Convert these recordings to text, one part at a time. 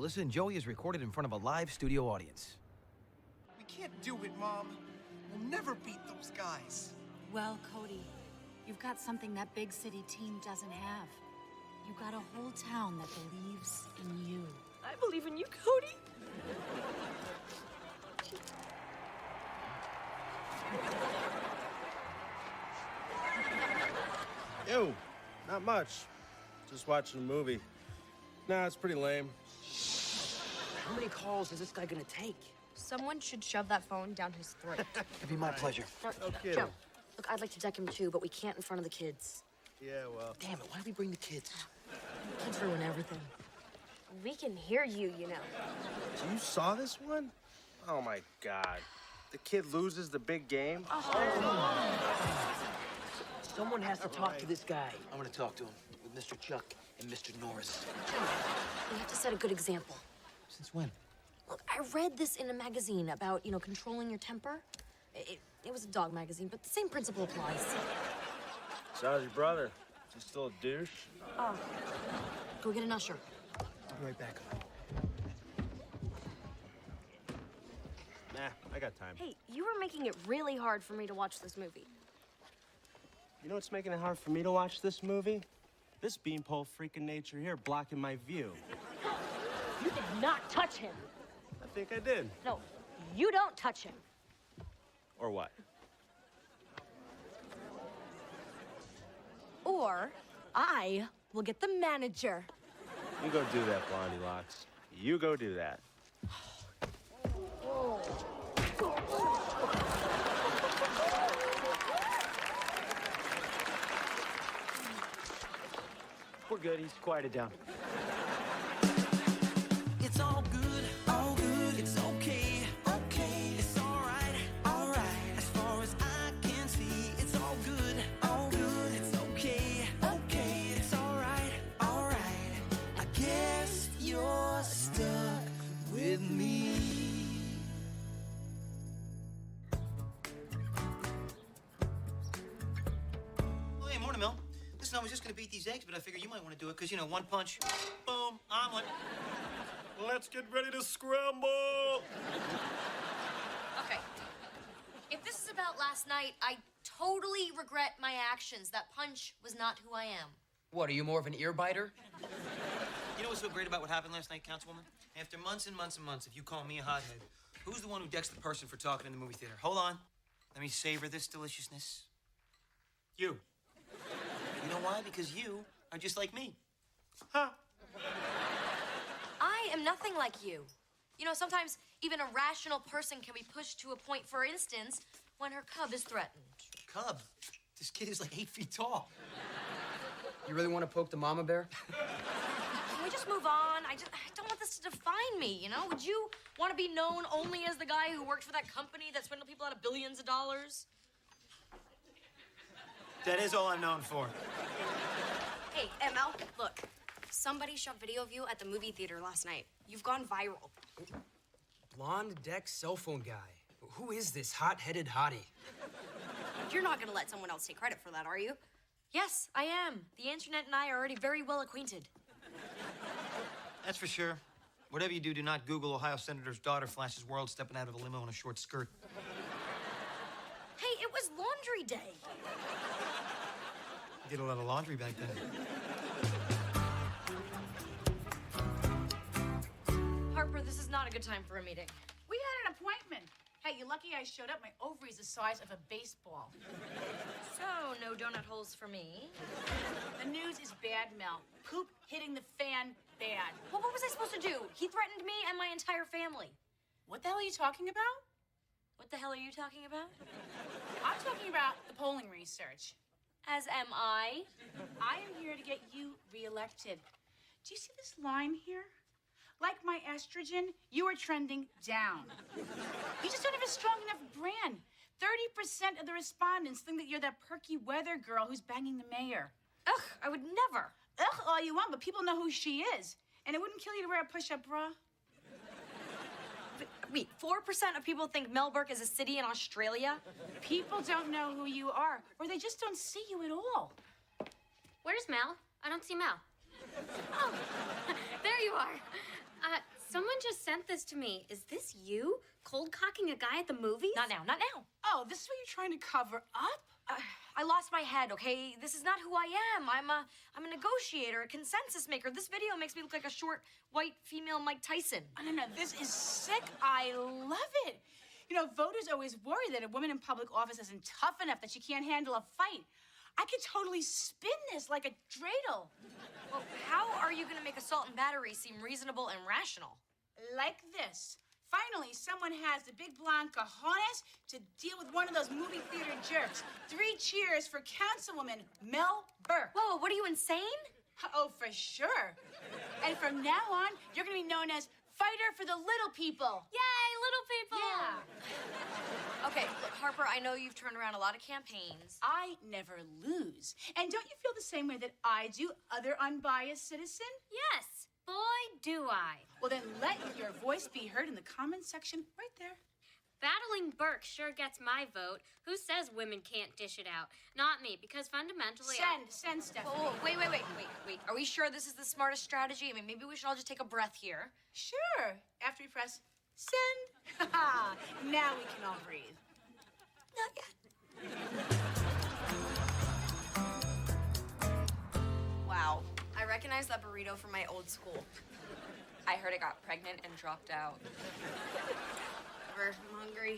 Melissa and Joey is recorded in front of a live studio audience. We can't do it, Mom. We'll never beat those guys. Well, Cody, you've got something that big city team doesn't have. You got a whole town that believes in you. I believe in you, Cody. Ew, not much. Just watching a movie. Nah, it's pretty lame. How many calls is this guy gonna take? Someone should shove that phone down his throat. It'd be my pleasure. Okay. Joe, look, I'd like to deck him too, but we can't in front of the kids. Yeah, well. Damn it, why do we bring the kids? Kids ruin everything. We can hear you, you know. So you saw this one? Oh my God. The kid loses the big game? Someone has to talk to this guy. I'm gonna talk to him with Mr. Chuck and Mr. Norris. We have to set a good example. Since when? Look, I read this in a magazine about, controlling your temper. It was a dog magazine, but the same principle applies. So how's your brother? Is he still a douche? Go get an usher. I'll be right back. Nah, I got time. Hey, you were making it really hard for me to watch this movie. You know what's making it hard for me to watch this movie? This beanpole freaking nature here blocking my view. You did not touch him. I think I did. No, you don't touch him. Or what? Or I will get the manager. You go do that, Blondie Locks. You go do that. We're good. He's quieted down. It's all good, it's okay, it's alright, as far as I can see, it's all good, it's okay, it's alright, I guess you're stuck with me. Oh, hey, morning, Mel. Listen, I was just gonna beat these eggs, but I figured you might want to do it, because, one punch, boom, omelet. Let's get ready to scramble! Okay. If this is about last night, I totally regret my actions. That punch was not who I am. What, are you more of an ear biter? You know what's so great about what happened last night, Councilwoman? After months and months and months of you calling me a hothead, who's the one who decks the person for talking in the movie theater? Hold on. Let me savor this deliciousness. You. You know why? Because you are just like me. Huh? I am nothing like you. Sometimes even a rational person can be pushed to a point, for instance, when her cub is threatened. Cub? This kid is like 8 feet tall. You really want to poke the mama bear? Can we just move on? I don't want this to define me, Would you want to be known only as the guy who worked for that company that swindled people out of billions of dollars? That is all I'm known for. Hey, Mel, look. Somebody shot video of you at the movie theater last night. You've gone viral. Blonde deck cell phone guy. Who is this hot-headed hottie? You're not gonna let someone else take credit for that, are you? Yes, I am. The internet and I are already very well acquainted. That's for sure. Whatever you do, do not Google Ohio Senator's daughter flashes world stepping out of a limo in a short skirt. Hey, it was laundry day. You did a lot of laundry back then. Harper, this is not a good time for a meeting. We had an appointment. Hey, you're lucky I showed up. My ovary's the size of a baseball. So, no donut holes for me. The news is bad, Mel. Poop hitting the fan, bad. Well, what was I supposed to do? He threatened me and my entire family. What the hell are you talking about? What the hell are you talking about? I'm talking about the polling research. As am I. I am here to get you reelected. Do you see this line here? Like my estrogen, you are trending down. You just don't have a strong enough brand. 30% of the respondents think that you're that perky weather girl who's banging the mayor. Ugh, I would never. Ugh, all you want, but people know who she is. And it wouldn't kill you to wear a push-up bra. Wait, 4% of people think Melbourne is a city in Australia? People don't know who you are, or they just don't see you at all. Where's Mel? I don't see Mel. Oh, there you are. Someone just sent this to me. Is this you? Cold cocking a guy at the movies? Not now, not now. Oh, this is what you're trying to cover up? I lost my head, okay? This is not who I am. I'm a negotiator, a consensus maker. This video makes me look like a short, white, female Mike Tyson. Oh, no, this is sick. I love it. You know, voters always worry that a woman in public office isn't tough enough, that she can't handle a fight. I could totally spin this like a dreidel. Well, how are you gonna make assault and battery seem reasonable and rational? Like this. Finally, someone has the big blonde cojones to deal with one of those movie theater jerks. 3 cheers for Councilwoman Mel Burke. Whoa, what are you, insane? Oh, for sure. And from now on, you're gonna be known as Fighter for the Little People. Yay, little people! Yeah. Okay, look, Harper, I know you've turned around a lot of campaigns. I never lose. And don't you feel the same way that I do, other unbiased citizen? Yes, boy, do I. Well, then let your voice be heard in the comments section right there. Battling Burke sure gets my vote. Who says women can't dish it out? Not me, because fundamentally... Send stuff. Oh, wait. Are we sure this is the smartest strategy? I mean, maybe we should all just take a breath here. Sure. After we press send. Now we can all breathe. Not yet. Wow. I recognize that burrito from my old school. I heard it got pregnant and dropped out. Whatever, I'm hungry.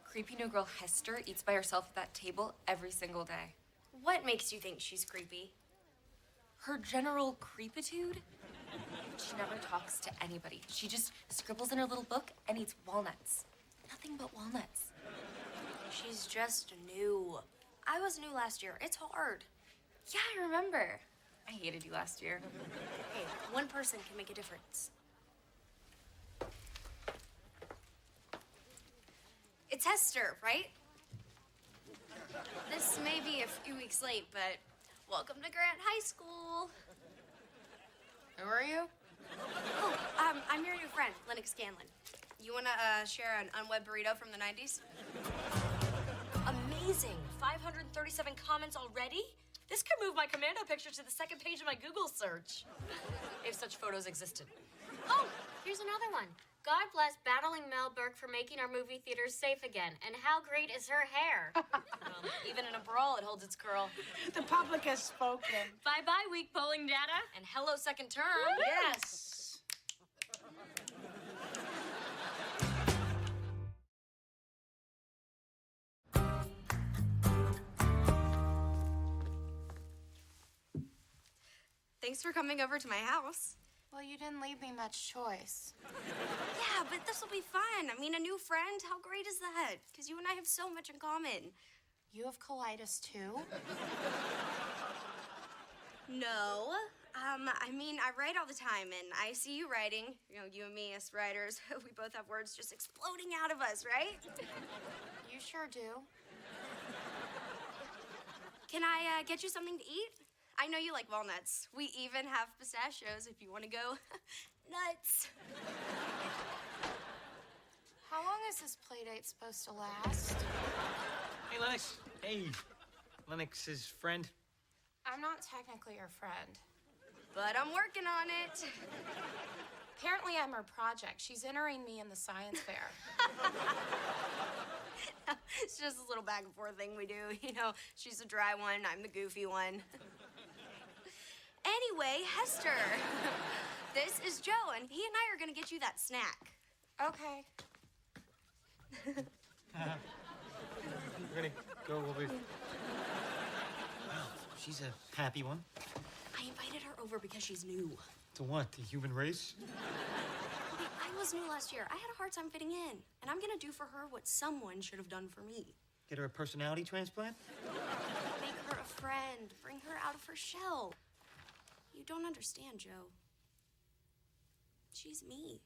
Creepy new girl Hester eats by herself at that table every single day. What makes you think she's creepy? Her general creepitude? She never talks to anybody. She just scribbles in her little book and eats walnuts. Nothing but walnuts. She's just new. I was new last year. It's hard. Yeah, I remember. I hated you last year. Hey, one person can make a difference. It's Hester, right? This may be a few weeks late, but welcome to Grant High School. Who are you? Oh, I'm your new friend, Lennox Scanlon. You wanna share an unwed burrito from the 90s? Amazing. 537 comments already? This could move my commando picture to the second page of my Google search. If such photos existed. Oh, here's another one. God bless Battling Mel Burke for making our movie theaters safe again. And how great is her hair? Even in a brawl, it holds its curl. The public has spoken. Bye-bye, weak polling data. And hello, second term. Yes. Thanks for coming over to my house. Well, you didn't leave me much choice. Yeah, but this will be fun. I mean, a new friend, how great is that? Because you and I have so much in common. You have colitis, too? No. I mean, I write all the time, and I see you writing. You know, you and me as writers, we both have words just exploding out of us, right? You sure do. Can I get you something to eat? I know you like walnuts. We even have pistachios if you want to go nuts. How long is this play date supposed to last? Hey, Lennox. Hey. Lennox's friend. I'm not technically your friend. But I'm working on it. Apparently, I'm her project. She's entering me in the science fair. It's just a little back and forth thing we do. You know, she's the dry one, I'm the goofy one. Anyway, Hester, this is Joe, and he and I are gonna get you that snack. Okay. We're gonna go over. Wow, she's a happy one. I invited her over because she's new. To what? The human race? Okay, I was new last year. I had a hard time fitting in, and I'm gonna do for her what someone should have done for me. Get her a personality transplant? Make her a friend, bring her out of her shell. You don't understand, Joe. She's me.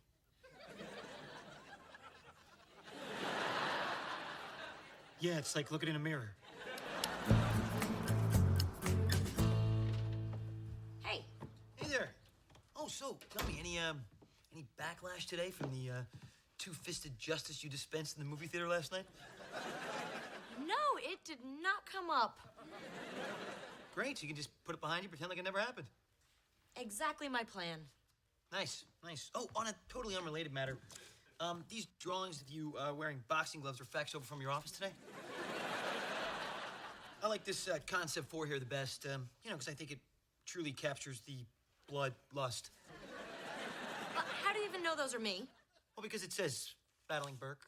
Yeah, it's like looking in a mirror. Hey. Hey there. Oh, so tell me, any backlash today from the two-fisted justice you dispensed in the movie theater last night? No, it did not come up. Great, so you can just put it behind you, pretend like it never happened. Exactly my plan. Nice, nice. Oh, on a totally unrelated matter, these drawings of you wearing boxing gloves are faxed over from your office today? I like this concept 4 here the best, you know, because I think it truly captures the blood lust. How do you even know those are me? Well, because it says Battling Burke.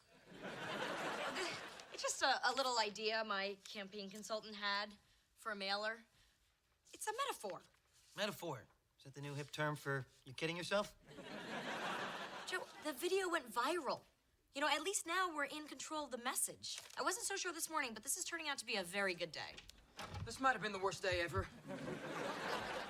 It's just a little idea my campaign consultant had for a mailer. It's a metaphor. Metaphor. Is that the new hip term for you kidding yourself? Joe, the video went viral. You know, at least now we're in control of the message. I wasn't so sure this morning, but this is turning out to be a very good day. This might have been the worst day ever.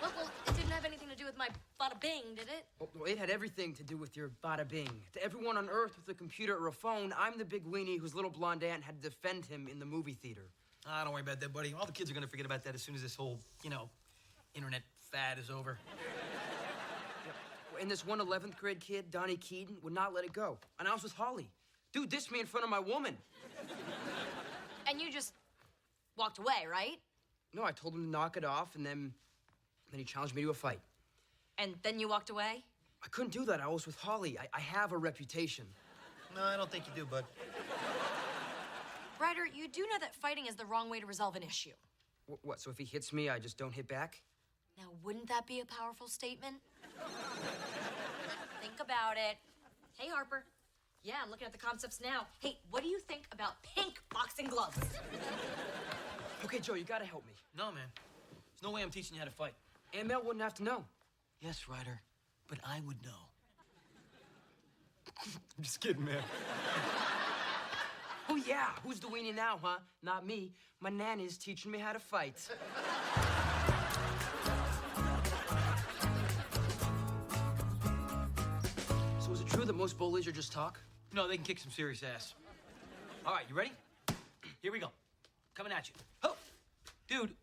Well, it didn't have anything to do with my bada bing, did it? Well, it had everything to do with your bada bing. To everyone on Earth with a computer or a phone, I'm the big weenie whose little blonde aunt had to defend him in the movie theater. Ah, don't worry about that, buddy. All the kids are gonna forget about that as soon as this whole, you know, internet fad is over. And this one 11th grade kid, Donnie Keaton, would not let it go. And I was with Holly. Dude dissed me in front of my woman. And you just walked away, right? No, I told him to knock it off, and then he challenged me to a fight. And then you walked away? I couldn't do that. I was with Holly. I have a reputation. No, I don't think you do, bud. Ryder, you do know that fighting is the wrong way to resolve an issue. What, so if he hits me, I just don't hit back? Now, wouldn't that be a powerful statement? Think about it. Hey, Harper. Yeah, I'm looking at the concepts now. Hey, what do you think about pink boxing gloves? Okay, Joe, you gotta help me. No, man. There's no way I'm teaching you how to fight. And Mel wouldn't have to know. Yes, Ryder, but I would know. I'm just kidding, man. Oh, yeah. Who's the weenie now, huh? Not me. My nanny's teaching me how to fight. So is it true that most bullies are just talk? No, they can kick some serious ass. All right, you ready? Here we go. Coming at you. Oh, dude.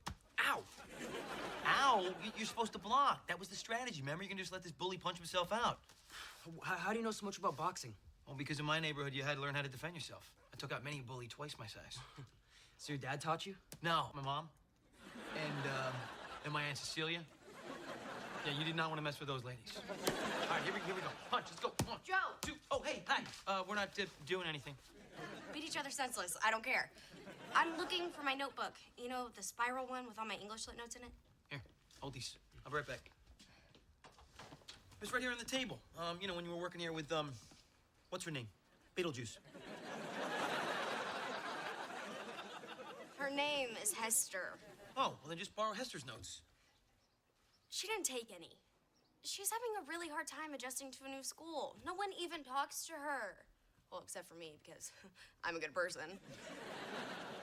Ow. Ow. You're supposed to block. That was the strategy. Remember, you can just let this bully punch himself out. How do you know so much about boxing? Well, because in my neighborhood, you had to learn how to defend yourself. I took out many a bully twice my size. So your dad taught you? No, my mom. And my Aunt Cecilia. Yeah, you did not want to mess with those ladies. All right, here we go. Punch, let's go. One, Joe! 2. Oh, hey, hi. We're not doing anything. Beat each other senseless. I don't care. I'm looking for my notebook. You know, the spiral one with all my English lit notes in it? Here, hold these. I'll be right back. It's right here on the table. You know, when you were working here with, what's her name? Beetlejuice. Her name is Hester. Oh, well, then just borrow Hester's notes. She didn't take any. She's having a really hard time adjusting to a new school. No one even talks to her. Well, except for me, because I'm a good person.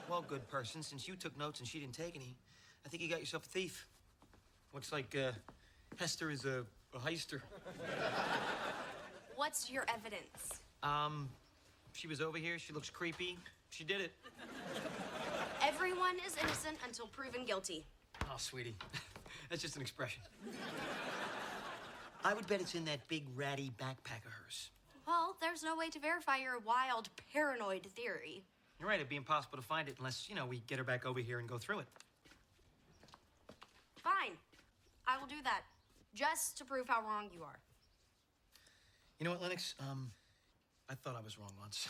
Well, good person, since you took notes and she didn't take any, I think you got yourself a thief. Looks like, Hester is a heister. What's your evidence? She was over here, she looks creepy. She did it. Everyone is innocent until proven guilty. Oh, sweetie. That's just an expression. I would bet it's in that big ratty backpack of hers. Well, there's no way to verify your wild, paranoid theory. You're right, it'd be impossible to find it unless, you know, we get her back over here and go through it. Fine. I will do that. Just to prove how wrong you are. You know what, Lennox? I thought I was wrong once.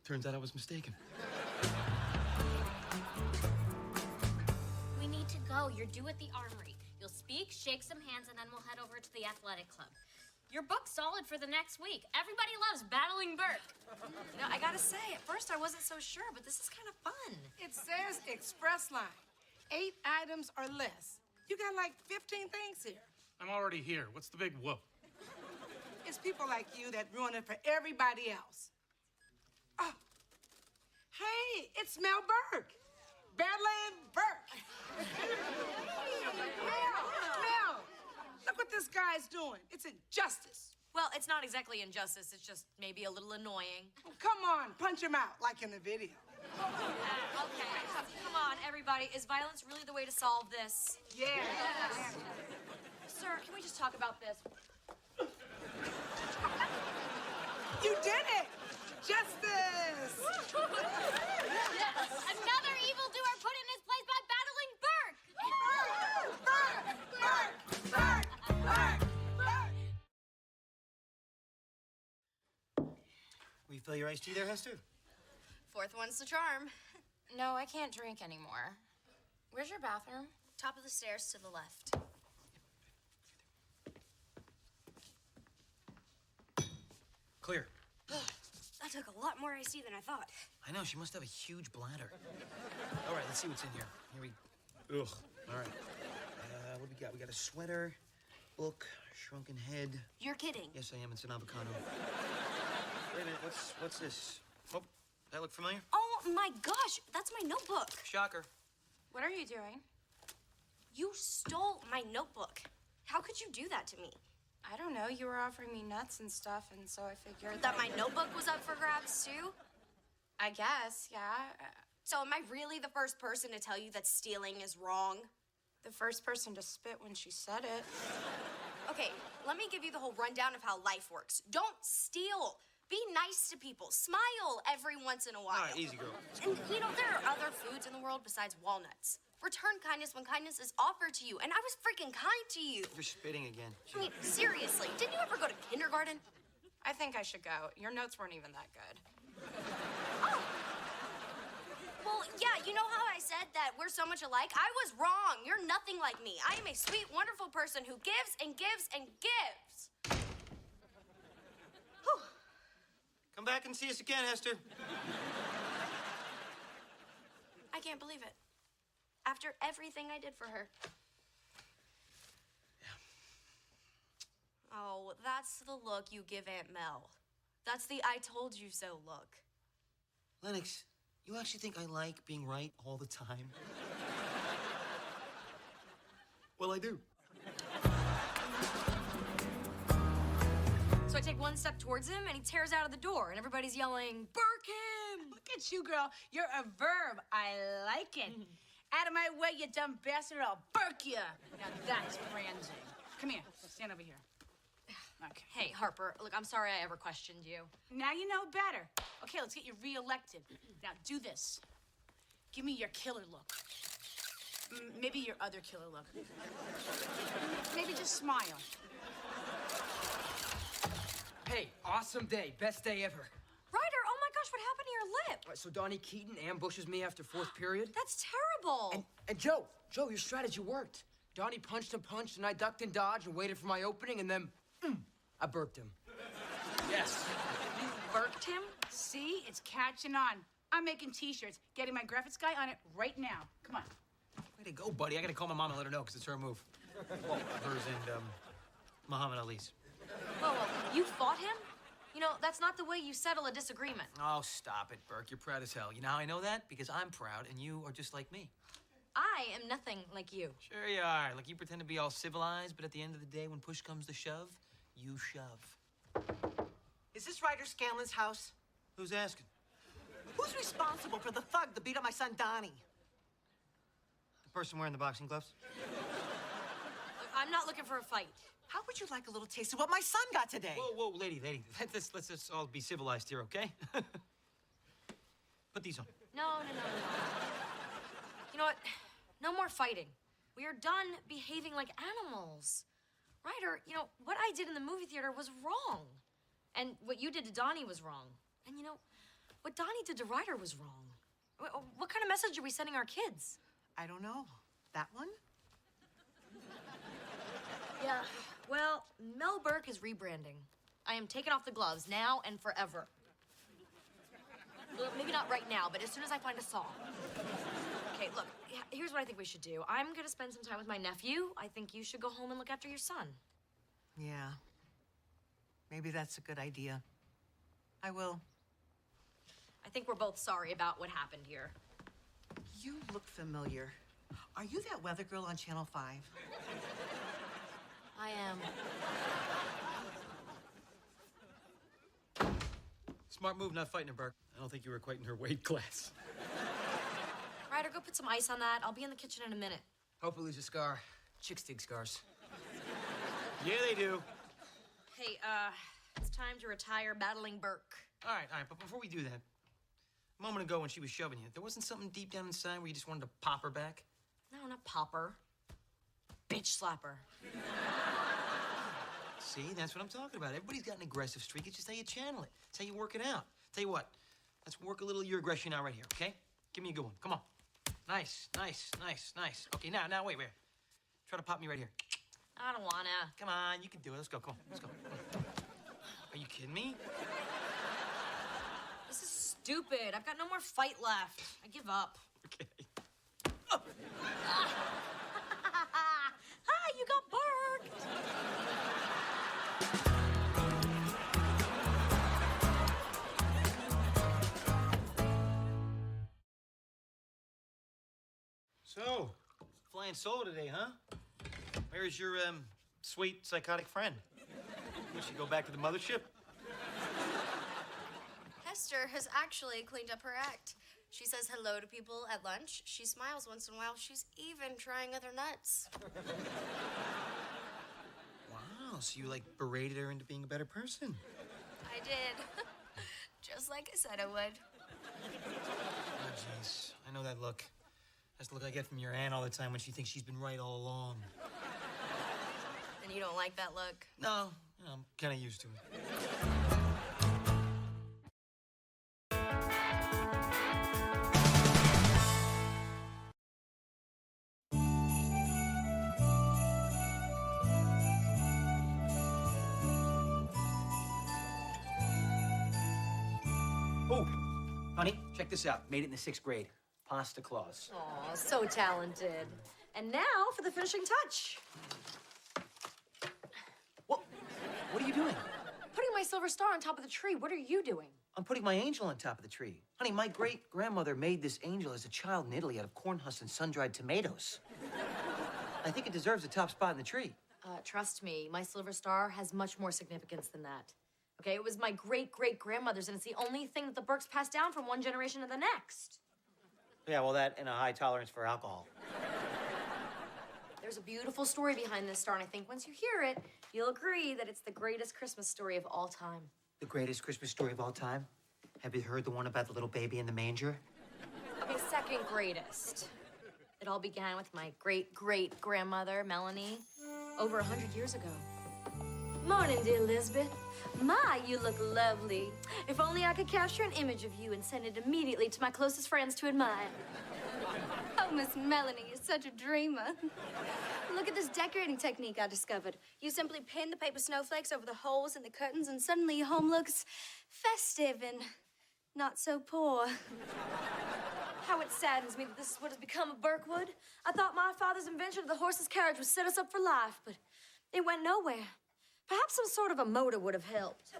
Turns out I was mistaken. We need to go. You're due at the armory. You'll speak, shake some hands, and then we'll head over to the athletic club. Your book's solid for the next week. Everybody loves Battling Burke. You know, I gotta say, at first I wasn't so sure, but this is kind of fun. It says express line. 8 items or less. You got like 15 things here. I'm already here. What's the big whoop? It's people like you that ruin it for everybody else. Oh, hey, it's Mel Burke. Battling Burke. Mel, look what this guy's doing. It's injustice. Well, it's not exactly injustice. It's just maybe a little annoying. Oh, come on, punch him out like in the video. Okay, come on, everybody. Is violence really the way to solve this? Yes. Sir, can we just talk about this? You did it! Justice! Another evildoer put in his place by Battling Burke! Burke! Burke! Burke! Fill your iced tea there, Hester? Fourth one's the charm. No, I can't drink anymore. Where's your bathroom? Top of the stairs to the left. Clear. That took a lot more iced tea than I thought. I know, she must have a huge bladder. All right, let's see what's in here. Here we... Ugh. All right. What do we got? We got a sweater, book, shrunken head. You're kidding. Yes, I am. It's an avocado. Wait a minute. What's this? Oh, that look familiar? Oh my gosh, that's my notebook. Shocker. What are you doing? You stole my notebook. How could you do that to me? I don't know. You were offering me nuts and stuff, and so I figured That my notebook was up for grabs too? I guess, yeah. So am I really the first person to tell you that stealing is wrong? The first person to spit when she said it. Okay, let me give you the whole rundown of how life works. Don't steal. Be nice to people. Smile every once in a while. All right, easy, girl. And, you know, there are other foods in the world besides walnuts. Return kindness when kindness is offered to you, and I was freaking kind to you. You're spitting again. I mean, seriously, didn't you ever go to kindergarten? I think I should go. Your notes weren't even that good. Oh. Well, yeah, you know how I said that we're so much alike? I was wrong. You're nothing like me. I am a sweet, wonderful person who gives and gives and gives. Whew. Come back and see us again, Hester. I can't believe it. After everything I did for her. Yeah. Oh, that's the look you give Aunt Mel. That's the I told you so look. Lennox, you actually think I like being right all the time? Well, I do. So I take one step towards him, and he tears out of the door, and everybody's yelling, "Burk him!" Look at you, girl. You're a verb. I like it. Out of my way, you dumb bastard, or I'll burk you. Now that's branding. Come here. Stand over here. Okay. Hey, Harper, look, I'm sorry I ever questioned you. Now you know better. Okay, let's get you reelected. Now do this. Give me your killer look. Maybe your other killer look. Maybe just smile. Hey, awesome day. Best day ever. Ryder, oh my gosh, what happened to your lip? All right, so Donnie Keaton ambushes me after fourth period. That's terrible. And Joe, your strategy worked. Donnie punched and punched, and I ducked and dodged and waited for my opening, and then, I burped him. Yes. You burked him? See, it's catching on. I'm making T-shirts, getting my graphics guy on it right now. Come on. Way to go, buddy. I gotta call my mom and let her know, because it's her move. Well, hers and, Muhammad Ali's. Whoa, you fought him? You know, that's not the way you settle a disagreement. Oh, stop it, Burke. You're proud as hell. You know how I know that? Because I'm proud, and you are just like me. I am nothing like you. Sure you are. Like, you pretend to be all civilized, but at the end of the day, when push comes to shove, you shove. Is this Ryder Scanlon's house? Who's asking? Who's responsible for the thug that beat up my son, Donnie? The person wearing the boxing gloves? Look, I'm not looking for a fight. How would you like a little taste of what my son got today? Whoa, lady. Let's just all be civilized here, okay? Put these on. No. You know what? No more fighting. We are done behaving like animals. Ryder, you know, what I did in the movie theater was wrong. And what you did to Donnie was wrong. And you know, what Donnie did to Ryder was wrong. What kind of message are we sending our kids? I don't know. That one? Yeah, well, Mel Burke is rebranding. I am taking off the gloves now and forever. Well, maybe not right now, but as soon as I find a song. Okay, look, here's what I think we should do. I'm gonna spend some time with my nephew. I think you should go home and look after your son. Yeah. Maybe that's a good idea. I will. I think we're both sorry about what happened here. You look familiar. Are you that weather girl on Channel 5? I am. Smart move not fighting her, Burke. I don't think you were quite in her weight class. Ryder, go put some ice on that. I'll be in the kitchen in a minute. Hope it leaves a scar. Chicks dig scars. Yeah, they do. Hey, it's time to retire battling Burke. All right, but before we do that, a moment ago when she was shoving you, there wasn't something deep down inside where you just wanted to pop her back? No, not popper. Bitch slapper. See, that's what I'm talking about. Everybody's got an aggressive streak. It's just how you channel it. It's how you work it out. Tell you what, let's work a little of your aggression out right here, okay? Give me a good one. Come on. Nice, nice, nice, nice. Okay, now, wait. Try to pop me right here. I don't wanna. Come on, you can do it. Let's go. Come on, let's go. Are you kidding me? This is stupid. I've got no more fight left. I give up. Okay. Ah, you got barked. So, flying solo today, huh? Where's your, sweet psychotic friend? We should go back to the mothership. Hester has actually cleaned up her act. She says hello to people at lunch. She smiles once in a while. She's even trying other nuts. Wow, so you, like, berated her into being a better person. I did. Just like I said I would. Oh, jeez. I know that look. That's the look I get from your aunt all the time when she thinks she's been right all along. And you don't like that look? No, I'm kind of used to it. Oh, honey, check this out. Made it in the 6th grade. Pasta Claus. Aw, so talented. And now for the finishing touch. What are you doing? Putting my silver star on top of the tree. What are you doing? I'm putting my angel on top of the tree. Honey, my great-grandmother made this angel as a child in Italy out of corn husks and sun-dried tomatoes. I think it deserves the top spot in the tree. Trust me, my silver star has much more significance than that. Okay, it was my great-great-grandmother's, and it's the only thing that the Burkes passed down from one generation to the next. Yeah, well, that and a high tolerance for alcohol. There's a beautiful story behind this star, and I think once you hear it, you'll agree that it's the greatest Christmas story of all time. The greatest Christmas story of all time? Have you heard the one about the little baby in the manger? Okay, second greatest. It all began with my great-great-grandmother, Melanie, over 100 years ago. Morning, dear Lisbeth. My, you look lovely. If only I could capture an image of you and send it immediately to my closest friends to admire. Oh, Miss Melanie, you're such a dreamer. Look at this decorating technique I discovered. You simply pin the paper snowflakes over the holes in the curtains, and suddenly your home looks festive and not so poor. How it saddens me that this is what has become of Burkwood. I thought my father's invention of the horse's carriage would set us up for life, but it went nowhere. Perhaps some sort of a motor would have helped.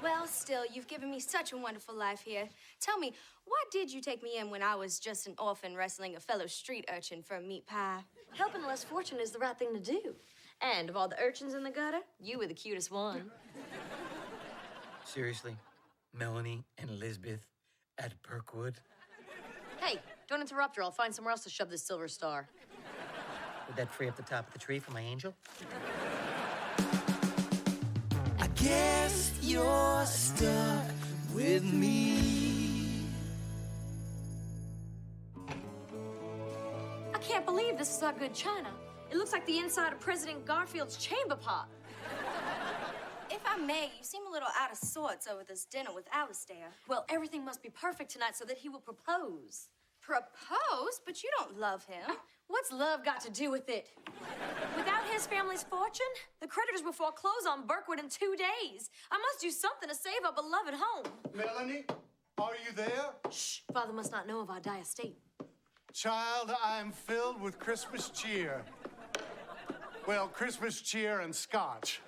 Well, still, you've given me such a wonderful life here. Tell me, why did you take me in when I was just an orphan wrestling a fellow street urchin for a meat pie? Helping the less fortunate is the right thing to do. And of all the urchins in the gutter, you were the cutest one. Seriously? Melanie and Lisbeth at Burkwood? Hey, don't interrupt her. I'll find somewhere else to shove this silver star. Would that free up the top of the tree for my angel? I guess you're stuck with me. I can't believe this is our good china. It looks like the inside of President Garfield's chamber pot. If I may, you seem a little out of sorts over this dinner with Alistair. Well, everything must be perfect tonight so that he will propose. Propose? But you don't love him. What's love got to do with it? Without his family's fortune, the creditors will foreclose on Burkwood in 2 days. I must do something to save our beloved home. Melanie, are you there? Shh, Father must not know of our dire state. Child, I am filled with Christmas cheer. Well, Christmas cheer and scotch.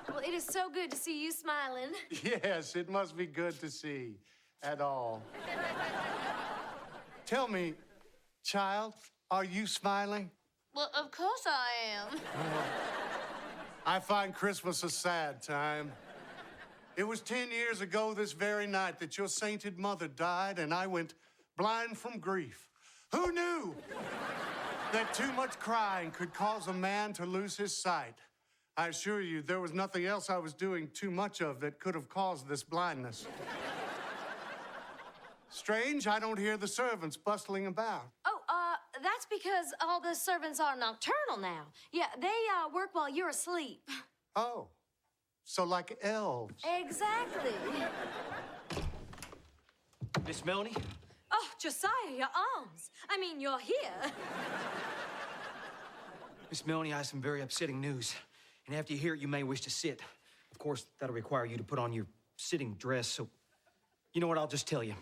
Well, it is so good to see you smiling. Yes, it must be good to see at all. Tell me, child, are you smiling? Well, of course I am. I find Christmas a sad time. It was 10 years ago this very night that your sainted mother died, and I went blind from grief. Who knew that too much crying could cause a man to lose his sight? I assure you, there was nothing else I was doing too much of that could have caused this blindness. Strange, I don't hear the servants bustling about. Oh, that's because all the servants are nocturnal now. Yeah, they work while you're asleep. Oh, So like elves. Exactly. Miss Melanie? Oh, Josiah, your arms. I mean, you're here. Miss Melanie, I have some very upsetting news. And after you hear it, you may wish to sit. Of course, that'll require you to put on your sitting dress, so... You know what, I'll just tell you.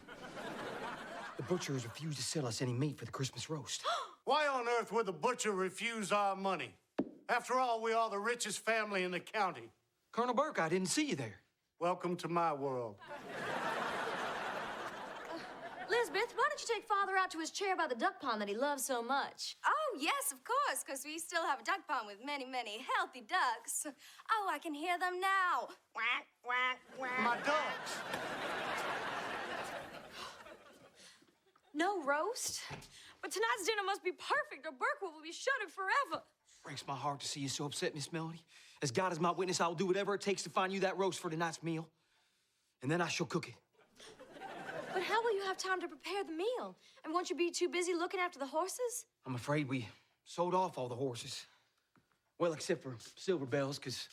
The butcher has refused to sell us any meat for the Christmas roast. Why on earth would the butcher refuse our money? After all, we are the richest family in the county. Colonel Burke, I didn't see you there. Welcome to my world. Lisbeth, why don't you take Father out to his chair by the duck pond that he loves so much? Oh, yes, of course, because we still have a duck pond with many, many healthy ducks. Oh, I can hear them now. Quack, quack, quack. My ducks. No roast? But tonight's dinner must be perfect or Burke will be shuttered forever. Breaks my heart to see you so upset, Miss Melanie. As God is my witness, I'll do whatever it takes to find you that roast for tonight's meal. And then I shall cook it. But how will you have time to prepare the meal? And won't you be too busy looking after the horses? I'm afraid we sold off all the horses. Well, except for Silver Bells, because,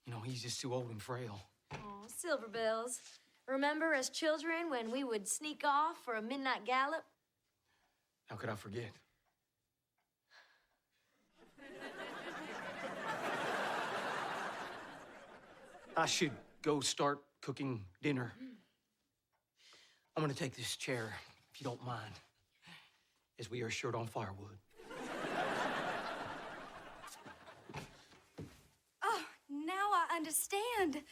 you know, he's just too old and frail. Oh, Silver Bells. Remember as children when we would sneak off for a midnight gallop? How could I forget? I should go start cooking dinner. I'm gonna take this chair, if you don't mind, as we are short on firewood. Oh, now I understand.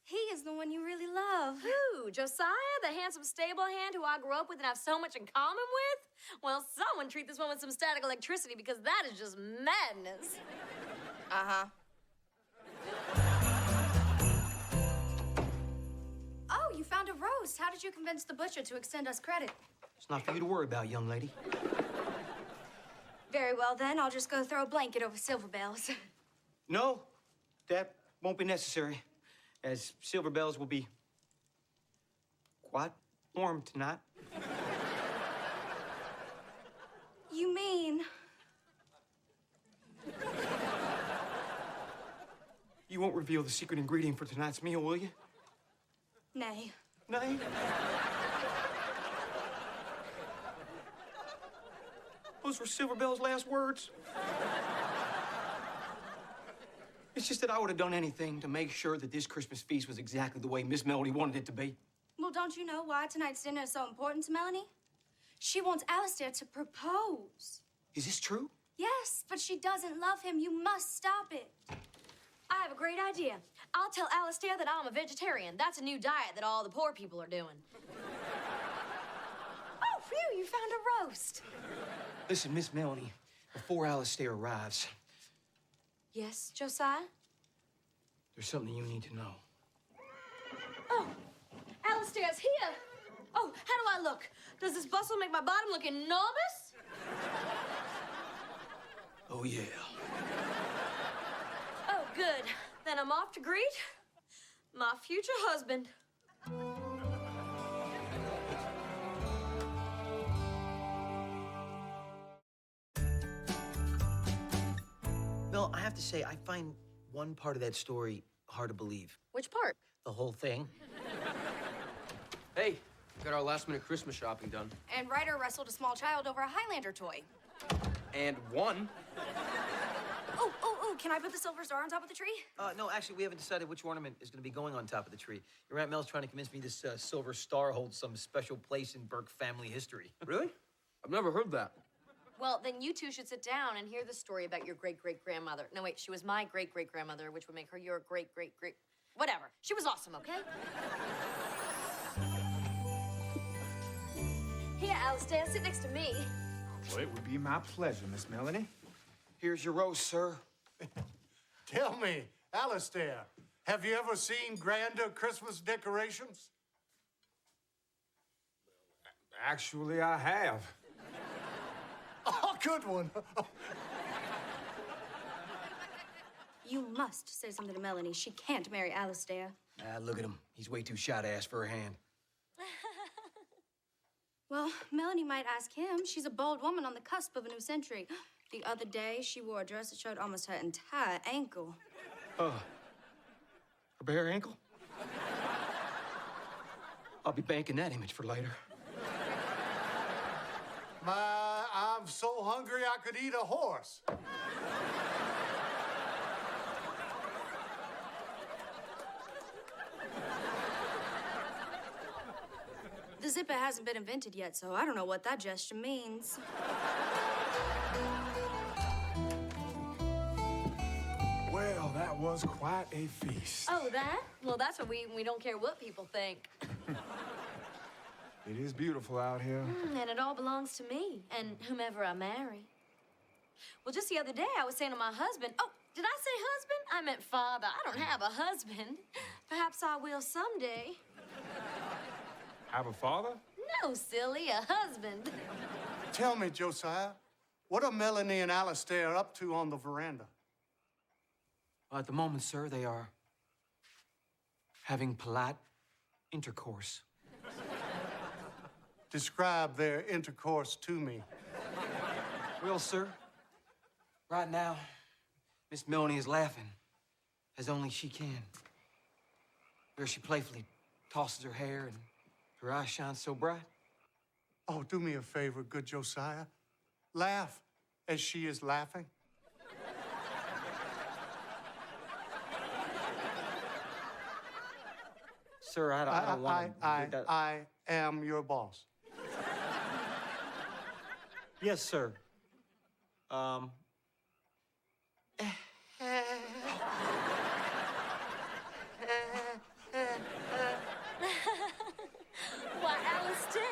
He is the one you really love. Who? Josiah, the handsome stable hand who I grew up with and have so much in common with? Well, someone treat this one with some static electricity because that is just madness. Uh-huh. Oh, you found a roast. How did you convince the butcher to extend us credit? It's not for you to worry about, young lady. Very well, then. I'll just go throw a blanket over Silver Bells. No, that won't be necessary, as Silver Bells will be quite warm tonight. You mean... You won't reveal the secret ingredient for tonight's meal, will you? Nay. Nay? Those were Silver Bell's last words. It's just that I would have done anything to make sure that this Christmas feast was exactly the way Miss Melody wanted it to be. Well, don't you know why tonight's dinner is so important to Melanie? She wants Alistair to propose. Is this true? Yes, but she doesn't love him. You must stop it. I have a great idea. I'll tell Alistair that I'm a vegetarian. That's a new diet that all the poor people are doing. Oh, phew, you found a roast. Listen, Miss Melanie, before Alistair arrives, Yes, Josiah? there's something you need to know. Oh, Alistair's here. Oh, how do I look? Does this bustle make my bottom look enormous? Oh, yeah. Oh, good. Then I'm off to greet my future husband. Bill, I have to say, I find one part of that story hard to believe. Which part? The whole thing. Hey, we got our last-minute Christmas shopping done. And Ryder wrestled a small child over a Highlander toy. And won. Oh, can I put the silver star on top of the tree? No, actually, we haven't decided which ornament is going to be going on top of the tree. Your Aunt Mel's trying to convince me this silver star holds some special place in Burke family history. Really? I've never heard that. Well, then you two should sit down and hear the story about your great-great-grandmother. No, wait, she was my great-great-grandmother, which would make her your great-great-great... Whatever. She was awesome, okay? Here, Alistair, sit next to me. Well, it would be my pleasure, Miss Melanie. Here's your roast, sir. Tell me, Alistair, have you ever seen grander Christmas decorations? Actually, I have. Oh, good one. You must say something to Melanie. She can't marry Alistair. Look at him. He's way too shy to ask for a hand. Well, Melanie might ask him. She's a bold woman on the cusp of a new century. The other day, she wore a dress that showed almost her entire ankle. Her bare ankle? I'll be banking that image for later. I'm so hungry I could eat a horse. The zipper hasn't been invented yet, so I don't know what that gesture means. Well, that was quite a feast. Oh, that? Well, that's what we don't care what people think. It is beautiful out here. And it all belongs to me and whomever I marry. Well, just the other day, I was saying to my husband, oh, did I say husband? I meant father. I don't have a husband. Perhaps I will someday. Have a father? No, silly, a husband. Tell me, Josiah, what are Melanie and Alistair up to on the veranda? Well, at the moment, sir, they are having polite intercourse. Describe their intercourse to me. Well, sir, right now, Miss Melanie is laughing as only she can. Where she playfully tosses her hair and her eyes shine so bright. Oh, do me a favor, good Josiah. Laugh as she is laughing. Sir, I don't want to... I am your boss. Yes, sir. Why, Alistair,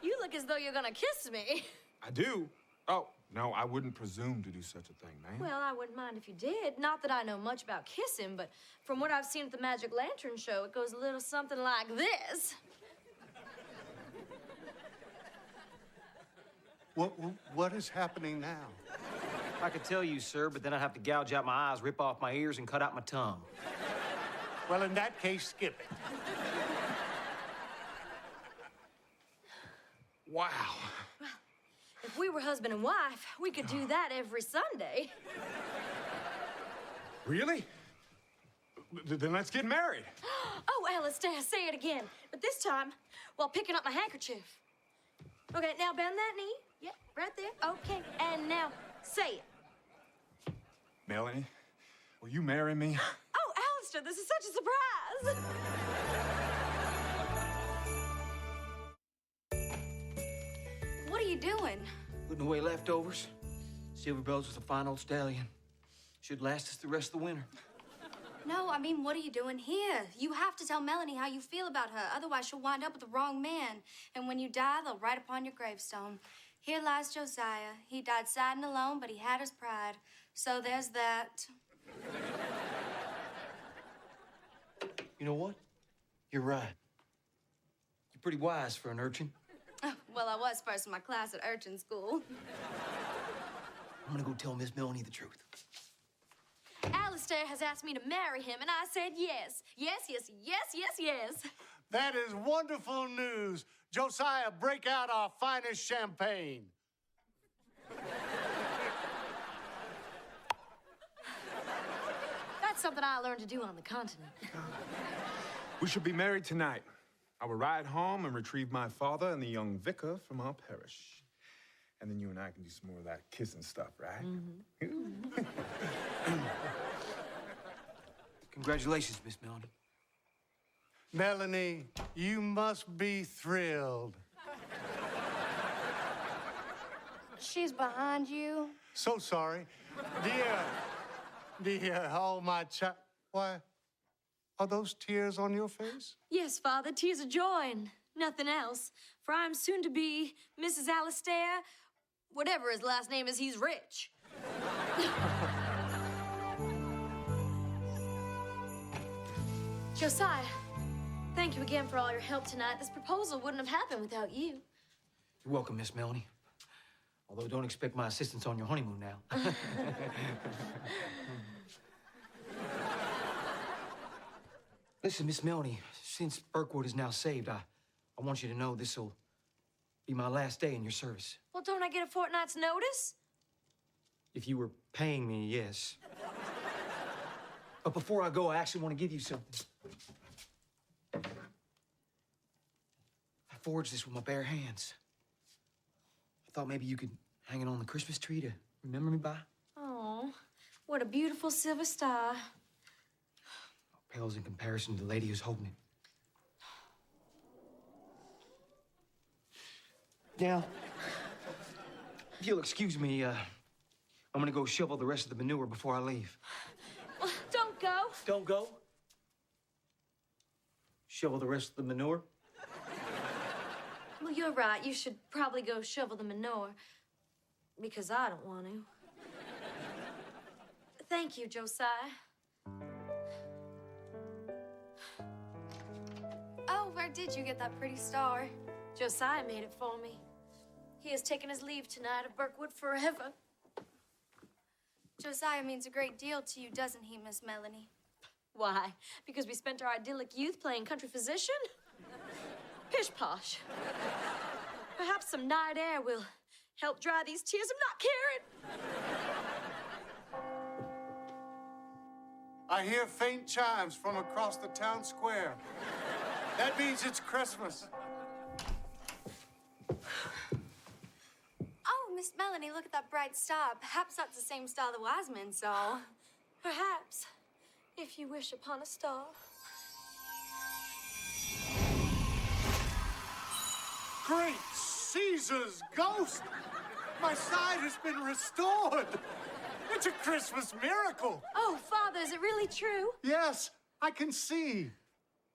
you look as though you're gonna kiss me. I do. Oh, no, I wouldn't presume to do such a thing, man. Well, I wouldn't mind if you did. Not that I know much about kissing, but from what I've seen at the Magic Lantern show, it goes a little something like this. What is happening now? I could tell you, sir, but then I'd have to gouge out my eyes, rip off my ears, and cut out my tongue. Well, in that case, skip it. Wow. If we were husband and wife, we could do that every Sunday. Really? Then let's get married. Oh, Alistair, say it again. But this time, while picking up my handkerchief. Okay, now bend that knee. Yep, right there. Okay, and now say it. Melanie, will you marry me? Oh, Alistair, this is such a surprise. What are you doing? Putting away leftovers. Silver Bells was a fine old stallion. Should last us the rest of the winter. No, I mean, what are you doing here? You have to tell Melanie how you feel about her. Otherwise, she'll wind up with the wrong man. And when you die, they'll write upon your gravestone, "Here lies Josiah. He died sad and alone, but he had his pride. So there's that." You know what? You're right. You're pretty wise for an urchin. Well, I was first in my class at urchin school. I'm gonna go tell Miss Melanie the truth. Alistair has asked me to marry him, and I said yes. Yes, yes, yes, yes, yes. That is wonderful news. Josiah, break out our finest champagne. That's something I learned to do on the continent. We should be married tonight. I will ride home and retrieve my father and the young vicar from our parish. And then you and I can do some more of that kissing stuff, right? Mm-hmm. Congratulations, Miss Melanie. Melanie, you must be thrilled. She's behind you. So sorry. Dear, oh, my child. Why, are those tears on your face? Yes, Father, tears of joy and nothing else. For I am soon to be Mrs. Alistair, whatever his last name is, he's rich. Josiah, thank you again for all your help tonight. This proposal wouldn't have happened without you. You're welcome, Miss Melanie. Although don't expect my assistance on your honeymoon now. Listen, Miss Melanie, since Burkwood is now saved, I want you to know this'll be my last day in your service. Well, don't I get a fortnight's notice? If you were paying me, yes. But before I go, I actually want to give you something. I forged this with my bare hands. I thought maybe you could hang it on the Christmas tree to remember me by. Oh, what a beautiful silver star. Pales in comparison to the lady who's holding it. Now, if you'll excuse me, I'm gonna go shovel the rest of the manure before I leave. Well, don't go. Don't go? Shovel the rest of the manure? Well, you're right. You should probably go shovel the manure. Because I don't want to. Thank you, Josiah. Oh, where did you get that pretty star? Josiah made it for me. He has taken his leave tonight of Birkwood forever. Josiah means a great deal to you, doesn't he, Miss Melanie? Why? Because we spent our idyllic youth playing country physician? Pish posh. Perhaps some night air will help dry these tears. I'm not caring. I hear faint chimes from across the town square. That means it's Christmas. Oh, Miss Melanie, look at that bright star. Perhaps that's the same star the wise men saw. Perhaps, if you wish upon a star. Great Caesar's ghost! My sight has been restored. It's a Christmas miracle. Oh, Father, is it really true? Yes, I can see.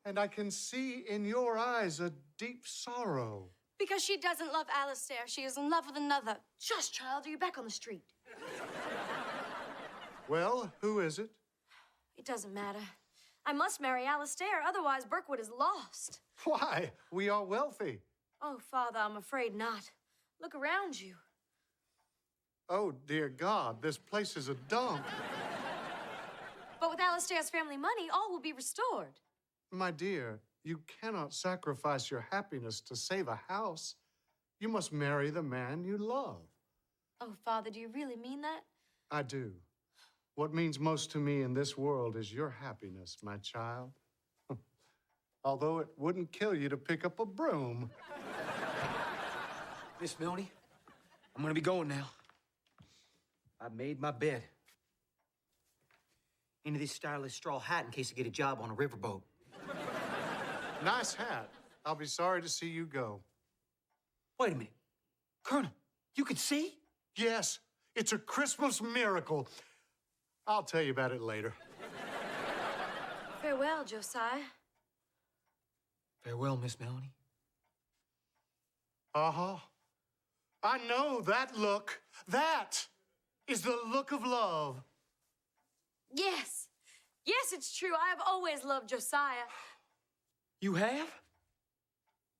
And I can see in your eyes a deep sorrow. Because she doesn't love Alistair. She is in love with another. Shush, child, or you're back on the street. Well, who is it? It doesn't matter. I must marry Alistair, otherwise Birkwood is lost. Why? We are wealthy. Oh, Father, I'm afraid not. Look around you. Oh, dear God, this place is a dump. But with Alistair's family money, all will be restored. My dear, you cannot sacrifice your happiness to save a house. You must marry the man you love. Oh, Father, do you really mean that? I do. What means most to me in this world is your happiness, my child. Although it wouldn't kill you to pick up a broom. Miss Melanie, I'm gonna be going now. I made my bed. Into this stylish straw hat in case I get a job on a riverboat. Nice hat. I'll be sorry to see you go. Wait a minute. Colonel, you can see? Yes, it's a Christmas miracle. I'll tell you about it later. Farewell, Josiah. Farewell, Miss Melanie. Uh-huh. I know that look. That is the look of love. Yes. Yes, it's true. I have always loved Josiah. You have?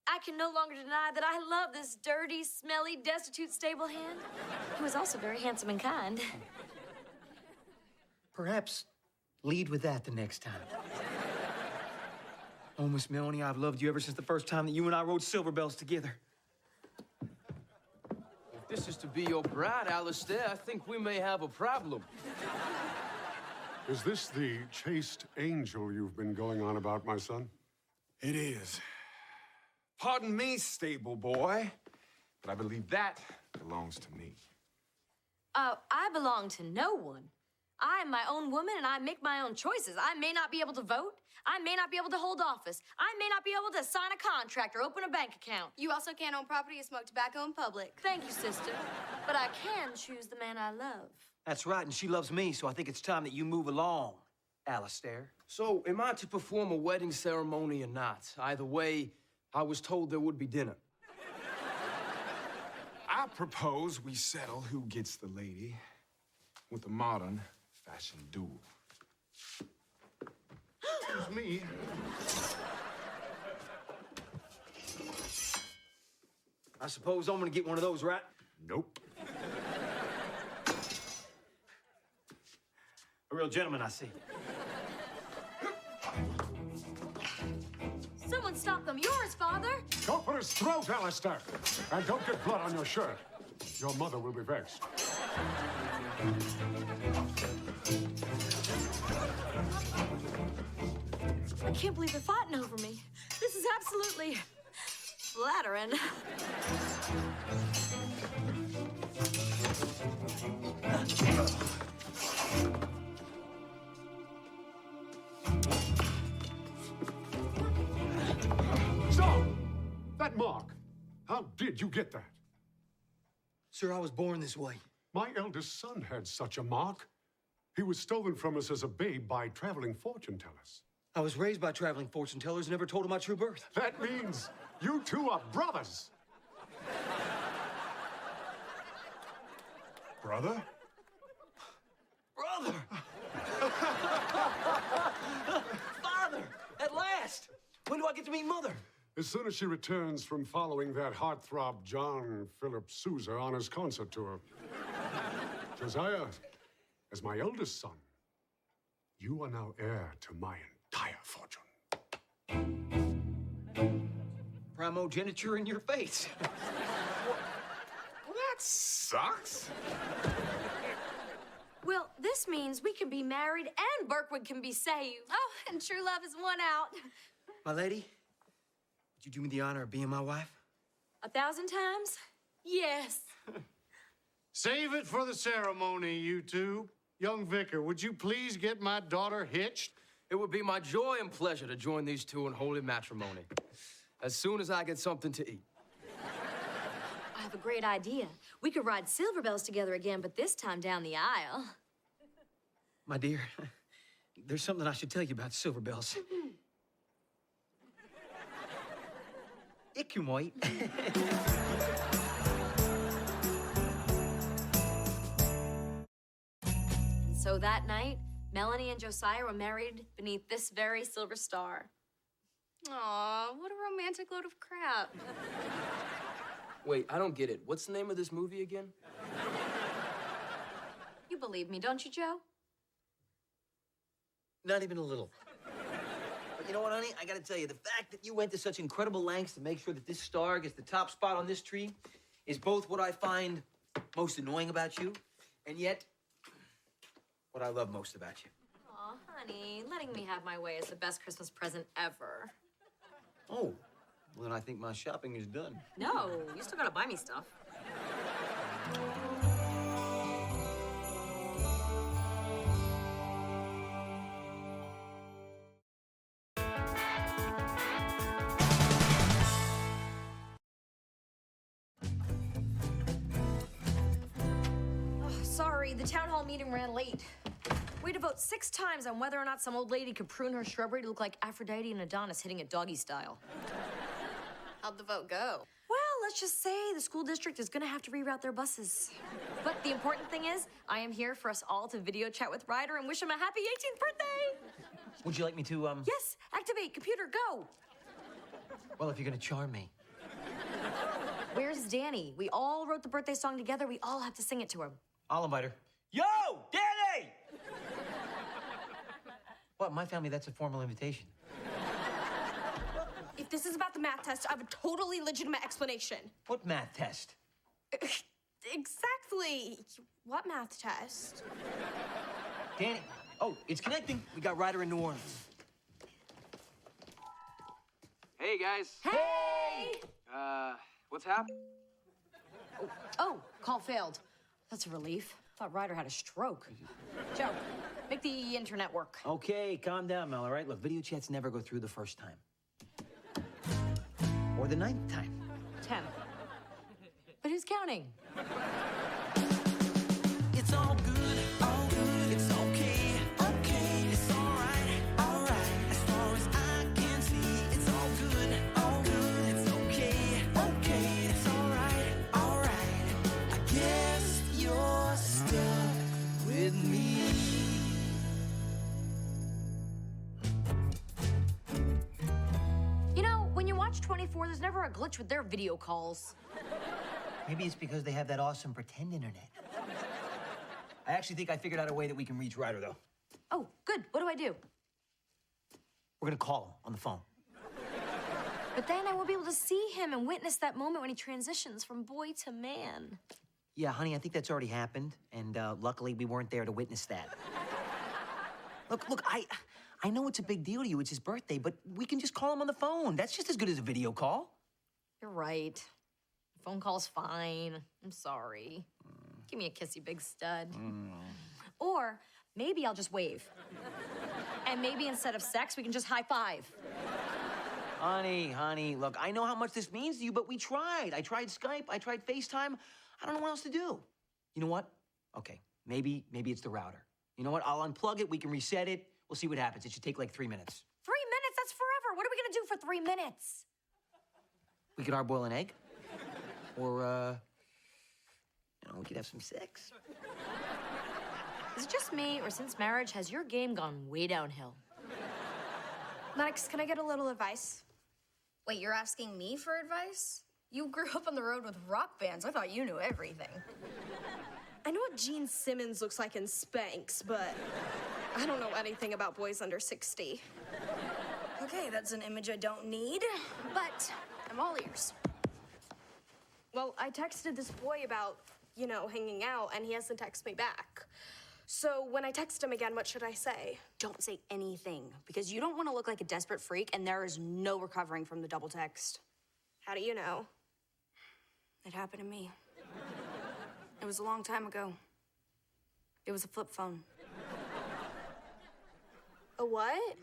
I can no longer deny that I love this dirty, smelly, destitute stable hand, who is also very handsome and kind. Perhaps lead with that the next time. Oh, Miss Melanie, I've loved you ever since the first time that you and I rode Silver Bells together. If this is to be your bride, Alistair, I think we may have a problem. Is this the chaste angel you've been going on about, my son? It is. Pardon me, stable boy, but I believe that belongs to me. I belong to no one. I am my own woman and I make my own choices. I may not be able to vote. I may not be able to hold office. I may not be able to sign a contract or open a bank account. You also can't own property or smoke tobacco in public. Thank you, sister. But I can choose the man I love. That's right, and she loves me, so I think it's time that you move along, Alistair. So, am I to perform a wedding ceremony or not? Either way, I was told there would be dinner. I propose we settle who gets the lady with a modern fashion duel. Excuse me. I suppose I'm gonna get one of those, right? Nope. A real gentleman, I see. Someone stop them. Yours, Father. Go for his throat, Alistair. And don't get blood on your shirt. Your mother will be vexed. I can't believe they're fighting over me. This is absolutely flattering. Stop! That mark. How did you get that? Sir, I was born this way. My eldest son had such a mark. He was stolen from us as a babe by traveling fortune tellers. I was raised by traveling fortune tellers, never told of my true birth. That means you two are brothers. Brother? Brother! Father! At last! When do I get to meet Mother? As soon as she returns from following that heartthrob John Philip Sousa on his concert tour. Josiah, as my eldest son, you are now heir to my entire fortune. Primogeniture in your face. Well, that sucks. Well, this means we can be married and Birkwood can be saved. Oh, and true love is won out. My lady, would you do me the honor of being my wife? 1,000 times? Yes. Save it for the ceremony, you two. Young vicar, would you please get my daughter hitched? It would be my joy and pleasure to join these two in holy matrimony. As soon as I get something to eat. I have a great idea. We could ride Silver Bells together again, but this time down the aisle. My dear, there's something I should tell you about Silver Bells. It can wait. So that night, Melanie and Josiah were married beneath this very silver star. Aw, what a romantic load of crap. Wait, I don't get it. What's the name of this movie again? You believe me, don't you, Joe? Not even a little. But you know what, honey? I gotta tell you, the fact that you went to such incredible lengths to make sure that this star gets the top spot on this tree is both what I find most annoying about you, and yet what I love most about you. Aw, honey, letting me have my way is the best Christmas present ever. Oh, well, then I think my shopping is done. No, you still gotta buy me stuff. Sorry, the town hall meeting ran late. We had to vote 6 times on whether or not some old lady could prune her shrubbery to look like Aphrodite and Adonis hitting it doggy style. How'd the vote go? Well, let's just say the school district is gonna have to reroute their buses. But the important thing is, I am here for us all to video chat with Ryder and wish him a happy 18th birthday! Would you like me to, Yes, activate, computer, go! Well, if you're gonna charm me. Where's Danny? We all wrote the birthday song together. We all have to sing it to him. I'll invite her. Yo, Danny! What, in my family, that's a formal invitation. If this is about the math test, I have a totally legitimate explanation. What math test? Exactly. What math test? Danny. Oh, it's connecting. We got Ryder in New Orleans. Hey, guys. Hey! What's happening? Oh, call failed. That's a relief. Thought Ryder had a stroke. Joe, make the internet work. Okay, calm down, Mel, all right? Look, video chats never go through the first time. Or the 9th time. 10. But who's counting? It's all good, it's okay, okay, it's all right. As far as I can see, it's all good, it's okay, it's all right. I guess you're stuck with me. You know, when you watch 24, there's never a glitch with their video calls. Maybe it's because they have that awesome pretend internet. I actually think I figured out a way that we can reach Ryder, though. Oh, good. What do I do? We're gonna call him on the phone. But then I won't be able to see him and witness that moment when he transitions from boy to man. Yeah, honey, I think that's already happened, and luckily we weren't there to witness that. Look, I know it's a big deal to you. It's his birthday, but we can just call him on the phone. That's just as good as a video call. You're right. Phone call's fine. I'm sorry. Give me a kissy, big stud. Or maybe I'll just wave. And maybe instead of sex, we can just high five. Honey, look, I know how much this means to you, but we tried. I tried Skype, I tried FaceTime. I don't know what else to do. You know what? Okay, maybe it's the router. You know what? I'll unplug it, we can reset it. We'll see what happens. It should take like 3 minutes. 3 minutes? That's forever. What are we gonna do for 3 minutes? We could hard-boil an egg. Or, we could have some sex. Is it just me, or since marriage, has your game gone way downhill? Maddox, can I get a little advice? Wait, you're asking me for advice? You grew up on the road with rock bands. I thought you knew everything. I know what Gene Simmons looks like in Spanx, but I don't know anything about boys under 60. Okay, that's an image I don't need, but I'm all ears. Well, I texted this boy about, hanging out, and he hasn't texted me back. So when I text him again, what should I say? Don't say anything, because you don't want to look like a desperate freak, and there is no recovering from the double text. How do you know? It happened to me. It was a long time ago. It was a flip phone. A what?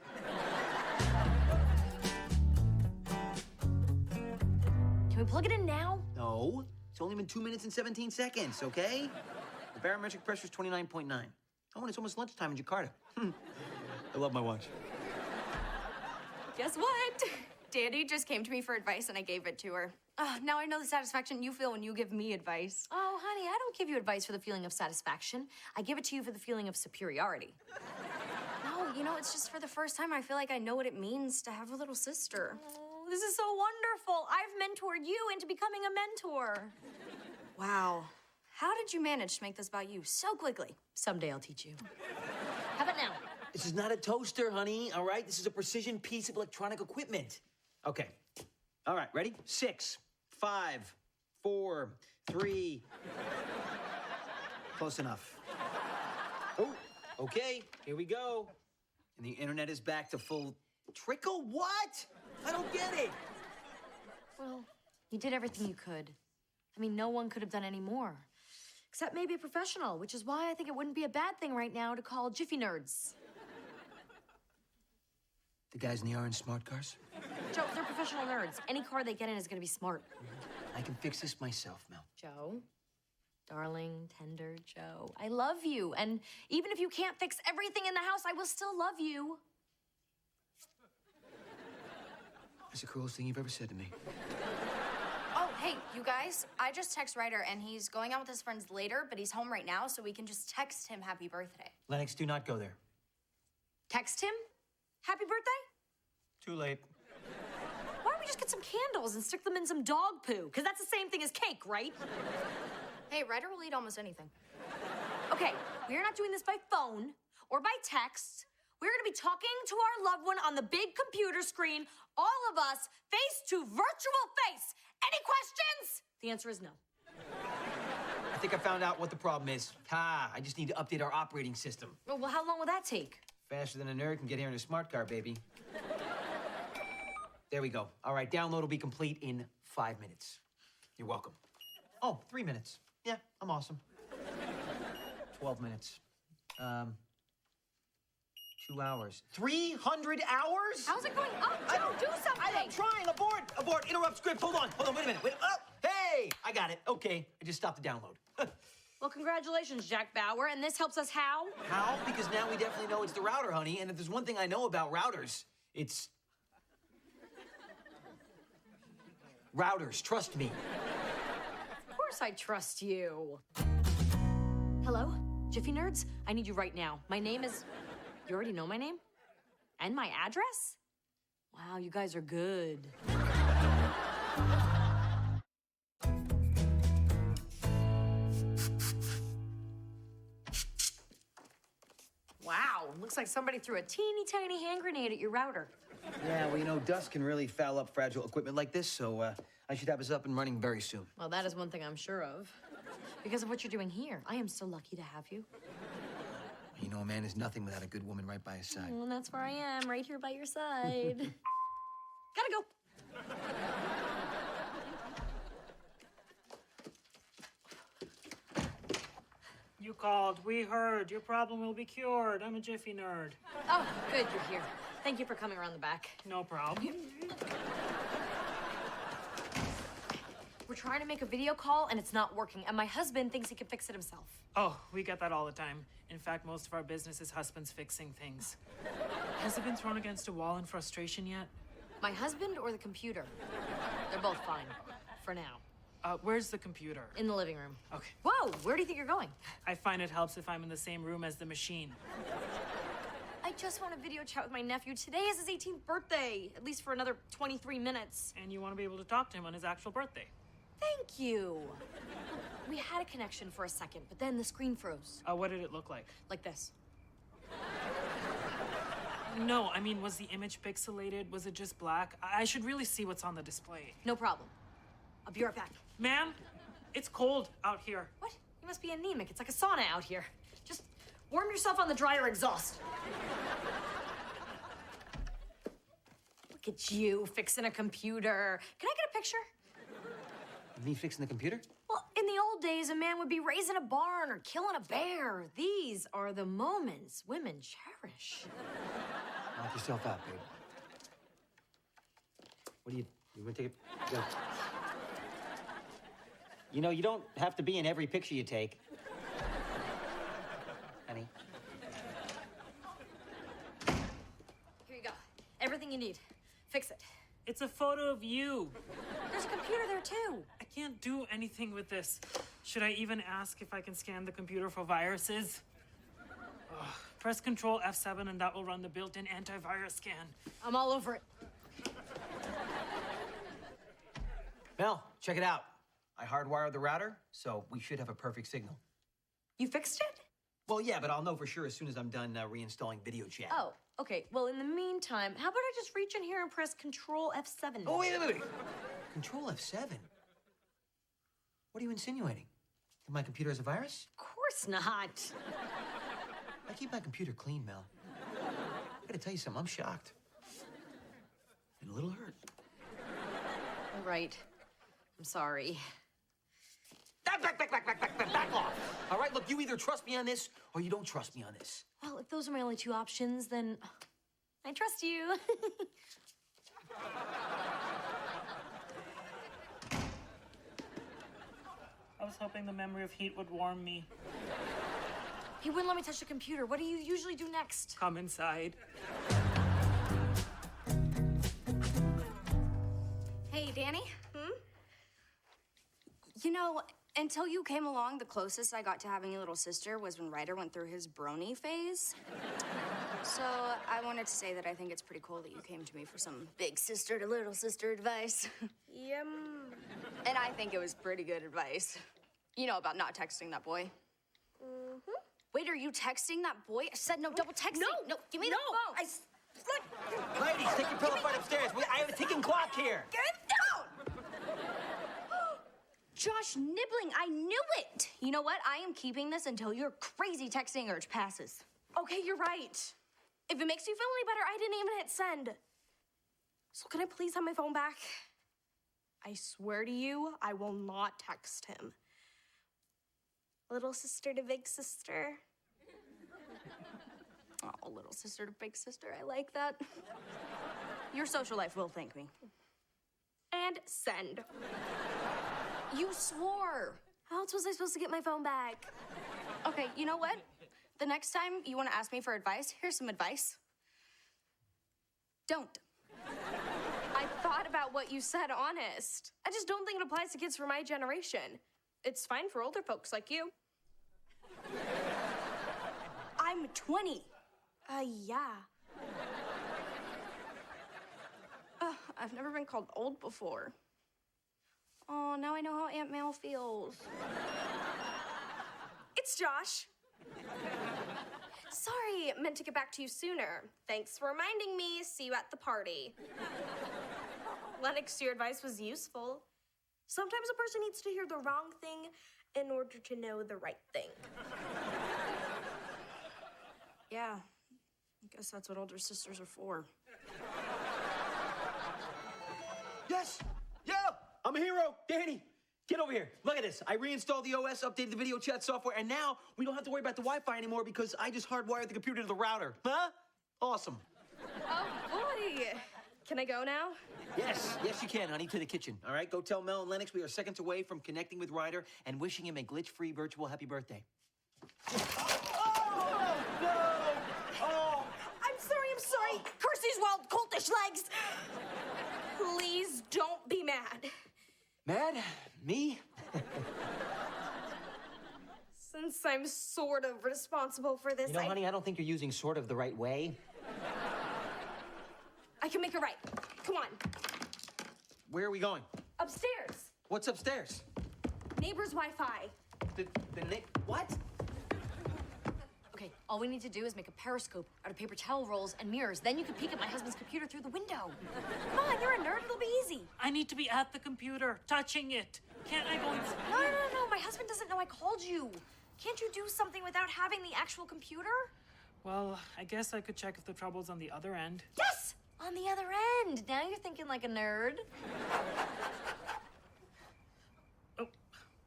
Can we plug it in now? No, it's only been 2 minutes and 17 seconds, okay? The barometric pressure is 29.9. Oh, and it's almost lunchtime in Jakarta. I love my watch. Guess what? Danny just came to me for advice, and I gave it to her. Now I know the satisfaction you feel when you give me advice. Oh, honey, I don't give you advice for the feeling of satisfaction. I give it to you for the feeling of superiority. No, it's just for the first time I feel like I know what it means to have a little sister. Oh, this is so wonderful. I've mentored you into becoming a mentor. Wow. How did you manage to make this about you so quickly? Someday I'll teach you. How about now? This is not a toaster, honey, all right? This is a precision piece of electronic equipment. Okay. All right, ready? 6, 5, 4, 3. Close enough. Oh, okay, here we go. And the internet is back to full trickle? What? I don't get it. Well, you did everything you could. I mean, no one could have done any more. Except maybe a professional, which is why I think it wouldn't be a bad thing right now to call Jiffy Nerds. The guys in the orange smart cars? Joe, they're professional nerds. Any car they get in is gonna be smart. I can fix this myself, Mel. Joe, darling, tender Joe, I love you. And even if you can't fix everything in the house, I will still love you. That's the cruelest thing you've ever said to me. Oh, hey, you guys, I just text Ryder, and he's going out with his friends later, but he's home right now, so we can just text him happy birthday. Lennox, do not go there. Text him? Happy birthday? Too late. Why don't we just get some candles and stick them in some dog poo? Because that's the same thing as cake, right? Hey, Ryder will eat almost anything. Okay, we're not doing this by phone or by text. We're gonna be talking to our loved one on the big computer screen, all of us, face to virtual face. Any questions? The answer is no. I think I found out what the problem is. I just need to update our operating system. Well, how long will that take? Faster than a nerd can get here in a smart car, baby. There we go. All right, download will be complete in 5 minutes. You're welcome. Oh, 3 minutes. Yeah, I'm awesome. 12 minutes. 2 hours. 300 hours? How's it going up, Joe? Do something! I'm trying. Abort. Interrupt script. Hold on, wait a minute. Wait. Oh, hey! I got it. Okay, I just stopped the download. Well, congratulations, Jack Bauer. And this helps us how? How? Because now we definitely know it's the router, honey. And if there's one thing I know about routers, it's... routers. Trust me. Of course I trust you. Hello? Jiffy Nerds? I need you right now. My name is... You already know my name? And my address? Wow, you guys are good. Wow, looks like somebody threw a teeny tiny hand grenade at your router. Yeah, well, dust can really foul up fragile equipment like this, so I should have us up and running very soon. Well, that is one thing I'm sure of. Because of what you're doing here. I am so lucky to have you. You know, a man is nothing without a good woman right by his side. Well, that's where I am, right here by your side. Gotta go. You called. We heard. Your problem will be cured. I'm a Jiffy nerd. Oh, good, you're here. Thank you for coming around the back. No problem. We're trying to make a video call and it's not working, and my husband thinks he can fix it himself. Oh, we get that all the time. In fact, most of our business is husbands fixing things. Has it been thrown against a wall in frustration yet? My husband or the computer? They're both fine. For now. Where's the computer? In the living room. Okay. Whoa, where do you think you're going? I find it helps if I'm in the same room as the machine. I just want a video chat with my nephew. Today is his 18th birthday, at least for another 23 minutes. And you want to be able to talk to him on his actual birthday. Thank you. We had a connection for a second, but then the screen froze. What did it look like? Like this. No, I mean, was the image pixelated? Was it just black? I should really see what's on the display. No problem. I'll be right back. Ma'am, it's cold out here. What? You must be anemic. It's like a sauna out here. Just warm yourself on the dryer exhaust. Look at you fixing a computer. Can I get a picture? Me fixing the computer? Well, in the old days, a man would be raising a barn or killing a bear. These are the moments women cherish. Knock yourself out, babe. What do you want to take it? Go. You know, you don't have to be in every picture you take. Honey. Here you go. Everything you need. Fix it. It's a photo of you. There's a computer there, too. I can't do anything with this. Should I even ask if I can scan the computer for viruses? Ugh. Press Control F7 and that will run the built-in antivirus scan. I'm all over it. Mel, check it out. I hardwired the router, so we should have a perfect signal. You fixed it? Well, yeah, but I'll know for sure as soon as I'm done reinstalling video chat. Oh, okay. Well, in the meantime, how about I just reach in here and press Control F7? Oh, wait. Control F7? What are you insinuating? That my computer has a virus? Of course not. I keep my computer clean, Mel. I gotta tell you something, I'm shocked. And a little hurt. All right. I'm sorry. Back off! All right, look, you either trust me on this or you don't trust me on this. Well, if those are my only two options, then I trust you. I was hoping the memory of heat would warm me. He wouldn't let me touch the computer. What do you usually do next? Come inside. Hey, Danny? You know, until you came along, the closest I got to having a little sister was when Ryder went through his brony phase. So I wanted to say that I think it's pretty cool that you came to me for some big sister to little sister advice. And I think it was pretty good advice. You know about not texting that boy. Wait, are you texting that boy? I said no double texting. No, give me the phone. Ladies, take your pillow fight upstairs. I have a ticking clock here. Get down! Josh nibbling, I knew it. You know what? I am keeping this until your crazy texting urge passes. Okay, you're right. If it makes you feel any better, I didn't even hit send. So can I please have my phone back? I swear to you, I will not text him. Little sister to big sister. Oh, little sister to big sister, I like that. Your social life will thank me. And send. You swore. How else was I supposed to get my phone back? Okay, you know what? The next time you want to ask me for advice, here's some advice. Don't. I thought about what you said, honest. I just don't think it applies to kids from my generation. It's fine for older folks like you. I'm 20. Yeah. I've never been called old before. Oh, now I know how Aunt Mel feels. It's Josh. Sorry, meant to get back to you sooner. Thanks for reminding me. See you at the party. Lennox, your advice was useful. Sometimes a person needs to hear the wrong thing in order to know the right thing. Yeah, I guess that's what older sisters are for. Yes! Yo! I'm a hero! Danny, get over here. Look at this. I reinstalled the OS, updated the video chat software, and now we don't have to worry about the Wi-Fi anymore because I just hardwired the computer to the router. Huh? Awesome. Oh, boy. Can I go now? Yes, you can, honey, to the kitchen. All right, go tell Mel and Lennox we are seconds away from connecting with Ryder and wishing him a glitch-free virtual happy birthday. Oh, no! Oh! I'm sorry. Curse these wild, cultish legs. Please don't be mad. Mad? Me? Since I'm sort of responsible for this, You know, honey, I don't think you're using sort of the right way. I can make it right. Come on. Where are we going? Upstairs. What's upstairs? Neighbor's Wi-Fi. What? Okay, all we need to do is make a periscope out of paper towel rolls and mirrors. Then you can peek at my husband's computer through the window. Come on, you're a nerd. It'll be easy. I need to be at the computer, touching it. Can't I go inside? No. My husband doesn't know I called you. Can't you do something without having the actual computer? Well, I guess I could check if the trouble's on the other end. Yes! On the other end. Now you're thinking like a nerd. Oh,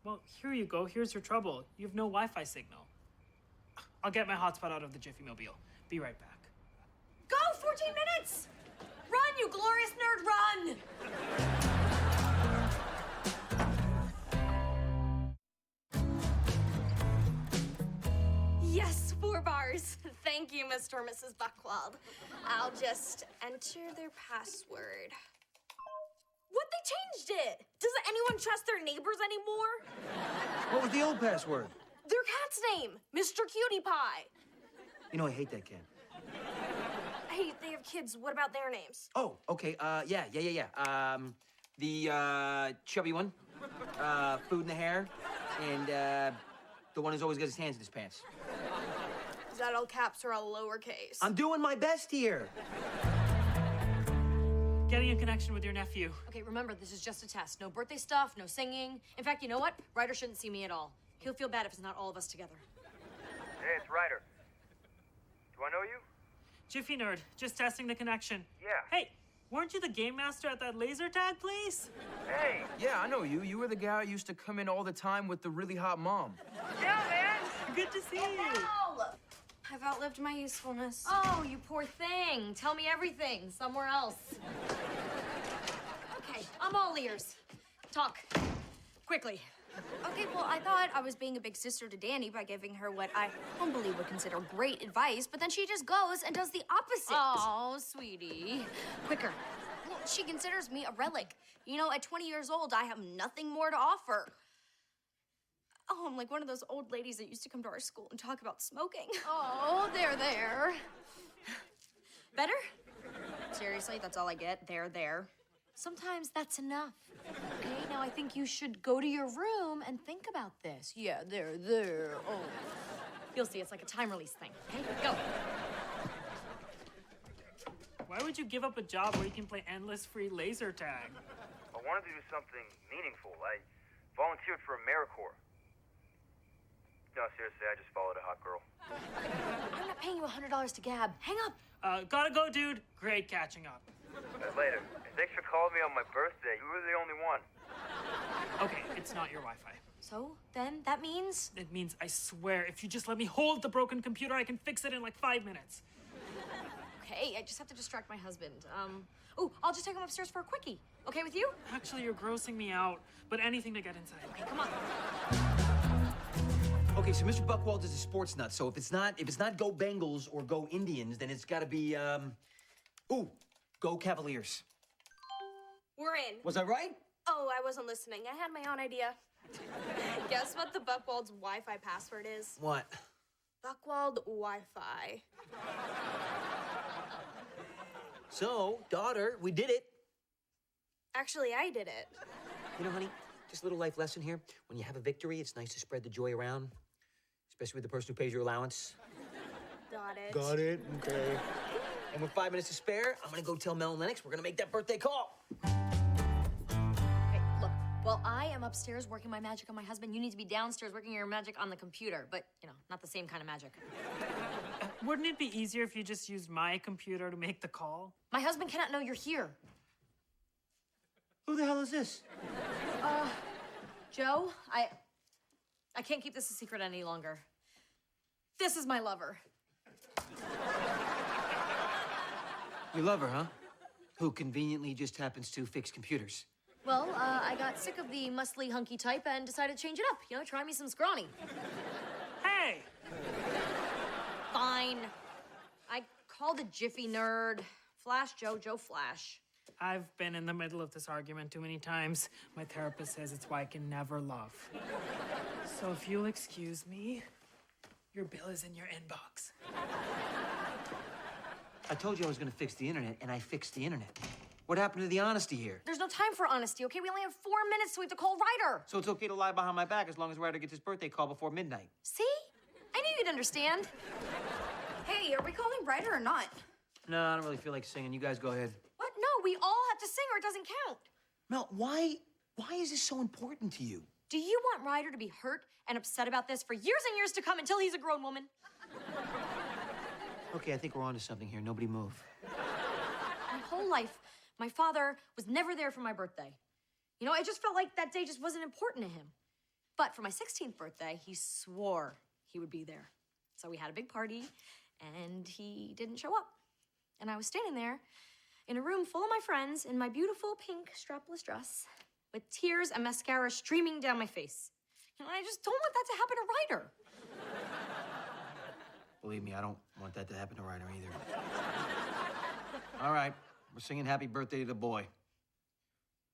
well, here you go. Here's your trouble. You have no Wi-Fi signal. I'll get my hotspot out of the Jiffy Mobile. Be right back. Go! 14 minutes! Run, you glorious nerd, run! Yes, 4 bars. Thank you, Mr. and Mrs. Buckwald. I'll just enter their password. What? They changed it! Doesn't anyone trust their neighbors anymore? What was the old password? Their cat's name, Mr. Cutie Pie. You know, I hate that cat. Hey, they have kids. What about their names? Oh, okay. Yeah. The chubby one, food in the hair, and the one who's always got his hands in his pants. Is that all caps or all lowercase? I'm doing my best here. Getting a connection with your nephew. Okay, remember, this is just a test. No birthday stuff, no singing. In fact, you know what? Ryder shouldn't see me at all. He'll feel bad if it's not all of us together. Hey, it's Ryder. Do I know you? Jiffy Nerd, just testing the connection. Yeah. Hey, weren't you the game master at that laser tag place? Hey! Yeah, I know you. You were the guy who used to come in all the time with the really hot mom. Yeah, man! Good to see you. I've outlived my usefulness. Oh, you poor thing. Tell me everything. Somewhere else. Okay, I'm all ears. Talk. Quickly. Okay, well, I thought I was being a big sister to Danny by giving her what I humbly would consider great advice, but then she just goes and does the opposite. Oh, sweetie. Quicker. Well, she considers me a relic. You know, at 20 years old, I have nothing more to offer. Oh, I'm like one of those old ladies that used to come to our school and talk about smoking. Oh, there. Better? Seriously, that's all I get. There. Sometimes that's enough. Okay, now I think you should go to your room and think about this. Yeah, there. Oh. You'll see, it's like a time release thing. Okay, go. Why would you give up a job where you can play endless free laser tag? I wanted to do something meaningful. I volunteered for AmeriCorps. No, seriously, I just followed a hot girl. I'm not paying you $100 to gab. Hang up. Gotta go, dude. Great catching up. Later. And thanks for calling me on my birthday. You were the only one. Okay, it's not your Wi-Fi. So, then, that means? It means, I swear, if you just let me hold the broken computer, I can fix it in like 5 minutes. Okay, I just have to distract my husband. Oh, I'll just take him upstairs for a quickie. Okay with you? Actually, you're grossing me out, but anything to get inside. Okay, come on. Okay, so Mr. Buckwald is a sports nut, so if it's not go Bengals or go Indians, then it's gotta be, go Cavaliers. We're in. Was I right? Oh, I wasn't listening. I had my own idea. Guess what the Buckwald's Wi-Fi password is? What? Buckwald Wi-Fi. So, daughter, we did it. Actually, I did it. You know, honey, just a little life lesson here. When you have a victory, it's nice to spread the joy around, especially with the person who pays your allowance. Got it. Got it? Okay. And with 5 minutes to spare, I'm gonna go tell Mel and Lennox we're gonna make that birthday call. Hey, look, while I am I'm upstairs working my magic on my husband. You need to be downstairs working your magic on the computer. But, you know, not the same kind of magic. Wouldn't it be easier if you just used my computer to make the call? My husband cannot know you're here. Who the hell is this? Joe, I can't keep this a secret any longer. This is my lover. You love her, huh? Who conveniently just happens to fix computers. Well, I got sick of the muscly, hunky type and decided to change it up. You know, try me some scrawny. Hey! Fine. I called a Jiffy nerd. Flash Joe, Joe Flash. I've been in the middle of this argument too many times. My therapist says it's why I can never love. So if you'll excuse me, your bill is in your inbox. I told you I was gonna fix the internet, and I fixed the internet. What happened to the honesty here? There's no time for honesty, okay? We only have 4 minutes, so we have to call Ryder. So it's okay to lie behind my back as long as Ryder gets his birthday call before midnight. See? I knew you'd understand. Hey, are we calling Ryder or not? No, I don't really feel like singing. You guys go ahead. What? No, we all have to sing or it doesn't count. Mel, why is this so important to you? Do you want Ryder to be hurt and upset about this for years and years to come until he's a grown woman? Okay, I think we're onto something here. Nobody move. My whole life, my father was never there for my birthday. You know, I just felt like that day just wasn't important to him. But for my 16th birthday, he swore he would be there. So we had a big party, and he didn't show up. And I was standing there in a room full of my friends in my beautiful pink strapless dress with tears and mascara streaming down my face. You know, I just don't want that to happen to Ryder. Believe me, I don't want that to happen to Ryder either. All right, we're singing happy birthday to the boy.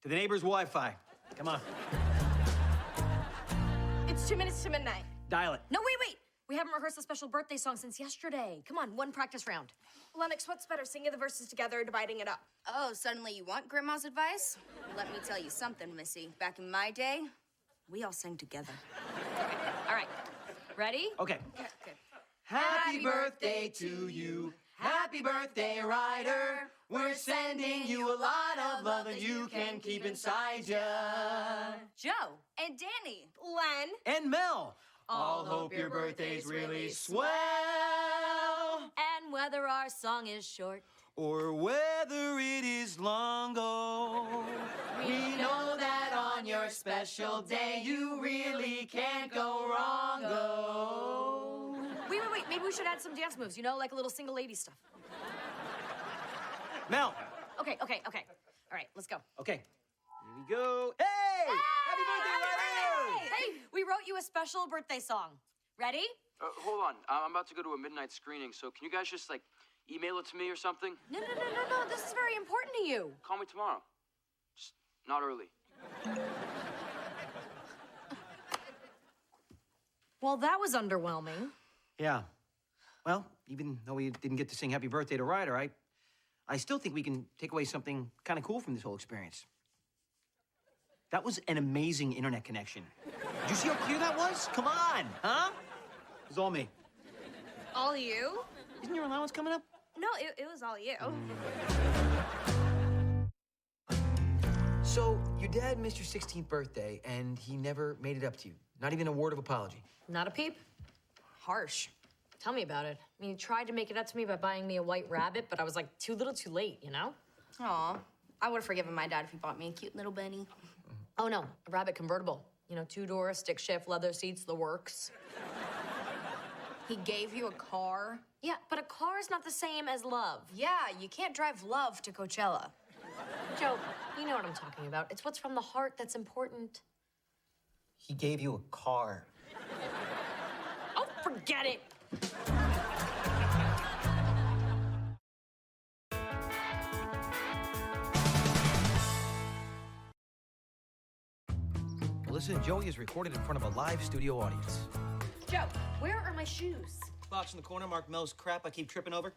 To the neighbor's Wi-Fi. Come on. It's 2 minutes to midnight. Dial it. No, wait. We haven't rehearsed a special birthday song since yesterday. Come on, one practice round. Lennox, what's better, singing the verses together or dividing it up? Oh, suddenly you want Grandma's advice? Let me tell you something, Missy. Back in my day, we all sang together. All right. Ready? Okay. Okay. Happy birthday to you. Happy birthday, Ryder. We're sending you a lot of love that you can keep inside ya. Joe. And Danny. Len. And Mel. All hope your birthday's really swell. And whether our song is short or whether it is long, oh, we know that on your special day you really can't go wrong, oh. Wait. Maybe we should add some dance moves, you know, like a little single lady stuff. Mel. Okay. All right, let's go. Okay. Here we go. Hey! Happy birthday, Ryder! Hey, we wrote you a special birthday song. Ready? Hold on. I'm about to go to a midnight screening, so can you guys just, like, email it to me or something? No. This is very important to you. Call me tomorrow. Just not early. Well, that was underwhelming. Yeah. Well, even though we didn't get to sing happy birthday to Ryder, I still think we can take away something kind of cool from this whole experience. That was an amazing internet connection. Did you see how clear that was? Come on, huh? It was all me. All you? Isn't your allowance coming up? No, it was all you. So, your dad missed your 16th birthday, and he never made it up to you. Not even a word of apology. Not a peep? Harsh. Tell me about it. I mean, he tried to make it up to me by buying me a white rabbit, but I was like too little too late, you know? Aw, I would have forgiven my dad if he bought me a cute little Benny. Oh, no, a rabbit convertible. You know, 2-door, stick shift, leather seats, the works. He gave you a car? Yeah, but a car is not the same as love. Yeah, you can't drive love to Coachella. Joe, you know what I'm talking about. It's what's from the heart that's important. He gave you a car. Oh, forget it. Melissa and Joey is recorded in front of a live studio audience. Joe, where are my shoes? Box in the corner, marked Mel's crap I keep tripping over.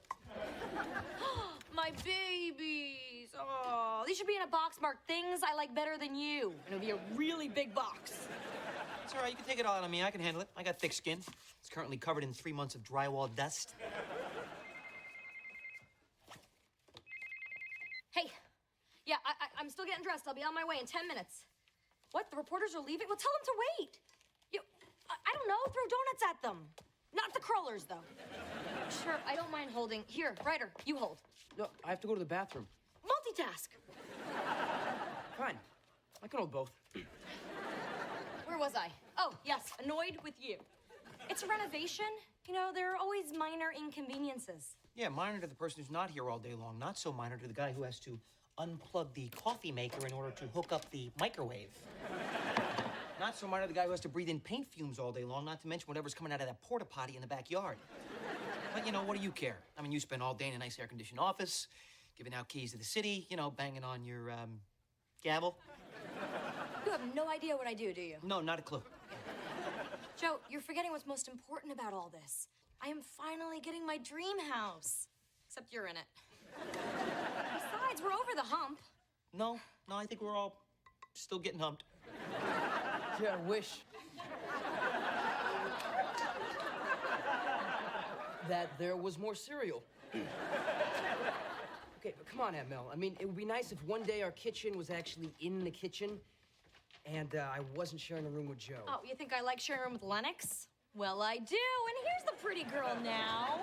My babies. Oh, these should be in a box marked things I like better than you. And it'll be a really big box. It's all right, you can take it all out on me. I can handle it. I got thick skin. It's currently covered in 3 months of drywall dust. Hey, yeah, I'm still getting dressed. I'll be on my way in 10 minutes. What? The reporters are leaving? Well, tell them to wait. I don't know. Throw donuts at them. Not the crawlers, though. Sure, I don't mind holding. Here, Ryder, you hold. No, I have to go to the bathroom. Multitask. Fine. I can hold both. Where was I? Oh, yes, annoyed with you. It's a renovation. You know, there are always minor inconveniences. Yeah, minor to the person who's not here all day long. Not so minor to the guy who has to unplug the coffee maker in order to hook up the microwave. Not so minor to the guy who has to breathe in paint fumes all day long, not to mention whatever's coming out of that porta potty in the backyard. But, you know, what do you care? I mean, you spend all day in a nice air-conditioned office, giving out keys to the city, you know, banging on your, gavel. You have no idea what I do you? No, not a clue. Joe, you're forgetting what's most important about all this. I am finally getting my dream house. Except you're in it. Besides, we're over the hump. No, I think we're all still getting humped. Yeah, I wish. That there was more cereal. Okay, but come on, Aunt Mel. I mean, it would be nice if one day our kitchen was actually in the kitchen and I wasn't sharing a room with Joe. Oh, you think I like sharing a room with Lennox? Well, I do, and here's the pretty girl now.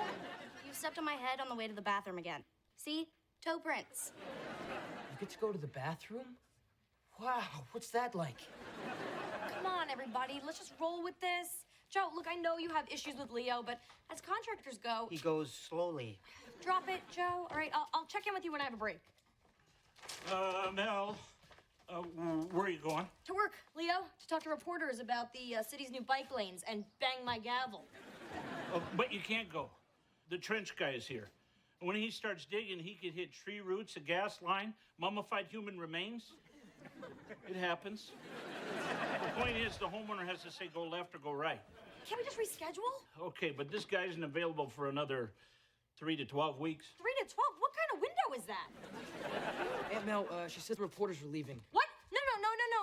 You stepped on my head on the way to the bathroom again. See? Toe prints. You get to go to the bathroom? Wow, what's that like? Come on, everybody, let's just roll with this. Joe, look, I know you have issues with Leo, but as contractors go... He goes slowly. Drop it, Joe. All right, I'll check in with you when I have a break. Mel, where are you going? To work, Leo, to talk to reporters about the city's new bike lanes and bang my gavel. Oh, but you can't go. The trench guy is here. And when he starts digging, he could hit tree roots, a gas line, mummified human remains. It happens. The point is, the homeowner has to say go left or go right. Can't we just reschedule? Okay, but this guy isn't available for another 3 to 12 weeks. 3 to 12? What kind of window is that? Aunt Mel, she said the reporters were leaving. What?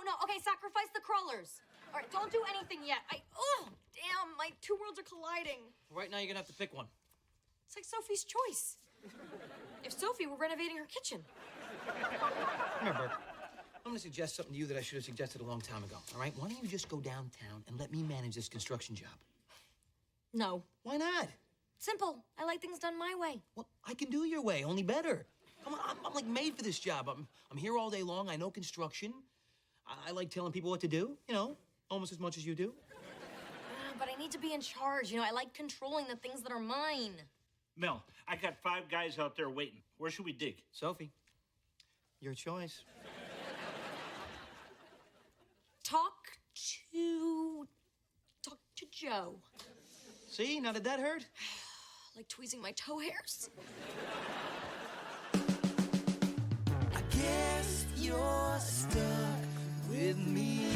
No. Okay, sacrifice the crawlers. All right, don't do anything yet. Oh, damn, my two worlds are colliding. Right now, you're gonna have to pick one. It's like Sophie's choice. If Sophie were renovating her kitchen. Remember, I'm gonna suggest something to you that I should have suggested a long time ago, all right? Why don't you just go downtown and let me manage this construction job? No. Why not? Simple. I like things done my way. Well, I can do your way, only better. Come on, I'm like made for this job. I'm here all day long. I know construction. I like telling people what to do, you know, almost as much as you do. But I need to be in charge. You know, I like controlling the things that are mine. Mel, I got 5 guys out there waiting. Where should we dig? Sophie, your choice. Talk to Joe. See, now did that hurt? Like tweezing my toe hairs. I guess you're stuck with me.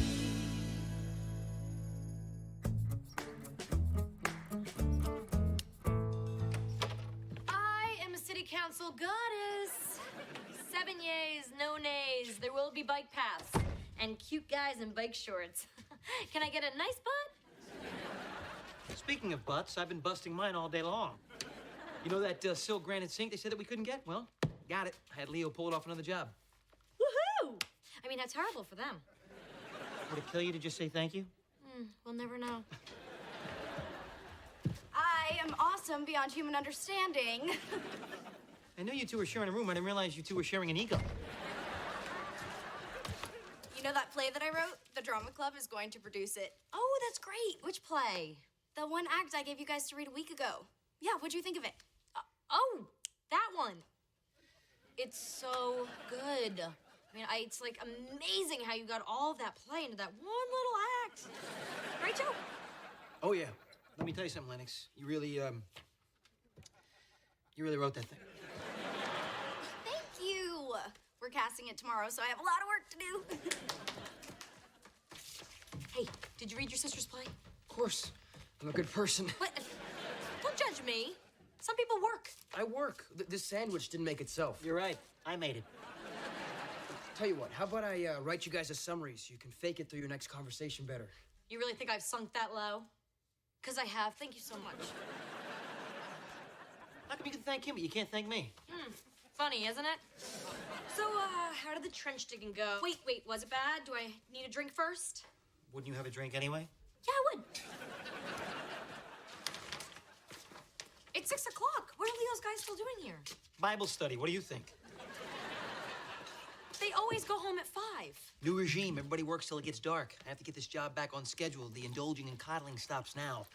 I am a city council goddess. 7 yays, no nays. There will be bike paths and cute guys in bike shorts. Can I get a nice butt? Speaking of butts, I've been busting mine all day long. You know that silk granite sink they said that we couldn't get? Well, got it. I had Leo pull it off another job. Woohoo! I mean, how terrible for them. Would it kill you to just say thank you? We'll never know. I am awesome beyond human understanding. I knew you two were sharing a room. I didn't realize you two were sharing an ego. You know that play that I wrote? The drama club is going to produce it. Oh, that's great. Which play? The one act I gave you guys to read a week ago. Yeah, what'd you think of it? Oh, that one. It's so good. I mean, it's like amazing how you got all of that play into that one little act. Right, Joe? Oh, yeah. Let me tell you something, Lennox. You really wrote that thing. Thank you. We're casting it tomorrow, so I have a lot of work to do. Hey, did you read your sister's play? Of course. I'm a good person. What? Don't judge me. Some people work. I work. This sandwich didn't make itself. You're right. I made it. Tell you what, how about I write you guys a summary so you can fake it through your next conversation better? You really think I've sunk that low? Because I have. Thank you so much. How come you can thank him, but you can't thank me? Funny, isn't it? So, how did the trench digging go? Wait, was it bad? Do I need a drink first? Wouldn't you have a drink anyway? Yeah, I would. It's 6 o'clock. What are Leo's guys still doing here? Bible study. What do you think? They always go home at 5. New regime. Everybody works till it gets dark. I have to get this job back on schedule. The indulging and coddling stops now.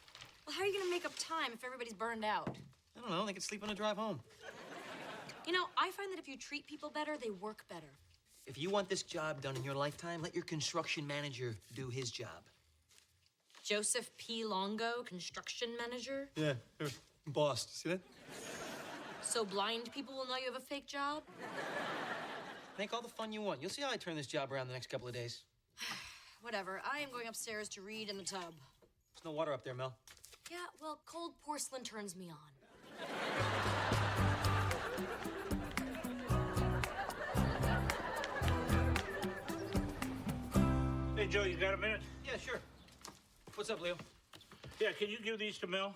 Well, how are you gonna make up time if everybody's burned out? I don't know. They could sleep on the drive home. You know, I find that if you treat people better, they work better. If you want this job done in your lifetime, let your construction manager do his job. Joseph P. Longo, construction manager. Yeah, boss. See that? So blind people will know you have a fake job? Make all the fun you want. You'll see how I turn this job around the next couple of days. Whatever. I am going upstairs to read in the tub. There's no water up there, Mel. Yeah, well, cold porcelain turns me on. Hey, Joe, you got a minute? Yeah, sure. What's up, Leo? Yeah, can you give these to Mel?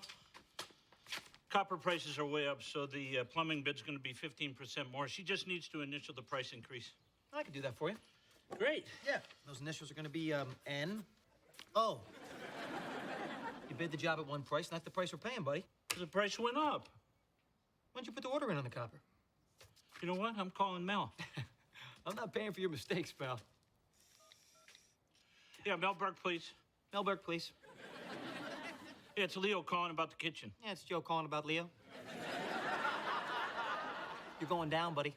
Copper prices are way up, so the plumbing bid's going to be 15% more. She just needs to initial the price increase. I can do that for you. Great. Yeah. Those initials are going to be N. O. You bid the job at one price, and that's the price we're paying, buddy. The price went up. Why'd you put the order in on the copper? You know what? I'm calling Mel. I'm not paying for your mistakes, pal. Yeah, Mel Burke, please. Mel Burke, please. Yeah, it's Leo calling about the kitchen. Yeah, it's Joe calling about Leo. You're going down, buddy.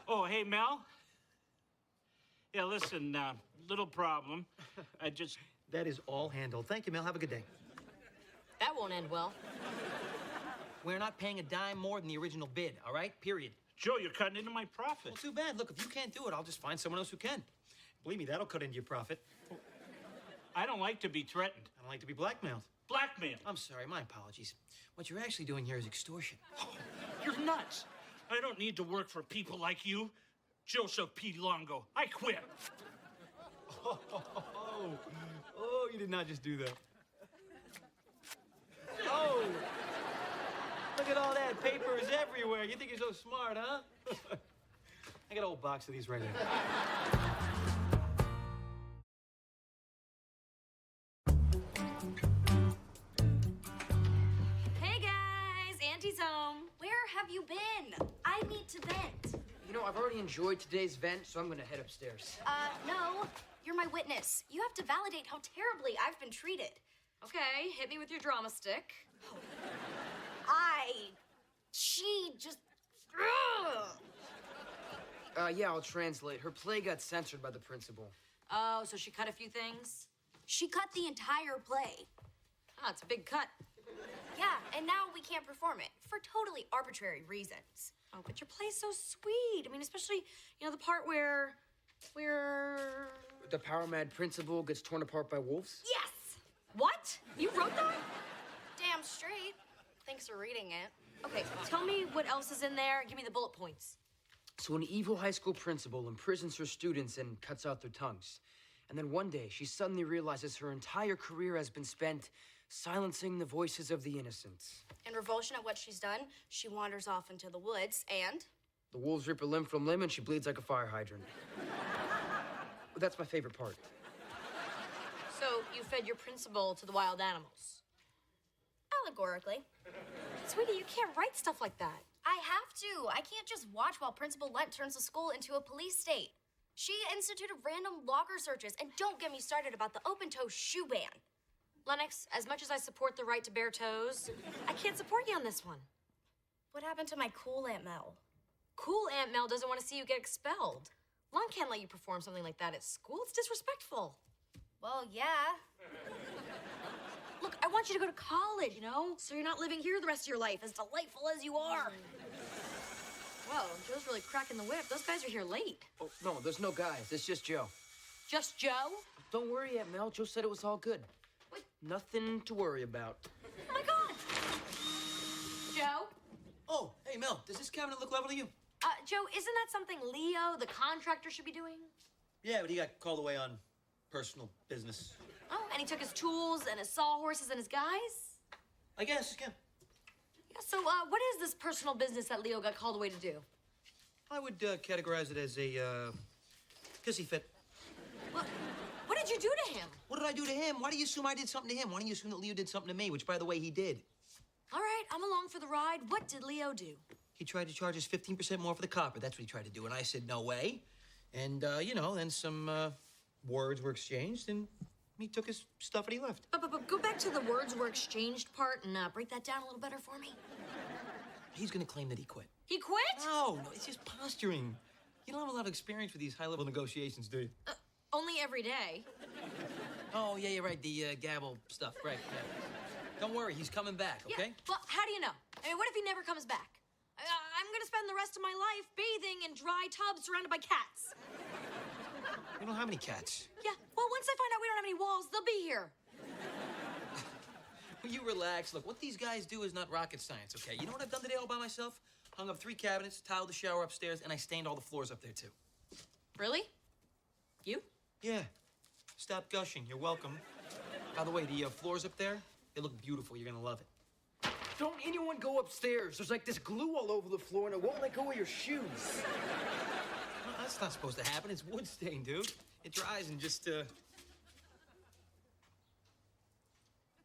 Oh, hey, Mel? Yeah, listen, little problem. I just... That is all handled. Thank you, Mel. Have a good day. That won't end well. We're not paying a dime more than the original bid, all right? Period. Joe, you're cutting into my profit. Well, too bad. Look, if you can't do it, I'll just find someone else who can. Believe me, that'll cut into your profit. I don't like to be threatened. I don't like to be blackmailed. Blackmail? I'm sorry, my apologies. What you're actually doing here is extortion. Oh, you're nuts. I don't need to work for people like you. Joseph P. Longo. I quit. Oh, you did not just do that. Oh! Look at all that. Paper is everywhere. You think you're so smart, huh? I got a whole box of these right here. Hey, guys. Auntie's home. Where have you been? I need to vent. You know, I've already enjoyed today's vent, so I'm gonna head upstairs. No. You're my witness. You have to validate how terribly I've been treated. Okay, hit me with your drama stick. She just... Yeah, I'll translate. Her play got censored by the principal. Oh, so she cut a few things? She cut the entire play. Ah, it's a big cut. Yeah, and now we can't perform it for totally arbitrary reasons. Oh, but your play's so sweet. I mean, especially, you know, the part where... The power mad principal gets torn apart by wolves? Yes! What? You wrote that? Damn straight. Thanks for reading it. Okay, tell me what else is in there. Give me the bullet points. So an evil high school principal imprisons her students and cuts out their tongues. And then one day, she suddenly realizes her entire career has been spent silencing the voices of the innocent. In revulsion at what she's done, she wanders off into the woods and... The wolves rip her limb from limb and she bleeds like a fire hydrant. That's my favorite part. So you fed your principal to the wild animals? Allegorically. Sweetie, you can't write stuff like that. I have to. I can't just watch while Principal Lent turns the school into a police state. She instituted random locker searches, and don't get me started about the open-toe shoe ban. Lennox, as much as I support the right to bare toes, I can't support you on this one. What happened to my cool Aunt Mel? Cool Aunt Mel doesn't want to see you get expelled. Lon can't let you perform something like that at school. It's disrespectful. Well, yeah. Look, I want you to go to college, you know? So you're not living here the rest of your life, as delightful as you are. Whoa, Joe's really cracking the whip. Those guys are here late. Oh, no, there's no guys. It's just Joe. Just Joe? Don't worry, Aunt Mel. Joe said it was all good. What? Nothing to worry about. Oh, my God! Joe? Oh, hey, Mel, does this cabinet look level to you? Joe, isn't that something Leo, the contractor, should be doing? Yeah, but he got called away on personal business. Oh, and he took his tools and his sawhorses and his guys? I guess, yeah. Yeah, so, what is this personal business that Leo got called away to do? I would categorize it as a pissy fit. What did you do to him? What did I do to him? Why do you assume I did something to him? Why don't you assume that Leo did something to me, which, by the way, he did? All right, I'm along for the ride. What did Leo do? He tried to charge us 15% more for the copper. That's what he tried to do. And I said, no way. And, you know, then some words were exchanged, and he took his stuff and he left. But go back to the words were exchanged part and break that down a little better for me. He's gonna claim that he quit. He quit? No, it's just posturing. You don't have a lot of experience with these high-level negotiations, do you? Only every day. Oh, yeah, you're right. The gavel stuff, right, yeah. Don't worry, he's coming back, okay? Yeah, well, how do you know? I mean, what if he never comes back? I'm gonna spend the rest of my life bathing in dry tubs surrounded by cats. You don't have any cats. Yeah, well, once I find out we don't have any walls, they'll be here. Will you relax? Look, what these guys do is not rocket science, okay? You know what I've done today all by myself? Hung up 3 cabinets, tiled the shower upstairs, and I stained all the floors up there, too. Really? You? Yeah. Stop gushing. You're welcome. By the way, the floors up there, they look beautiful. You're gonna love it. Don't anyone go upstairs. There's like this glue all over the floor and it won't let go of your shoes. Well, that's not supposed to happen. It's wood stain, dude. It dries in just,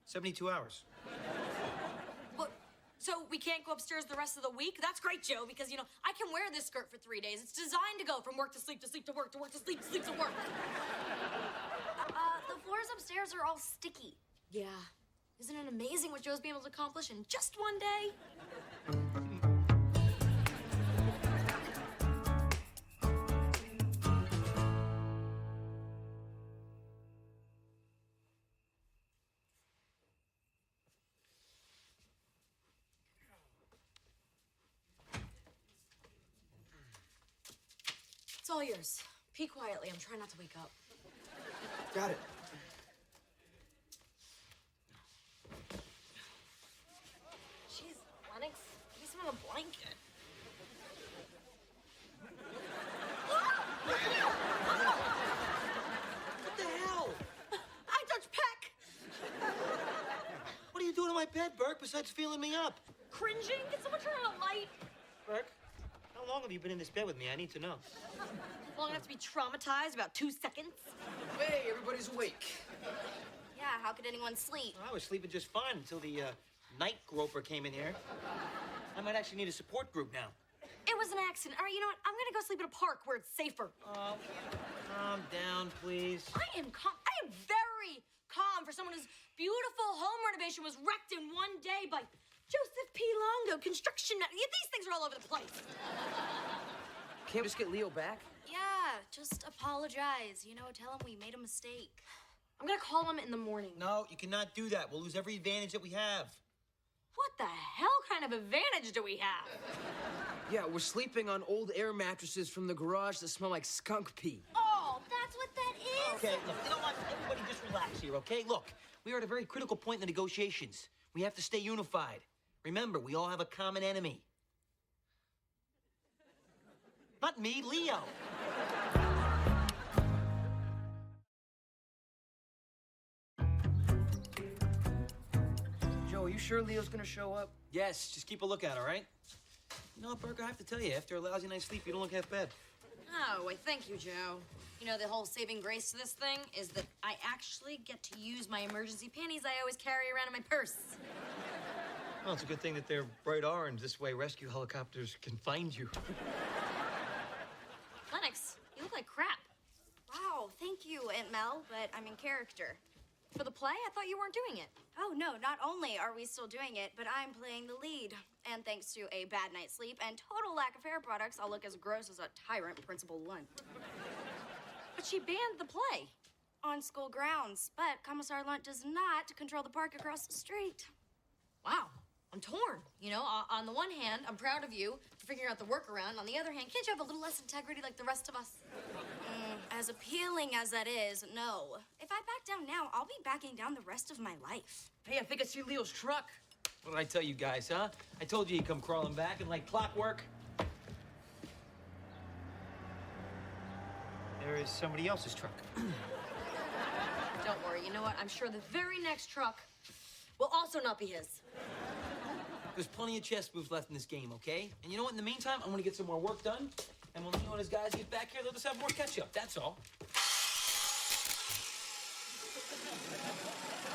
72 hours. What? So we can't go upstairs the rest of the week? That's great, Joe, because, you know, I can wear this skirt for 3 days. It's designed to go from work to sleep to sleep to work to work to sleep to sleep to work. The floors upstairs are all sticky. Yeah. Isn't it amazing what Joe's been able to accomplish in just one day? It's all yours. Pee quietly. I'm trying not to wake up. Got it. Jeez, Lennox, give me some of the blanket. What the hell? I touched Peck. What are you doing to my bed, Burke, besides feeling me up? Cringing? Can someone turn on a light? Burke, how long have you been in this bed with me? I need to know. Long enough to be traumatized, about 2 seconds. Hey, everybody's awake. Yeah, how could anyone sleep? I was sleeping just fine until the night groper came in here. I might actually need a support group now. It was an accident. All right, you know what? I'm gonna go sleep in a park where it's safer. Oh, calm down, please. I am calm. I am very calm for someone whose beautiful home renovation was wrecked in one day by Joseph P. Longo, construction. These things are all over the place. Can't we just get Leo back? Yeah, just apologize. You know, tell him we made a mistake. I'm gonna call him in the morning. No, you cannot do that. We'll lose every advantage that we have. What the hell kind of advantage do we have? Yeah, we're sleeping on old air mattresses from the garage that smell like skunk pee. Oh, that's what that is? Okay, look, you know what? Everybody just relax here, okay? Look, we are at a very critical point in the negotiations. We have to stay unified. Remember, we all have a common enemy. Not me, Leo. Joe, are you sure Leo's gonna show up? Yes, just keep a lookout, all right? You know, Burke, I have to tell you, after a lousy night's sleep, you don't look half bad. Oh, wait, thank you, Joe. You know, the whole saving grace to this thing is that I actually get to use my emergency panties I always carry around in my purse. Well, it's a good thing that they're bright orange. This way, rescue helicopters can find you. Lennox, you look like crap. Wow, thank you, Aunt Mel, but I'm in character. For the play? I thought you weren't doing it. Oh, no, not only are we still doing it, but I'm playing the lead. And thanks to a bad night's sleep and total lack of hair products, I'll look as gross as a tyrant Principal Lunt. But she banned the play. On school grounds, but Commissar Lunt does not control the park across the street. Wow, I'm torn. You know, on the one hand, I'm proud of you for figuring out the workaround. On the other hand, can't you have a little less integrity like the rest of us? As appealing as that is, no. If I back down now, I'll be backing down the rest of my life. Hey, I think I see Leo's truck. What did I tell you guys, huh? I told you he'd come crawling back, and like clockwork, there is somebody else's truck. Don't worry, you know what? I'm sure the very next truck will also not be his. There's plenty of chess moves left in this game, okay? And you know what? In the meantime, I'm gonna get some more work done. And when Leo and his guys get back here, they'll just have more catch-up. That's all.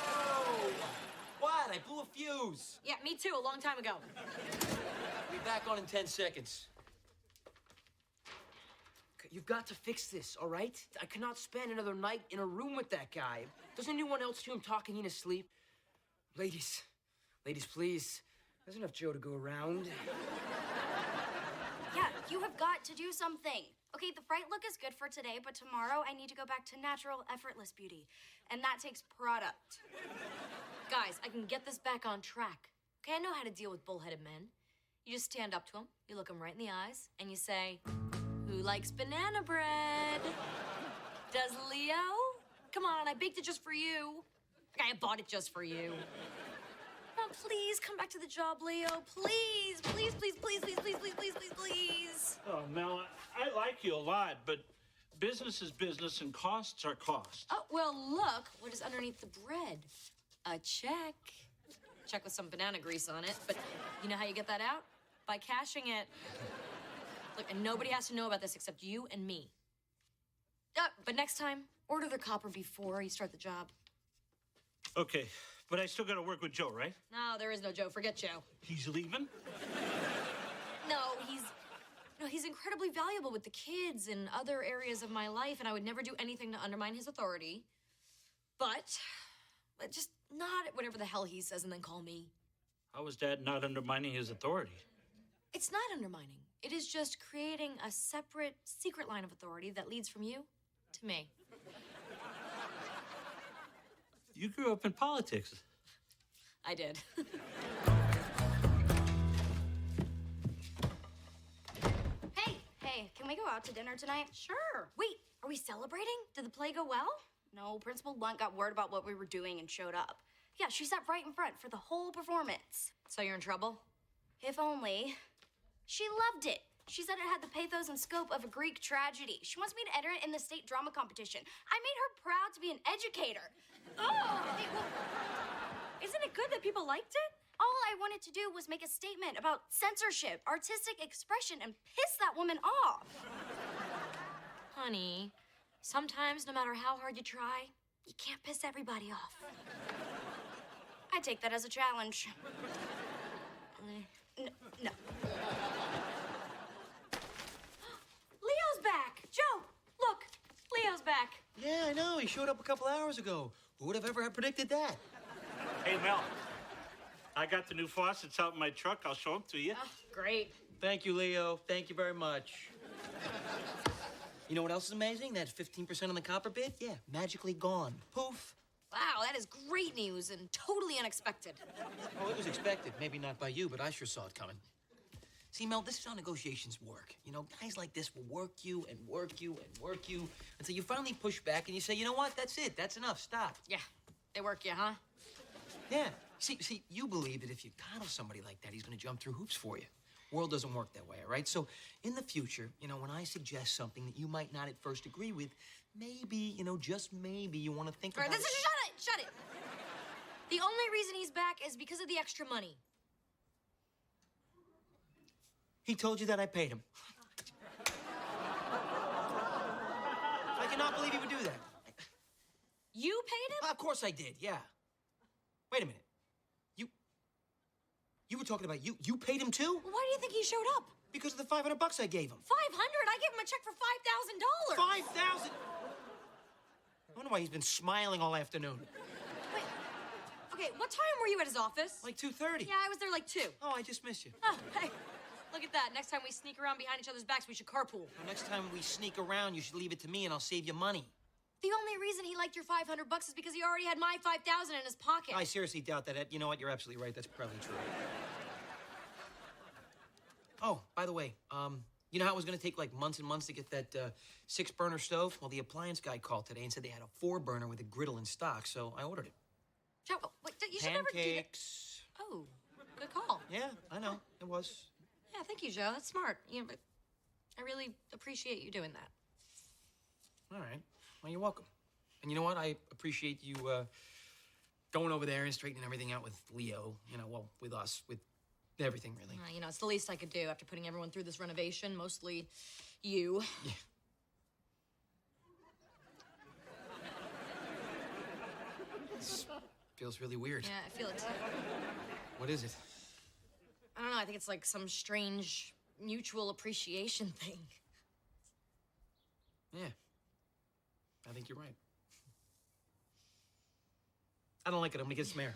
Oh! What? I blew a fuse. Yeah, me too, a long time ago. Be back on in 10 seconds. You've got to fix this, all right? I cannot spend another night in a room with that guy. Doesn't anyone else hear him talking in his sleep? Ladies, please. There's enough Joe to go around. Yeah, you have got to do something. Okay, the fright look is good for today, but tomorrow I need to go back to natural, effortless beauty. And that takes product. Guys, I can get this back on track. Okay, I know how to deal with bullheaded men. You just stand up to them, you look them right in the eyes, and you say, "Who likes banana bread? Does Leo? Come on, I baked it just for you. Okay, I bought it just for you. Now, please come back to the job, Leo. Please, please, please, please, please, please, please, please, please, please." Oh, Mel, I like you a lot, but business is business and costs are costs. Oh, well, look what is underneath the bread. A check. Check with some banana grease on it, but you know how you get that out? By cashing it. Look, and nobody has to know about this except you and me. But next time, order the copper before you start the job. Okay, but I still gotta work with Joe, right? No, there is no Joe. Forget Joe. He's leaving? No, he's incredibly valuable with the kids and other areas of my life, and I would never do anything to undermine his authority. But just nod at whatever the hell he says and then call me. How is that not undermining his authority? It's not undermining. It is just creating a separate, secret line of authority that leads from you to me. You grew up in politics. I did. Hey, can we go out to dinner tonight? Sure. Wait, are we celebrating? Did the play go well? No, Principal Lunt got word about what we were doing and showed up. Yeah, she sat right in front for the whole performance. So you're in trouble? If only. She loved it. She said it had the pathos and scope of a Greek tragedy. She wants me to enter it in the state drama competition. I made her proud to be an educator. Oh! Hey, well, isn't it good that people liked it? All I wanted to do was make a statement about censorship, artistic expression, and piss that woman off. Honey, sometimes no matter how hard you try, you can't piss everybody off. I take that as a challenge. No. Leo's back! Joe, look, Leo's back. Yeah, I know. He showed up a couple hours ago. Who would have ever predicted that? Hey, Mel, I got the new faucets out in my truck. I'll show them to you. Oh, great. Thank you, Leo. Thank you very much. You know what else is amazing? That 15% on the copper bid? Yeah, magically gone. Poof. Wow, that is great news and totally unexpected. Oh, it was expected. Maybe not by you, but I sure saw it coming. See, Mel, this is how negotiations work. You know, guys like this will work you and work you and work you until you finally push back and you say, you know what? That's it. That's enough. Stop. Yeah, they work you, huh? Yeah. See, you believe that if you coddle somebody like that, he's going to jump through hoops for you. World doesn't work that way, all right? So in the future, you know, when I suggest something that you might not at first agree with, maybe, you know, just maybe you want to think about it. Shut it. The only reason he's back is because of the extra money. He told you that I paid him. I cannot believe he would do that. You paid him? Of course I did, yeah. Wait a minute. You were talking about you paid him too? Well, why do you think he showed up? Because of the $500 I gave him. 500? I gave him a check for $5,000. $5,000? I wonder why he's been smiling all afternoon. Wait. Okay, what time were you at his office? Like 2:30. Yeah, I was there like 2. Oh, I just missed you. Oh, hey. Look at that. Next time we sneak around behind each other's backs, we should carpool. Well, next time we sneak around, you should leave it to me and I'll save you money. The only reason he liked your $500 is because he already had my $5,000 in his pocket. I seriously doubt that. You know what? You're absolutely right. That's probably true. Oh, by the way, you know how it was going to take like months and months to get that 6-burner stove? Well, the appliance guy called today and said they had a 4-burner with a griddle in stock, so I ordered it. Joe, wait, you should never do that. Pancakes. Oh, good call. Yeah, I know. It was. Yeah, thank you, Joe. That's smart. Yeah, but I really appreciate you doing that. All right. Well, you're welcome. And you know what? I appreciate you going over there and straightening everything out with Leo. You know, well, with us, with Everything, really. You know, it's the least I could do after putting everyone through this renovation, mostly you. Yeah. This feels really weird. Yeah, I feel it too. What is it? I don't know, I think it's like some strange mutual appreciation thing. Yeah. I think you're right. I don't like it. I'm gonna get some air.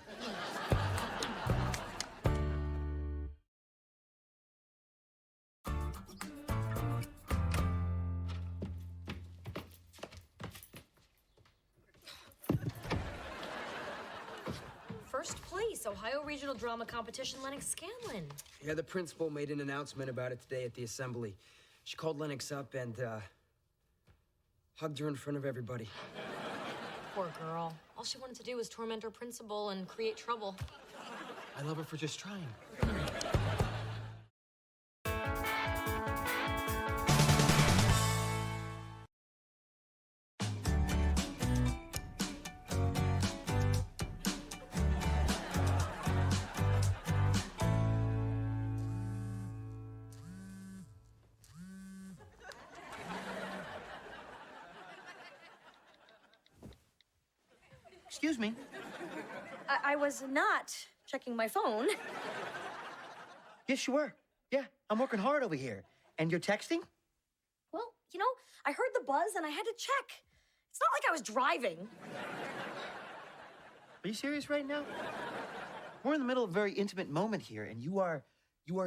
First place, Ohio Regional Drama Competition, Lennox Scanlon. Yeah, the principal made an announcement about it today at the assembly. She called Lennox up and, hugged her in front of everybody. Poor girl. All she wanted to do was torment her principal and create trouble. I love her for just trying. Excuse me. I was not checking my phone. Yes, you were. Yeah, I'm working hard over here. And you're texting? Well, you know, I heard the buzz and I had to check. It's not like I was driving. Are you serious right now? We're in the middle of a very intimate moment here, and you are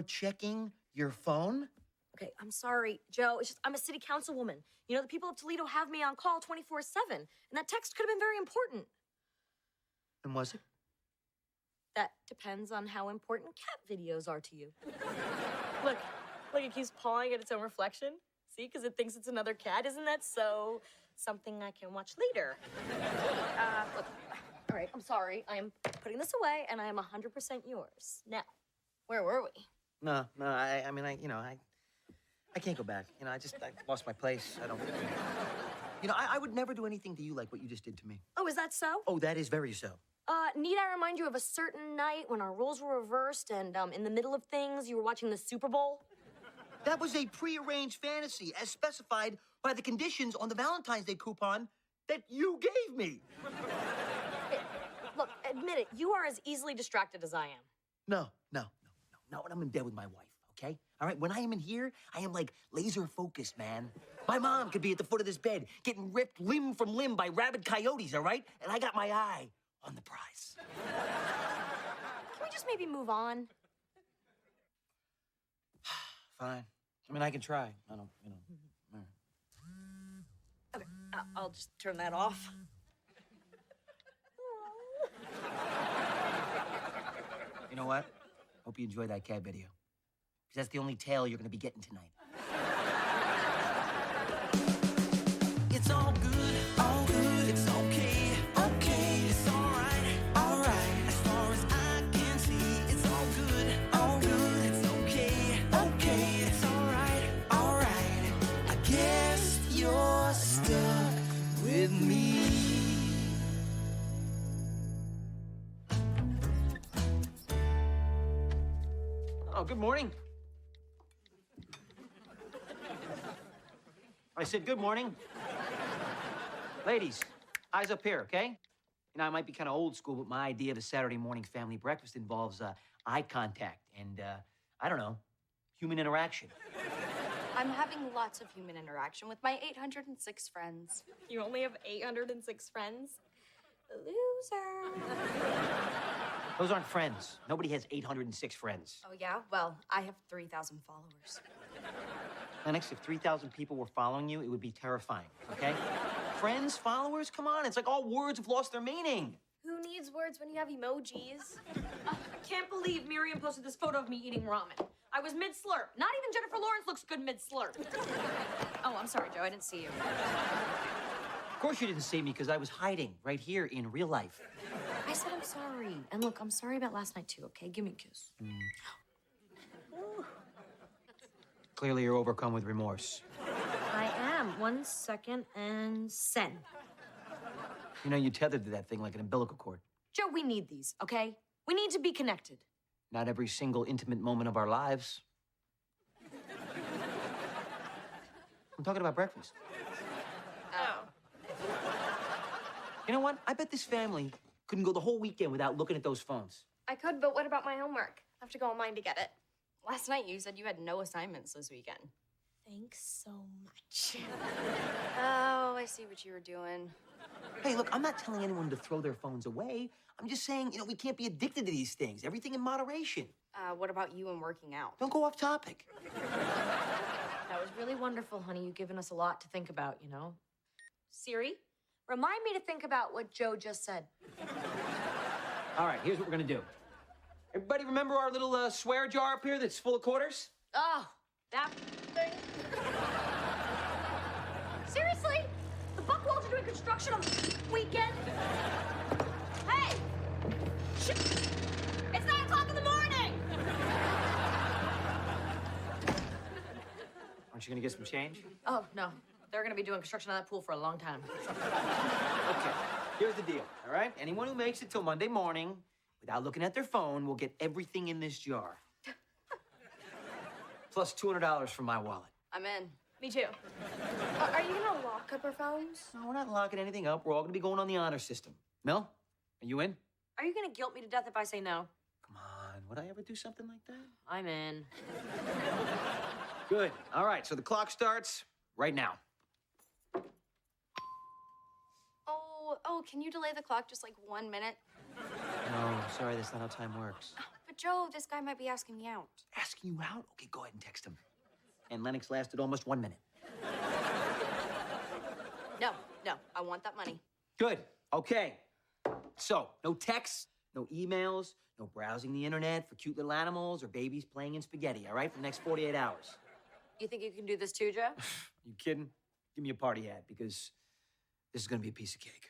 checking your phone? Okay, I'm sorry, Joe. It's just I'm a city councilwoman. You know, the people of Toledo have me on call 24/7, and that text could have been very important. And was it? That depends on how important cat videos are to you. Look, it keeps pawing at its own reflection. See, because it thinks it's another cat. Isn't that so? Something I can watch later. Look, all right, I'm sorry. I am putting this away, and I am 100% yours. Now, where were we? No, I can't go back. You know, I lost my place. I don't. You know, I would never do anything to you like what you just did to me. Oh, is that so? Oh, that is very so. Need I remind you of a certain night when our roles were reversed and, in the middle of things, you were watching the Super Bowl? That was a prearranged fantasy, as specified by the conditions on the Valentine's Day coupon that you gave me. Hey, look, admit it, you are as easily distracted as I am. No. Not when I'm in bed with my wife, okay? All right, when I am in here, I am like laser focused, man. My mom could be at the foot of this bed, getting ripped limb from limb by rabid coyotes, all right? And I got my eye on the prize. Can we just maybe move on? Fine. I mean, I can try. I don't, Okay, I'll just turn that off. You know what? Hope you enjoyed that cat video. Because that's the only tale you're gonna be getting tonight. It's all good, it's okay, okay, it's alright, as far as I can see, it's all good, it's okay, okay, it's alright, I guess you're stuck with me. Oh, good morning. I said good morning. Ladies, eyes up here, okay? You know, I might be kind of old school, but my idea of a Saturday morning family breakfast involves eye contact and, I don't know, human interaction. I'm having lots of human interaction with my 806 friends. You only have 806 friends? Loser. Those aren't friends. Nobody has 806 friends. Oh, yeah? Well, I have 3,000 followers. Lennox, if 3,000 people were following you, it would be terrifying, okay? Friends, followers, come on. It's like all words have lost their meaning. Who needs words when you have emojis? I can't believe Miriam posted this photo of me eating ramen. I was mid-slurp. Not even Jennifer Lawrence looks good mid-slurp. Oh, I'm sorry, Joe. I didn't see you. Of course you didn't see me because I was hiding right here in real life. I said I'm sorry. And look, I'm sorry about last night too, okay? Give me a kiss. Clearly you're overcome with remorse. I am. 1 second and send. You know, you tethered to that thing like an umbilical cord. Joe, we need these, okay? We need to be connected. Not every single intimate moment of our lives. I'm talking about breakfast. Oh. You know what? I bet this family couldn't go the whole weekend without looking at those phones. I could, but what about my homework? I have to go online to get it. Last night you said you had no assignments this weekend. Thanks so much. Oh, I see what you were doing. Hey, look, I'm not telling anyone to throw their phones away. I'm just saying, we can't be addicted to these things. Everything in moderation. What about you and working out? Don't go off topic. That was really wonderful, honey. You've given us a lot to think about, Siri, remind me to think about what Joe just said. All right, here's what we're gonna do. Everybody remember our little swear jar up here that's full of quarters? Oh, that thing. Seriously? The Buckwalds are doing construction on the weekend? Hey! It's 9 o'clock in the morning! Aren't you gonna get some change? Oh, no. They're gonna be doing construction on that pool for a long time. Okay, here's the deal, all right? Anyone who makes it till Monday morning without looking at their phone will get everything in this jar. Plus $200 from my wallet. I'm in. Me too. Are you gonna lock up our phones? No, we're not locking anything up. We're all gonna be going on the honor system. Mel, are you in? Are you gonna guilt me to death if I say no? Come on, would I ever do something like that? I'm in. Good. All right, so the clock starts right now. Oh, can you delay the clock just like 1 minute? No, sorry, that's not how time works. But Joe, this guy might be asking me out. Asking you out? Okay, go ahead and text him. And Lennox lasted almost 1 minute. No, I want that money. Good. Okay. So, no texts, no emails, no browsing the internet for cute little animals or babies playing in spaghetti, all right, for the next 48 hours. You think you can do this too, Joe? You kidding? Give me a party hat because this is gonna be a piece of cake.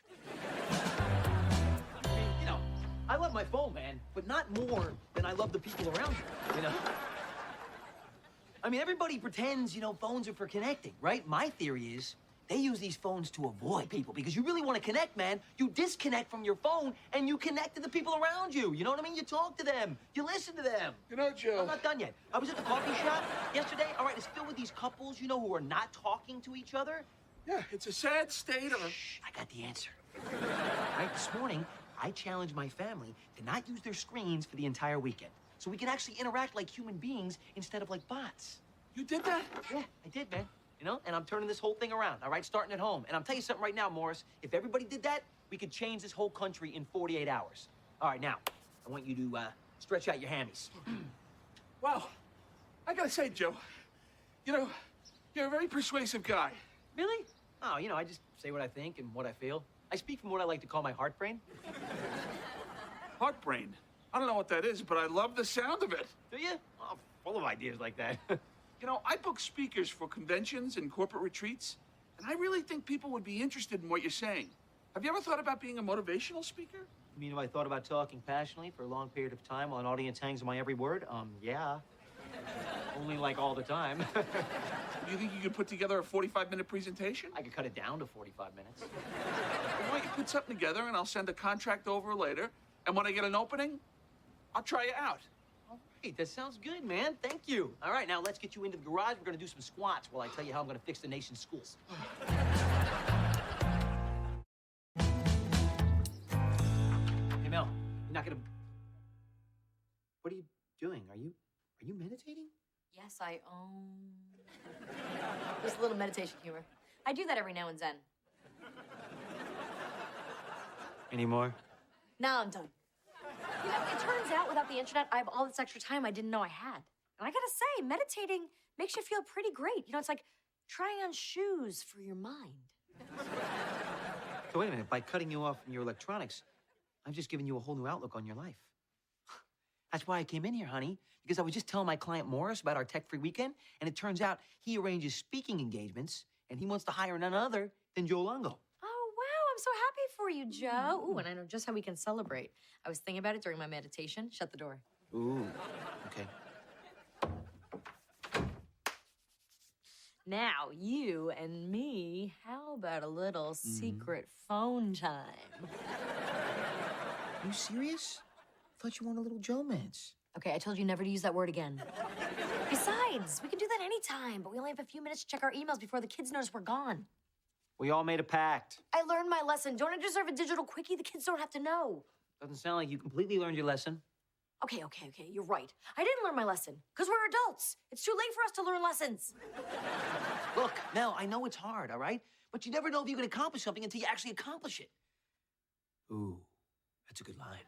I love my phone, man, but not more than I love the people around me, I mean, everybody pretends, phones are for connecting, right? My theory is they use these phones to avoid people because you really want to connect, man. You disconnect from your phone and you connect to the people around you. You know what I mean? You talk to them. You listen to them. Joe. I'm not done yet. I was at the coffee shop yesterday. All right, it's filled with these couples, who are not talking to each other. Yeah, it's a sad state of... Shh, I got the answer. Right, this morning, I challenged my family to not use their screens for the entire weekend. So we can actually interact like human beings instead of like bots. You did that? Yeah, I did, man. And I'm turning this whole thing around, all right? Starting at home. And I'm telling you something right now, Morris. If everybody did that, we could change this whole country in 48 hours. All right, now, I want you to stretch out your hammies. Wow. I gotta say, Joe, you're a very persuasive guy. Really? Oh, I just say what I think and what I feel. I speak from what I like to call my heart brain. Heart brain? I don't know what that is, but I love the sound of it. Do you? Oh, full of ideas like that. I book speakers for conventions and corporate retreats, and I really think people would be interested in what you're saying. Have you ever thought about being a motivational speaker? You mean if I thought about talking passionately for a long period of time while an audience hangs on my every word? Yeah. Only like all the time. Do you think you could put together a 45-minute presentation? I could cut it down to 45 minutes. Why don't you put something together and I'll send a contract over later, and when I get an opening, I'll try you out. All right, that sounds good, man. Thank you. All right, now let's get you into the garage. We're gonna do some squats while I tell you how I'm gonna fix the nation's schools. Hey, Mel, you're not gonna... What are you doing? Are you meditating? Yes, I own. Just a little meditation humor. I do that every now and then. Any more? Now I'm done. It turns out without the internet, I have all this extra time I didn't know I had. And I gotta say, meditating makes you feel pretty great. It's like trying on shoes for your mind. So wait a minute, by cutting you off from your electronics, I've just given you a whole new outlook on your life. That's why I came in here, honey, because I was just telling my client Morris about our tech-free weekend, and it turns out he arranges speaking engagements, and he wants to hire none other than Joe Longo. Oh, wow, I'm so happy for you, Joe. Ooh, and I know just how we can celebrate. I was thinking about it during my meditation. Shut the door. Ooh, okay. Now, you and me, how about a little secret phone time? You serious? I thought you wanted a little Joe-mance. Okay, I told you never to use that word again. Besides, we can do that anytime, but we only have a few minutes to check our emails before the kids notice we're gone. We all made a pact. I learned my lesson. Don't I deserve a digital quickie? The kids don't have to know. Doesn't sound like you completely learned your lesson. Okay, you're right. I didn't learn my lesson, because we're adults. It's too late for us to learn lessons. Look, Mel, I know it's hard, all right? But you never know if you can accomplish something until you actually accomplish it. Ooh, that's a good line.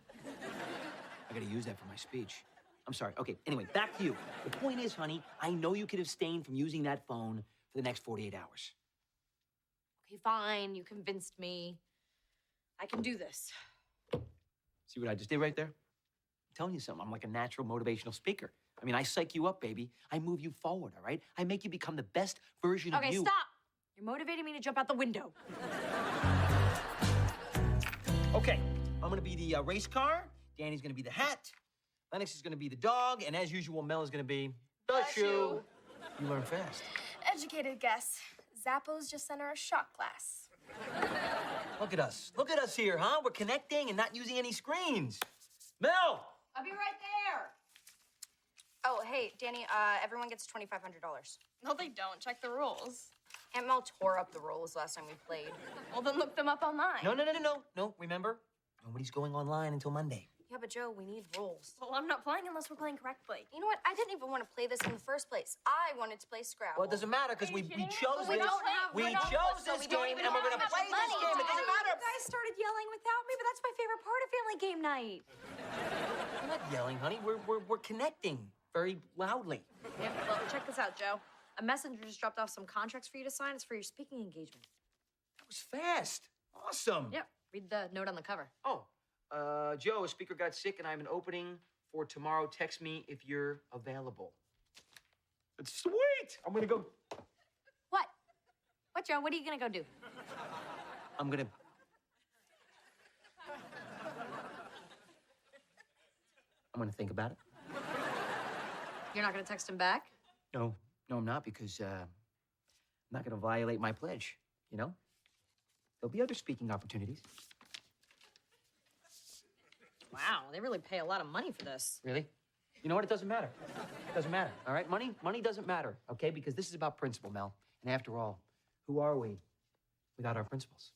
I gotta use that for my speech. I'm sorry. Okay, anyway, back to you. The point is, honey, I know you could abstain from using that phone for the next 48 hours. Okay, fine. You convinced me. I can do this. See what I just did right there? I'm telling you something. I'm like a natural motivational speaker. I mean, I psych you up, baby. I move you forward, all right? I make you become the best version of you. Okay, stop. You're motivating me to jump out the window. Okay, I'm gonna be the race car. Danny's gonna be the hat. Lennox is gonna be the dog. And as usual, Mel is gonna be the shoe. You learn fast. Educated guess. Zappos just sent her a shot glass. Look at us. Look at us here, huh? We're connecting and not using any screens. Mel! I'll be right there. Oh, hey, Danny, everyone gets $2,500. No, they don't. Check the rules. Aunt Mel tore up the rules last time we played. Well, then look them up online. No, remember? Nobody's going online until Monday. Yeah, but Joe, we need rules. Well, I'm not playing unless we're playing correctly. You know what? I didn't even want to play this in the first place. I wanted to play Scrabble. Well, it doesn't matter because we chose We this. don't have- We we don't- chose so this we don't game even and we're have gonna that play much this money. game. It doesn't matter. You guys started yelling without me, but that's my favorite part of family game night. We're not yelling, honey. We're connecting very loudly. Yeah, well, check this out, Joe. A messenger just dropped off some contracts for you to sign. It's for your speaking engagement. That was fast. Awesome. Yep. Read the note on the cover. Oh, Joe, a speaker got sick and I have an opening for tomorrow. Text me if you're available. It's sweet. I'm gonna go. What? What, Joe? What are you gonna go do? I'm gonna. Think about it. You're not gonna text him back? No, I'm not because I'm not gonna violate my pledge. You know, there'll be other speaking opportunities. Wow, they really pay a lot of money for this. Really? You know what? It doesn't matter. It doesn't matter. All right, money doesn't matter. Okay, because this is about principle, Mel. And after all, who are we without our principles?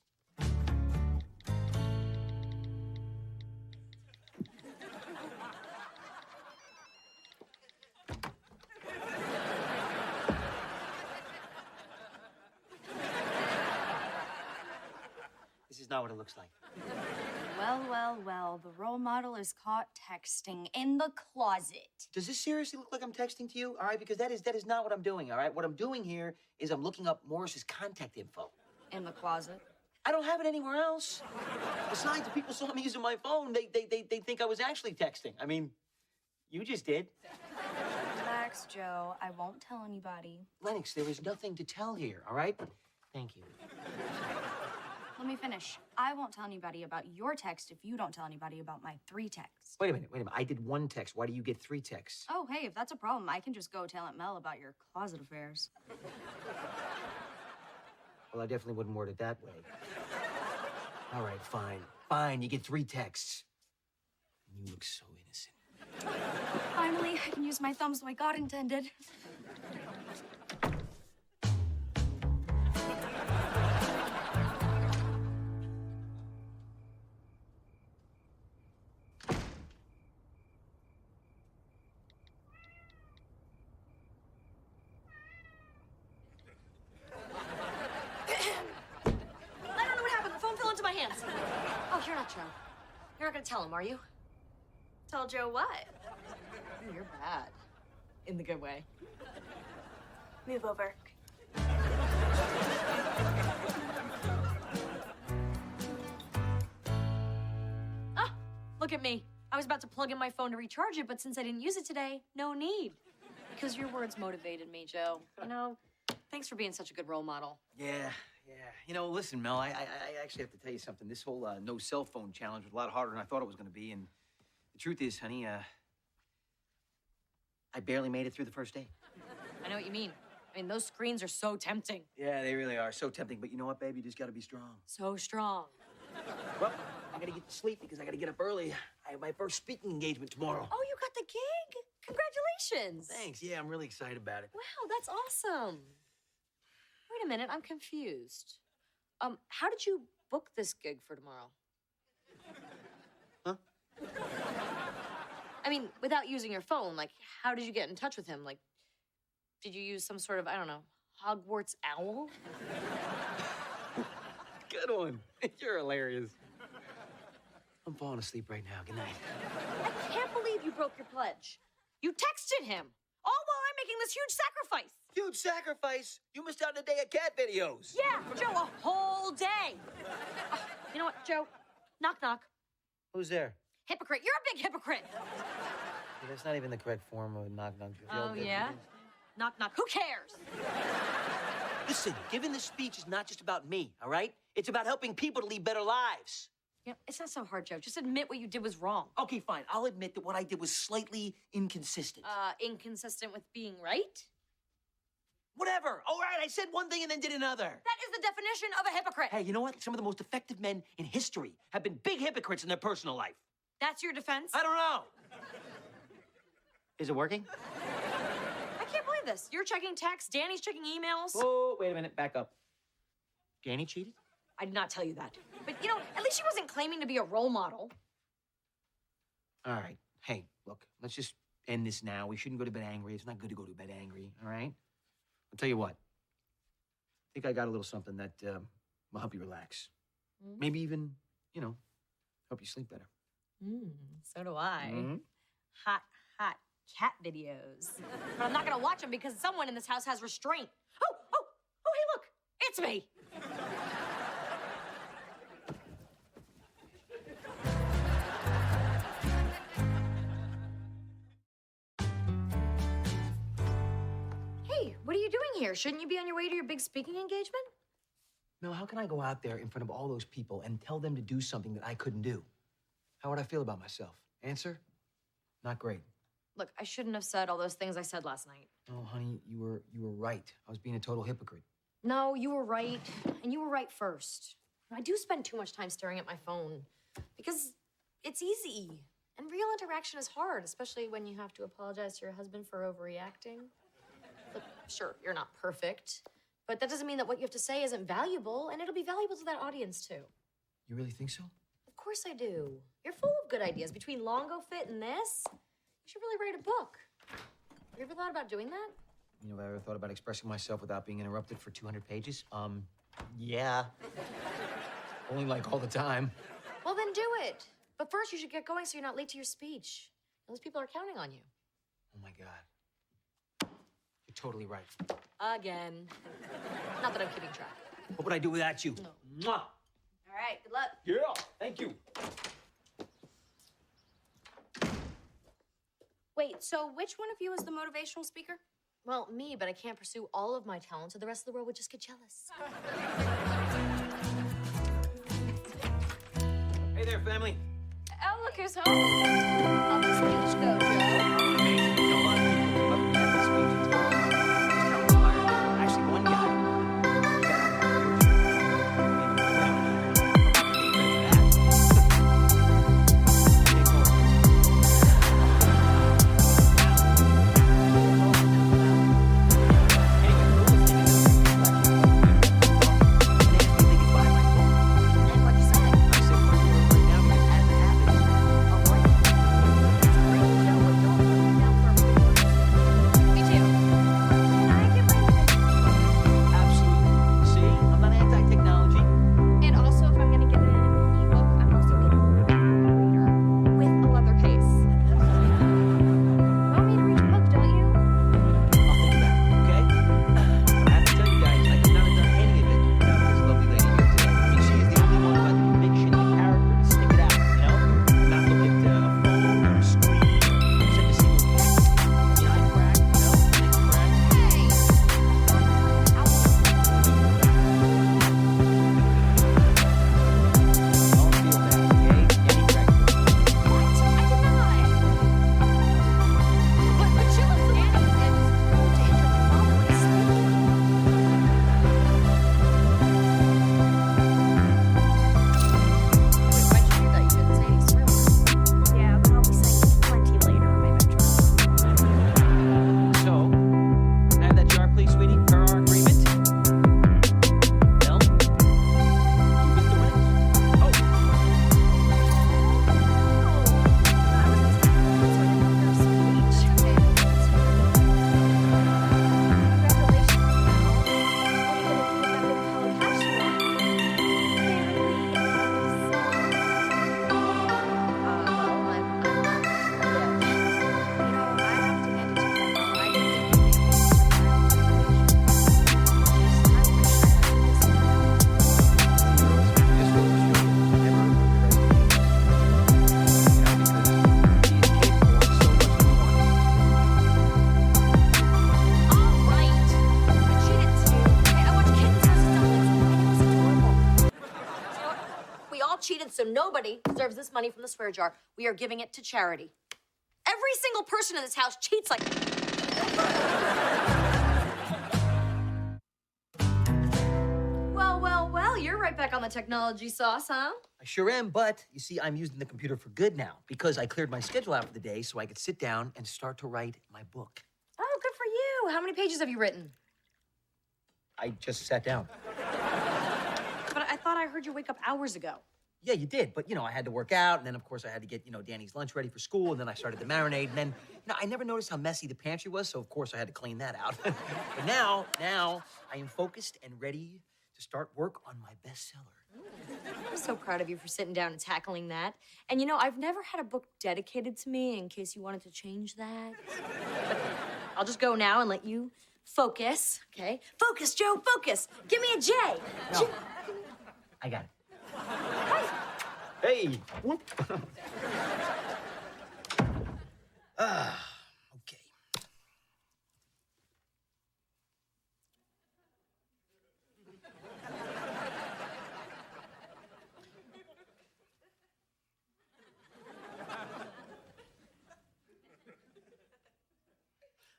This is not what it looks like. Well, the role model is caught texting in the closet. Does this seriously look like I'm texting to you? All right, because that is not what I'm doing, all right? What I'm doing here is I'm looking up Morris's contact info. In the closet? I don't have it anywhere else. Besides, if people saw me using my phone, they think I was actually texting. I mean, you just did. Relax, Joe. I won't tell anybody. Lennox, there is nothing to tell here, all right? Thank you. Let me finish. I won't tell anybody about your text if you don't tell anybody about my 3 texts. Wait a minute. I did 1 text. Why do you get 3 texts? Oh, hey, if that's a problem, I can just go tell Aunt Mel about your closet affairs. Well, I definitely wouldn't word it that way. All right, fine. Fine, you get 3 texts. You look so innocent. Finally, I can use my thumbs the way God intended. Oh, you're not Joe. You're not gonna tell him, are you? Tell Joe what? You're bad. In the good way. Move over. Ah, look at me. I was about to plug in my phone to recharge it, but since I didn't use it today, no need. Because your words motivated me, Joe. You know, thanks for being such a good role model. Yeah. You know, listen, Mel, I actually have to tell you something. This whole no cell phone challenge was a lot harder than I thought it was going to be. And the truth is, honey, I barely made it through the first day. I know what you mean. I mean, those screens are so tempting. Yeah, they really are. So tempting. But you know what, baby? You just got to be strong. So strong. Well, I got to get to sleep because I got to get up early. I have my first speaking engagement tomorrow. Oh, you got the gig? Congratulations. Thanks. Yeah, I'm really excited about it. Wow, that's awesome. Wait a minute, I'm confused. How did you book this gig for tomorrow? Huh? I mean, without using your phone, like, how did you get in touch with him? Like, did you use some sort of, I don't know, Hogwarts owl? Good one. You're hilarious. I'm falling asleep right now. Good night. I can't believe you broke your pledge. You texted him, all while I'm making this huge sacrifice. Huge sacrifice? You missed out on a day of cat videos. Yeah, Joe, a whole day. You know what, Joe? Knock, knock. Who's there? Hypocrite. You're a big hypocrite. Yeah, that's not even the correct form of knock knock. Oh, yeah? Knock, knock. Who cares? Listen, giving this speech is not just about me, all right? It's about helping people to lead better lives. Yeah, it's not so hard, Joe. Just admit what you did was wrong. Okay, fine. I'll admit that what I did was slightly inconsistent. Inconsistent with being right? Whatever. All right, I said one thing and then did another. That is the definition of a hypocrite. Hey, you know what? Some of the most effective men in history have been big hypocrites in their personal life. That's your defense? I don't know. Is it working? I can't believe this. You're checking texts, Danny's checking emails. Oh, wait a minute. Back up. Danny cheated? I did not tell you that. But, you know, at least she wasn't claiming to be a role model. All right. Hey, look, let's just end this now. We shouldn't go to bed angry. It's not good to go to bed angry, all right? I'll tell you what. I think I got a little something that will help you relax. Maybe even, you know, help you sleep better. So do I. Mm-hmm. Hot, hot cat videos. But I'm not gonna watch them because someone in this house has restraint. Oh, hey, look, it's me. Hey, what are you doing here? Shouldn't you be on your way to your big speaking engagement? Mel, how can I go out there in front of all those people and tell them to do something that I couldn't do? How would I feel about myself? Answer? Not great. Look, I shouldn't have said all those things I said last night. Oh, honey, you were right. I was being a total hypocrite. No, you were right, and you were right first. I do spend too much time staring at my phone because it's easy, and real interaction is hard, especially when you have to apologize to your husband for overreacting. Look, sure, you're not perfect, but that doesn't mean that what you have to say isn't valuable, and it'll be valuable to that audience, too. You really think so? Of course I do. You're full of good ideas. Between Longo Fit and this, you should really write a book. Have you ever thought about doing that? You know, have I ever thought about expressing myself without being interrupted for 200 pages? Yeah. Only like all the time. Well, then do it. But first, you should get going so you're not late to your speech. Those people are counting on you. Oh my God. You're totally right. Again. Not that I'm keeping track. What would I do without you? No. Mwah! All right, good luck. Yeah, thank you. Wait, so which one of you is the motivational speaker? Well, me, but I can't pursue all of my talent, so the rest of the world would just get jealous. Hey there, family. Oh, look who's home. How'd the speech go, Joe? Amazing. You know, a lot of people love me at this speech. Actually, one guy. nobody deserves this money from the swear jar. We are giving it to charity. Every single person in this house cheats like... Well, you're right back on the technology sauce, huh? I sure am, but you see, I'm using the computer for good now because I cleared my schedule out for the day so I could sit down and start to write my book. Oh, good for you. How many pages have you written? I just sat down. But I thought I heard you wake up hours ago. Yeah, you did, but, I had to work out, and then, of course, I had to get, Danny's lunch ready for school, and then I started to marinate, and then, I never noticed how messy the pantry was, so, of course, I had to clean that out. But now, I am focused and ready to start work on my bestseller. I'm so proud of you for sitting down and tackling that. And, I've never had a book dedicated to me in case you wanted to change that. But I'll just go now and let you focus, okay? Focus, Joe, focus. Give me a J. No. I got it. Hey! Whoop. Okay.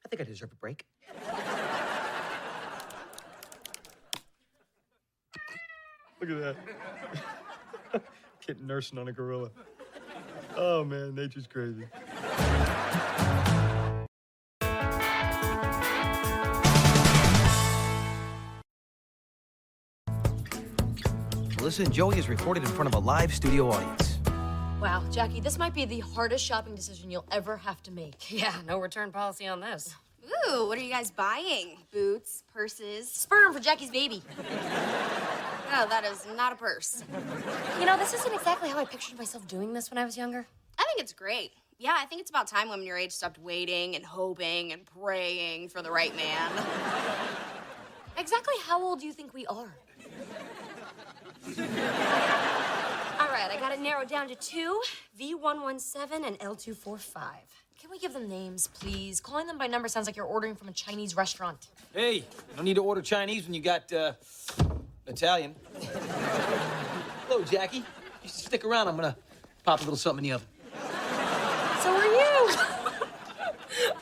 I think I deserve a break. Look at that. Kitten nursing on a gorilla. Oh, man, nature's crazy. Melissa and Joey is recorded in front of a live studio audience. Wow, Jackie, this might be the hardest shopping decision you'll ever have to make. Yeah, no return policy on this. Ooh, what are you guys buying? Boots, purses? Sperm for Jackie's baby. No, that is not a purse. This isn't exactly how I pictured myself doing this when I was younger. I think it's great. Yeah, I think it's about time women your age stopped waiting and hoping and praying for the right man. Exactly how old do you think we are? All right, I got it narrowed down to 2, V117 and L245. Can we give them names, please? Calling them by number sounds like you're ordering from a Chinese restaurant. Hey, no need to order Chinese when you got, Italian. Hello, Jackie. You stick around. I'm gonna pop a little something in the oven. So are you.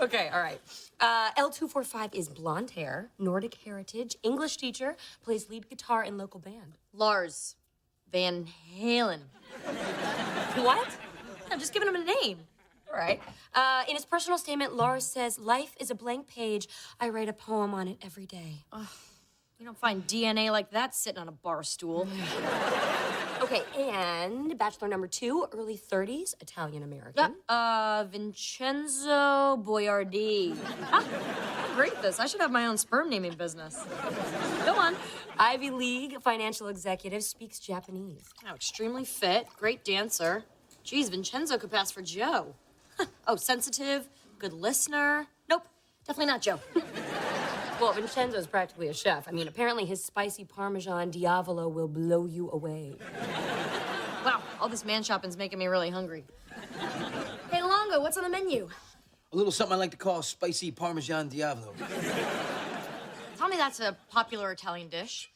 Okay, all right. L245 is blonde hair, Nordic heritage, English teacher, plays lead guitar in local band. Lars Van Halen. What? I'm just giving him a name. All right. In his personal statement, Lars says, "Life is a blank page. I write a poem on it every day." You don't find DNA like that sitting on a bar stool. Okay, and bachelor number 2, early 30s, Italian-American. Vincenzo Boiardi. I'm great at this. I should have my own sperm naming business. Go on. Ivy League financial executive, speaks Japanese. Oh, extremely fit, great dancer. Geez, Vincenzo could pass for Joe. Oh, sensitive, good listener. Nope, definitely not Joe. Well, Vincenzo's practically a chef. I mean, apparently his spicy Parmesan Diavolo will blow you away. Wow, all this man shopping's making me really hungry. Hey, Longo, what's on the menu? A little something I like to call spicy Parmesan Diavolo. Tell me that's a popular Italian dish.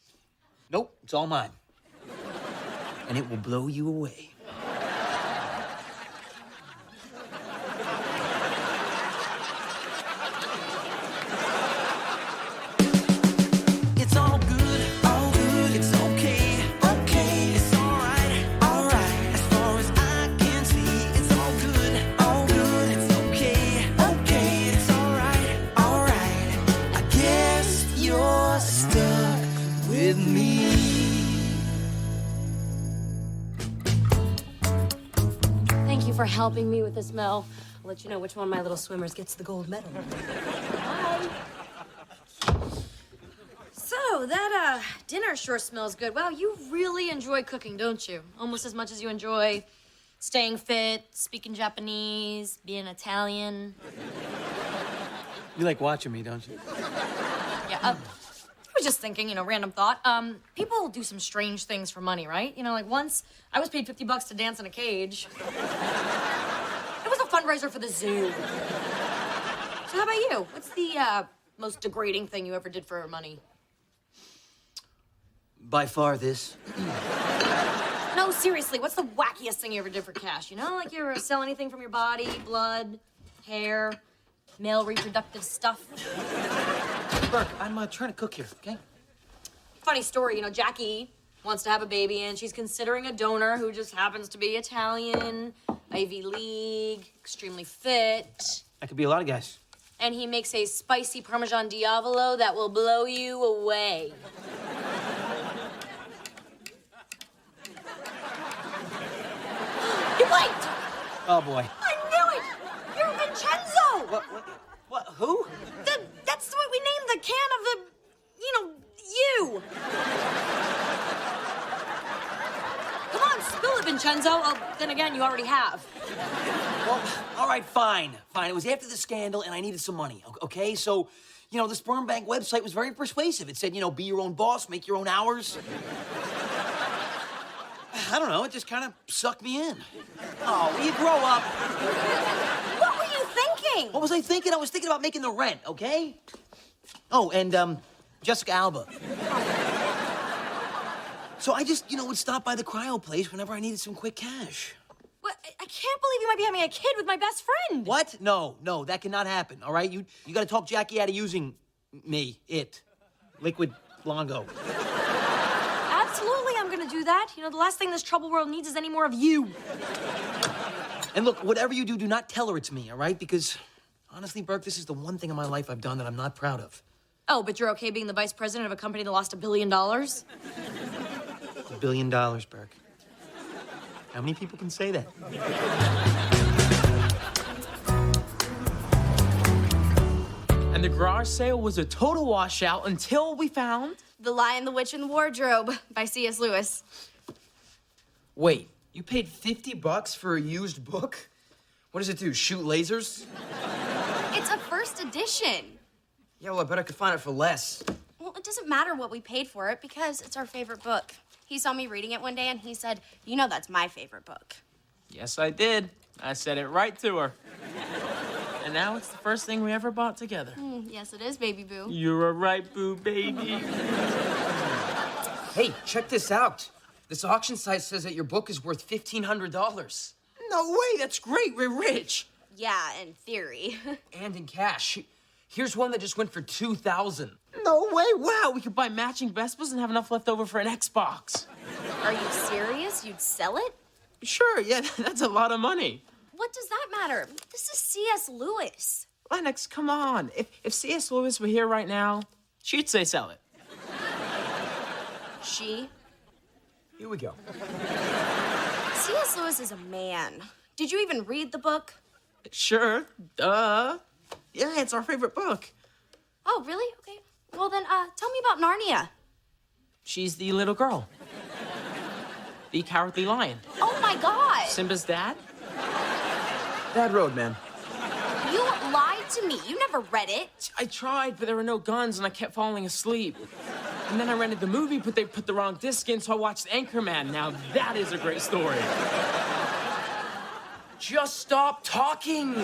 Nope, it's all mine. And it will blow you away. It's all good, it's okay, okay, it's alright, alright. As far as I can see, it's all good, it's okay, okay, it's alright, alright. I guess you're stuck with me. Thank you for helping me with this, Mel. I'll let you know which one of my little swimmers gets the gold medal. Bye. So, that dinner sure smells good. Wow, you really enjoy cooking, don't you? Almost as much as you enjoy staying fit, speaking Japanese, being Italian. You like watching me, don't you? Yeah, I was just thinking, random thought. People do some strange things for money, right? Like once I was paid $50 to dance in a cage. It was a fundraiser for the zoo. So how about you? What's the most degrading thing you ever did for money? By far this. No, No, seriously, what's the wackiest thing you ever did for cash? You know, like you ever sell anything from your body, blood, hair, male reproductive stuff? Burke, I'm trying to cook here, okay? Funny story, you know, Jackie wants to have a baby and she's considering a donor who just happens to be Italian, Ivy League, extremely fit. That could be a lot of guys. And he makes a spicy Parmesan Diavolo that will blow you away. You blinked! Oh, boy. I knew it! You're Vincenzo! What? Who? That's what we named the can of the, you. Come on, spill it, Vincenzo. Oh, then again, you already have. Well, all right, fine. It was after the scandal, and I needed some money, okay? So, the sperm bank website was very persuasive. It said, be your own boss, make your own hours. I don't know, it just kind of sucked me in. Oh, will you grow up? What were you thinking? What was I thinking? I was thinking about making the rent, okay? Oh, and, Jessica Alba. So I just, would stop by the cryo place whenever I needed some quick cash. What? I can't believe you might be having a kid with my best friend. What? No, that cannot happen, all right? You gotta talk Jackie out of using me, Liquid Longo. Absolutely, I'm gonna do that. The last thing this troubled world needs is any more of you. And look, whatever you do, do not tell her it's me, all right? Because, honestly, Burke, this is the one thing in my life I've done that I'm not proud of. Oh, but you're okay being the vice president of a company that lost $1 billion? $1 billion, Burke. How many people can say that? And the garage sale was a total washout until we found... The Lion, the Witch, and the Wardrobe by C.S. Lewis. Wait, you paid $50 for a used book? What does it do, shoot lasers? It's a first edition. Yeah, well, I bet I could find it for less. Well, it doesn't matter what we paid for it because it's our favorite book. He saw me reading it one day and he said, that's my favorite book. Yes, I did. I said it right to her. And now it's the first thing we ever bought together. Yes, it is, baby boo. You're a right boo, baby. Hey, check this out. This auction site says that your book is worth $1,500. No way, that's great. We're rich. Yeah, in theory. And in cash. Here's one that just went for $2,000. No way, wow. We could buy matching Vespas and have enough left over for an Xbox. Are you serious? You'd sell it? Sure, yeah, that's a lot of money. What does that matter? This is C.S. Lewis. Lennox, come on. If C.S. Lewis were here right now, she'd say sell it. She? Here we go. C.S. Lewis is a man. Did you even read the book? Sure, duh. Yeah, it's our favorite book. Oh, really? Okay. Well, then, tell me about Narnia. She's the little girl. The Cowardly Lion. Oh, my God. Simba's dad? Bad road, man. You lied to me. You never read it. I tried, but there were no guns, and I kept falling asleep. And then I rented the movie, but they put the wrong disc in, so I watched Anchorman. Now that is a great story. Just stop talking.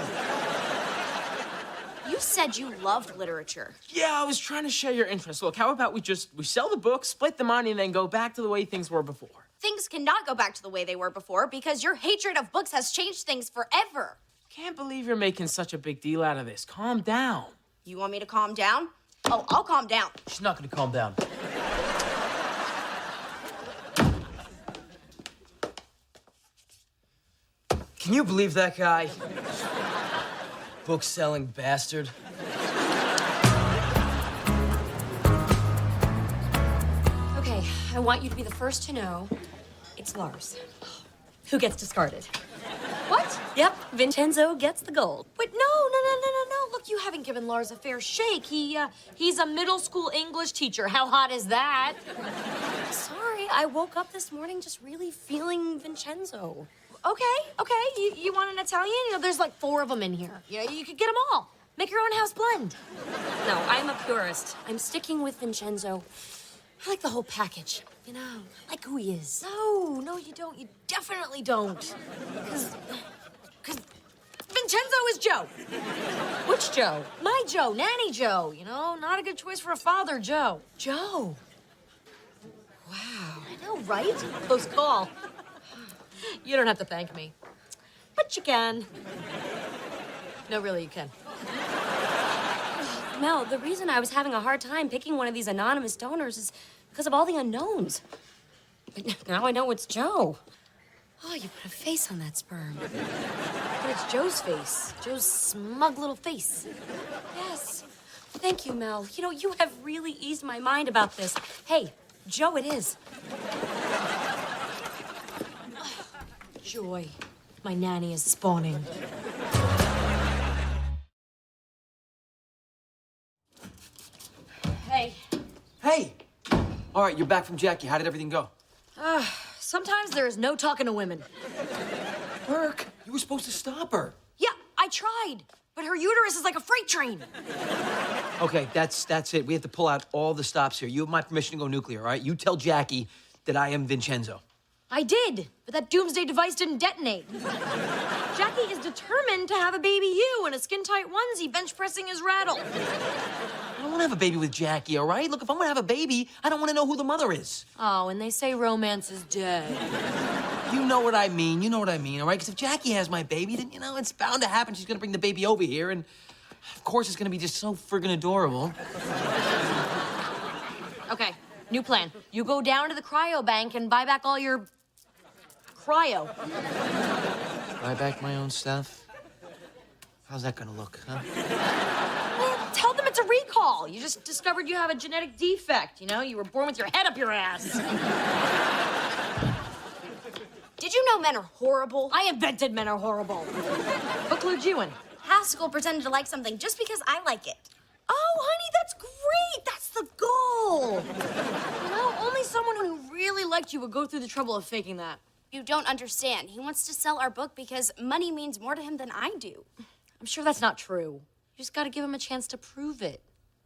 You said you loved literature. Yeah, I was trying to share your interest. Look, how about we sell the book, split the money, and then go back to the way things were before? Things cannot go back to the way they were before because your hatred of books has changed things forever. Can't believe you're making such a big deal out of this. Calm down. You want me to calm down? Oh, I'll calm down. She's not gonna calm down. Can you believe that guy? Book-selling bastard. Okay, I want you to be the first to know it's Lars who gets discarded. What? Yep, Vincenzo gets the gold. Wait, no. Look, you haven't given Lars a fair shake. He's a middle school English teacher. How hot is that? Sorry, I woke up this morning just really feeling Vincenzo. Okay. You want an Italian? There's like 4 of them in here. You could get them all. Make your own house blend. No, I'm a purist. I'm sticking with Vincenzo. I like the whole package. I like who he is. No, you don't. You definitely don't. Because Vincenzo is Joe. Which Joe? My Joe, Nanny Joe. Not a good choice for a father, Joe. Joe. Wow. I know, right? Close call. You don't have to thank me. But you can. No, really, you can. Mel, the reason I was having a hard time picking one of these anonymous donors is because of all the unknowns. But now I know it's Joe. Oh, you put a face on that sperm. But it's Joe's face. Joe's smug little face. Yes. Thank you, Mel. You know, you have really eased my mind about this. Hey, Joe it is. Joy. My nanny is spawning. Hey. Hey! All right, you're back from Jackie. How did everything go? Sometimes there is no talking to women. Burke, you were supposed to stop her. Yeah, I tried. But her uterus is like a freight train. Okay, that's it. We have to pull out all the stops here. You have my permission to go nuclear, all right? You tell Jackie that I am Vincenzo. I did, but that doomsday device didn't detonate. Jackie is determined to have a baby you in a skin-tight onesie bench pressing his rattle. I don't want to have a baby with Jackie, all right? Look, if I'm going to have a baby, I don't want to know who the mother is. Oh, and they say romance is dead. You know what I mean. You know what I mean, all right? Because if Jackie has my baby, then, you know, it's bound to happen. She's going to bring the baby over here, and of course it's going to be just so friggin' adorable. Okay, new plan. You go down to the cryo bank and buy back all your cryo. Buy back my own stuff? How's that going to look, huh? Well, tell them it's a recall. You just discovered you have a genetic defect, you know? You were born with your head up your ass. Did you know men are horrible? I invented men are horrible. What clued you in? Haskell pretended to like something just because I like it. Oh, honey, that's great. That's the goal. You know, only someone who really liked you would go through the trouble of faking that. You don't understand. He wants to sell our book because money means more to him than I do. I'm sure that's not true. You just gotta give him a chance to prove it.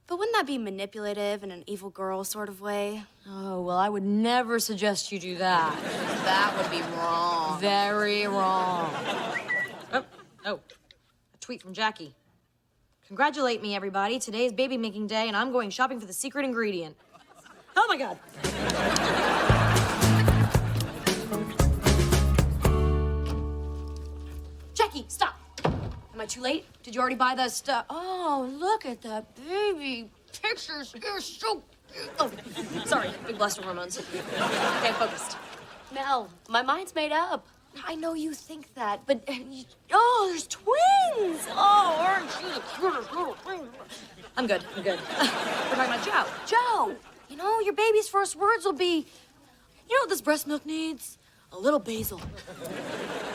But wouldn't that be manipulative in an evil girl sort of way? Oh, well, I would never suggest you do that. That would be wrong. Very wrong. Oh, a tweet from Jackie. Congratulate me, everybody. Today is baby making day, and I'm going shopping for the secret ingredient. Oh, my God. Jackie, stop. Am I too late? Did you already buy the stuff? Oh, look at that baby. Pictures. You're so... Oh, sorry. Big blast of hormones. Okay, I'm focused. Mel, my mind's made up. I know you think that, but... Oh, there's twins! Oh, aren't you the cutest little thing? I'm good. We're talking about Joe. Joe! You know, your baby's first words will be... You know what this breast milk needs? A little basil.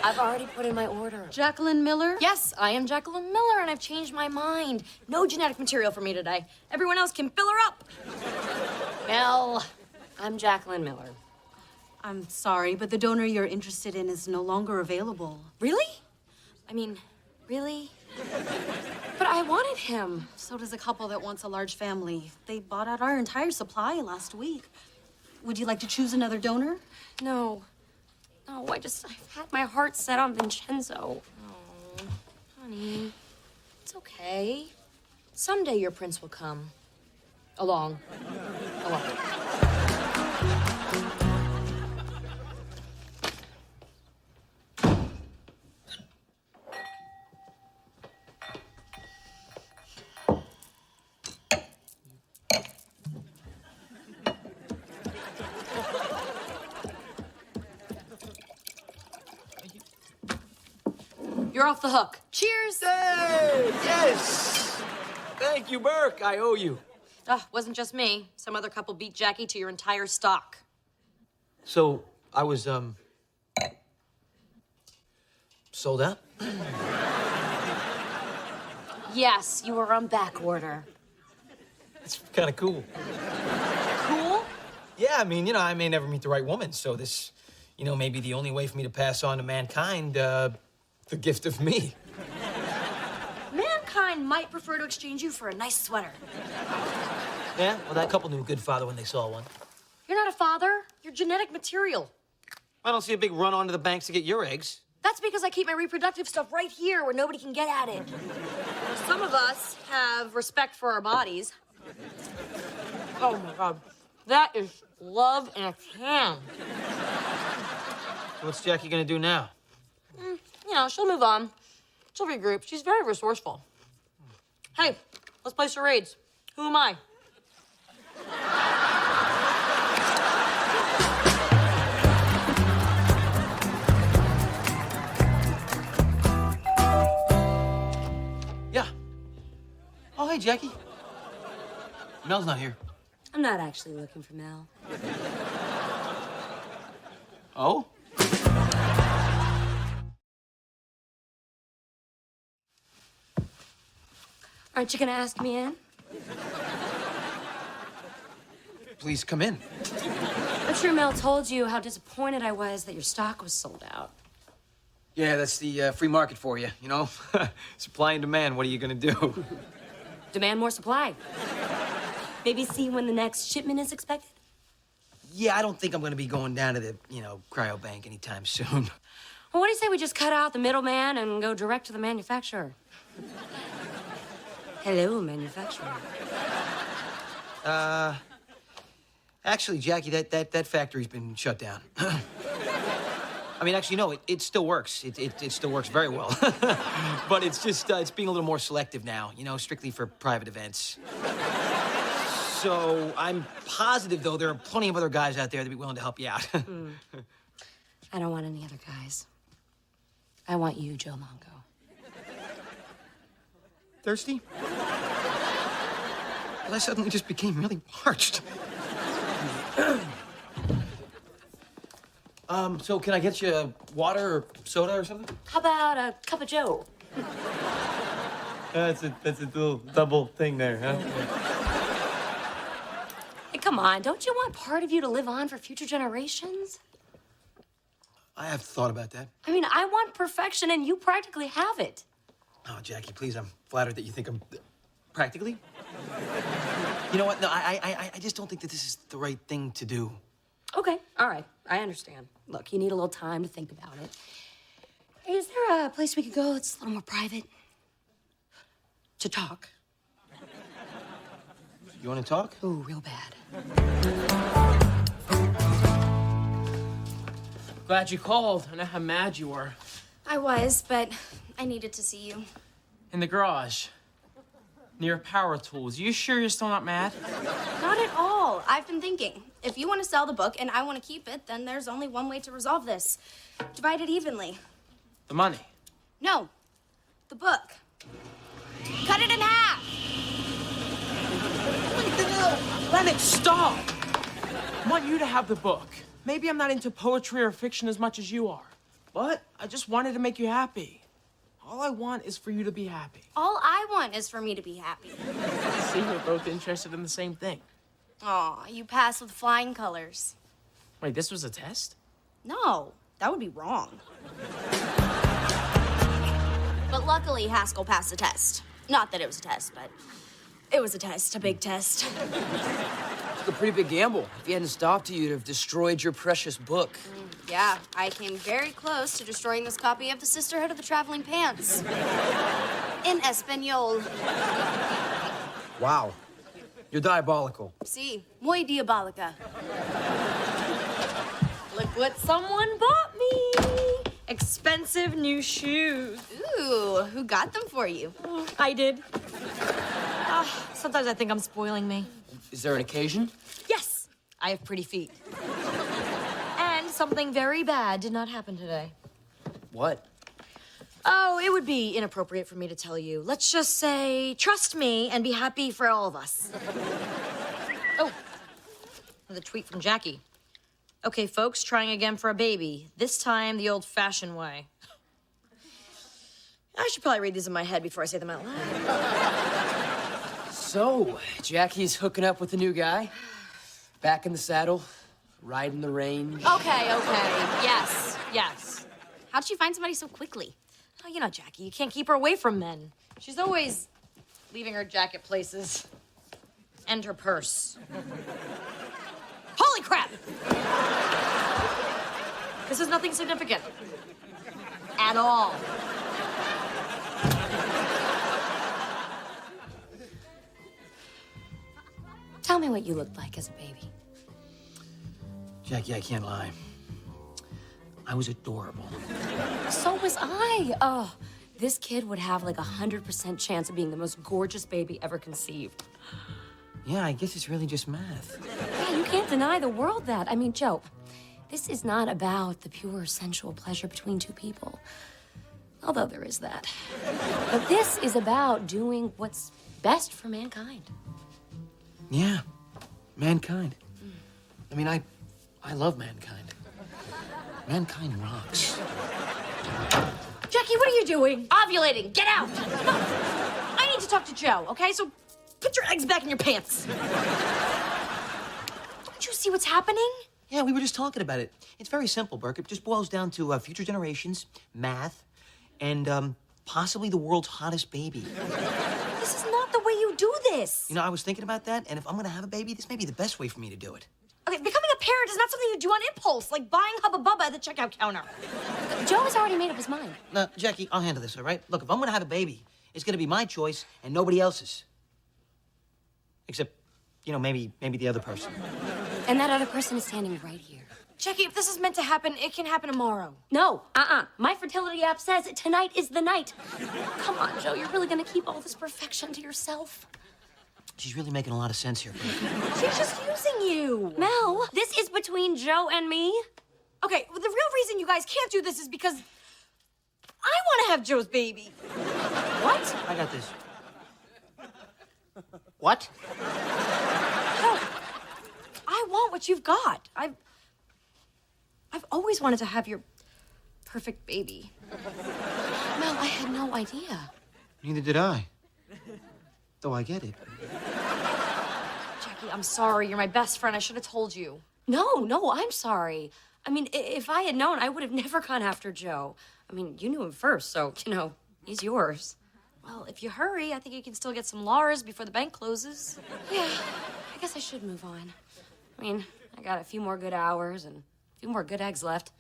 I've already put in my order. Jacqueline Miller? Yes, I am Jacqueline Miller, and I've changed my mind. No genetic material for me today. Everyone else can fill her up. Mel, I'm Jacqueline Miller. I'm sorry, but the donor you're interested in is no longer available. Really? I mean, really? But I wanted him. So does a couple that wants a large family. They bought out our entire supply last week. Would you like to choose another donor? No, I've had my heart set on Vincenzo. Oh, honey, it's okay. Someday your prince will come. Along. You're off the hook. Cheers! Hey, yes! Thank you, Burke. I owe you. Wasn't just me. Some other couple beat Jackie to your entire stock. So, I was, sold out? Yes, you were on back order. It's kind of cool. Cool? Yeah, I mean, you know, I may never meet the right woman, so this, you know, may be the only way for me to pass on to mankind, the gift of me. Mankind might prefer to exchange you for a nice sweater. Yeah? Well, that couple knew a good father when they saw one. You're not a father. You're genetic material. I don't see a big run onto the banks to get your eggs. That's because I keep my reproductive stuff right here where nobody can get at it. Some of us have respect for our bodies. Oh, my God. That is love in a can. So what's Jackie gonna do now? You know, she'll move on. She'll regroup. She's very resourceful. Hey, let's play charades. Who am I? Yeah. Oh, hey, Jackie. Mel's not here. I'm not actually looking for Mel. Oh? Aren't you gonna ask me in? Please come in. I'm sure Mel told you how disappointed I was that your stock was sold out. Yeah, that's the free market for you, you know? Supply and demand, what are you gonna do? Demand more supply. Maybe see when the next shipment is expected? Yeah, I don't think I'm gonna be going down to the, cryo bank anytime soon. Well, what do you say we just cut out the middleman and go direct to the manufacturer? Hello, manufacturer. Actually, Jackie, that factory's been shut down. I mean, actually, no, it still works. It still works very well. But it's just, it's being a little more selective now, strictly for private events. So I'm positive, though, there are plenty of other guys out there that'd be willing to help you out. I don't want any other guys. I want you, Joe Mongo. Thirsty? Well, I suddenly just became really parched. So can I get you water or soda or something? How about a cup of Joe? That's a little double thing there, huh? Hey, come on, don't you want part of you to live on for future generations? I have thought about that. I mean, I want perfection, and you practically have it. Oh, Jackie, please, I'm flattered that you think I'm... Practically? You know what? No, I just don't think that this is the right thing to do. Okay, all right, I understand. Look, you need a little time to think about it. Hey, is there a place we could go that's a little more private? To talk. You want to talk? Ooh, real bad. Glad you called. I know how mad you were. I was, but I needed to see you. In the garage. Near power tools. You sure you're still not mad? Not at all. I've been thinking. If you want to sell the book and I want to keep it, then there's only one way to resolve this. Divide it evenly. The money. No. The book. Cut it in half. Lennox, stop! I want you to have the book. Maybe I'm not into poetry or fiction as much as you are. But I just wanted to make you happy. All I want is for you to be happy. All I want is for me to be happy. See, we're both interested in the same thing. Aw, you passed with flying colors. Wait, this was a test? No, that would be wrong. But luckily, Haskell passed the test. Not that it was a test, but it was a test, a big test. It's a pretty big gamble. If you hadn't stopped, you'd have destroyed your precious book. Yeah, I came very close to destroying this copy of The Sisterhood of the Traveling Pants. In Espanol. Wow. You're diabolical. Sí, muy diabólica. Look what someone bought me. Expensive new shoes. Ooh, who got them for you? I did. Sometimes I think I'm spoiling me. Is there an occasion? Yes, I have pretty feet. And something very bad did not happen today. What? Oh, it would be inappropriate for me to tell you. Let's just say, trust me and be happy for all of us. Oh, another tweet from Jackie. Okay, folks, trying again for a baby. This time the old-fashioned way. I should probably read these in my head before I say them out loud. So, Jackie's hooking up with a new guy? Back in the saddle? Riding the range? Okay. Yes. How'd she find somebody so quickly? Oh, you know, Jackie, you can't keep her away from men. She's always leaving her jacket places. And her purse. Holy crap! This is nothing significant. At all. Tell me what you looked like as a baby. Jackie, I can't lie. I was adorable. So was I. Oh, this kid would have like 100% chance of being the most gorgeous baby ever conceived. Yeah, I guess it's really just math. Yeah, you can't deny the world that. I mean, Joe, this is not about the pure sensual pleasure between two people. Although there is that. But this is about doing what's best for mankind. Yeah, mankind. I mean, I love mankind. Mankind rocks. Jackie, what are you doing? Ovulating. Get out. No, I need to talk to Joe, okay? So put your eggs back in your pants. Don't you see what's happening? Yeah, we were just talking about it. It's very simple, Burke. It just boils down to future generations, math, and possibly the world's hottest baby. This is not the way you do this. You know, I was thinking about that, and if I'm gonna have a baby, this may be the best way for me to do it. Okay, becoming a parent is not something you do on impulse, like buying Hubba Bubba at the checkout counter. Joe has already made up his mind. No, Jackie, I'll handle this, all right? Look, if I'm gonna have a baby, it's gonna be my choice and nobody else's. Except, you know, maybe the other person. And that other person is standing right here. Jackie, if this is meant to happen, it can happen tomorrow. No, My fertility app says tonight is the night. Come on, Joe, you're really gonna keep all this perfection to yourself? She's really making a lot of sense here, Burke. She's just using you. Mel, this is between Joe and me. Okay, well, the real reason you guys can't do this is because I want to have Joe's baby. What? I got this. What? Joe, I want what you've got. I've always wanted to have your perfect baby. Mel, I had no idea. Neither did I. Though I get it. Jackie, I'm sorry. You're my best friend. I should have told you. No, I'm sorry. I mean, if I had known, I would have never gone after Joe. I mean, you knew him first, so, you know, he's yours. Well, if you hurry, I think you can still get some Lars before the bank closes. Yeah, I guess I should move on. I mean, I got a few more good hours and a few more good eggs left.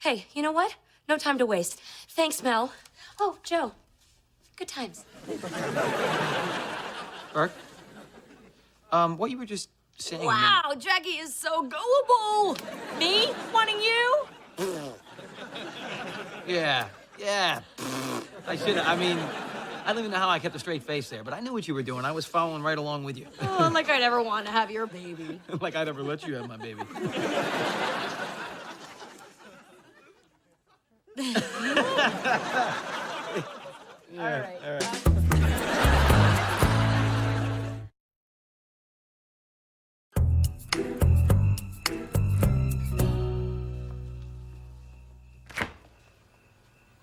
Hey, you know what? No time to waste. Thanks, Mel. Oh, Joe. Good times. Burke? What you were just saying... Wow, Jackie is so gullible. Me? Wanting you? Yeah. I should have, I mean, I don't even know how I kept a straight face there, but I knew what you were doing. I was following right along with you. Oh, like I'd ever want to have your baby. Like I'd ever let you have my baby. All right.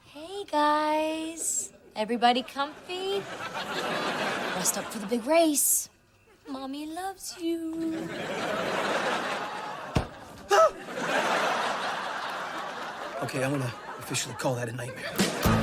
Hey, guys. Everybody comfy? Rest up for the big race. Mommy loves you. Okay, I'm gonna officially call that a nightmare.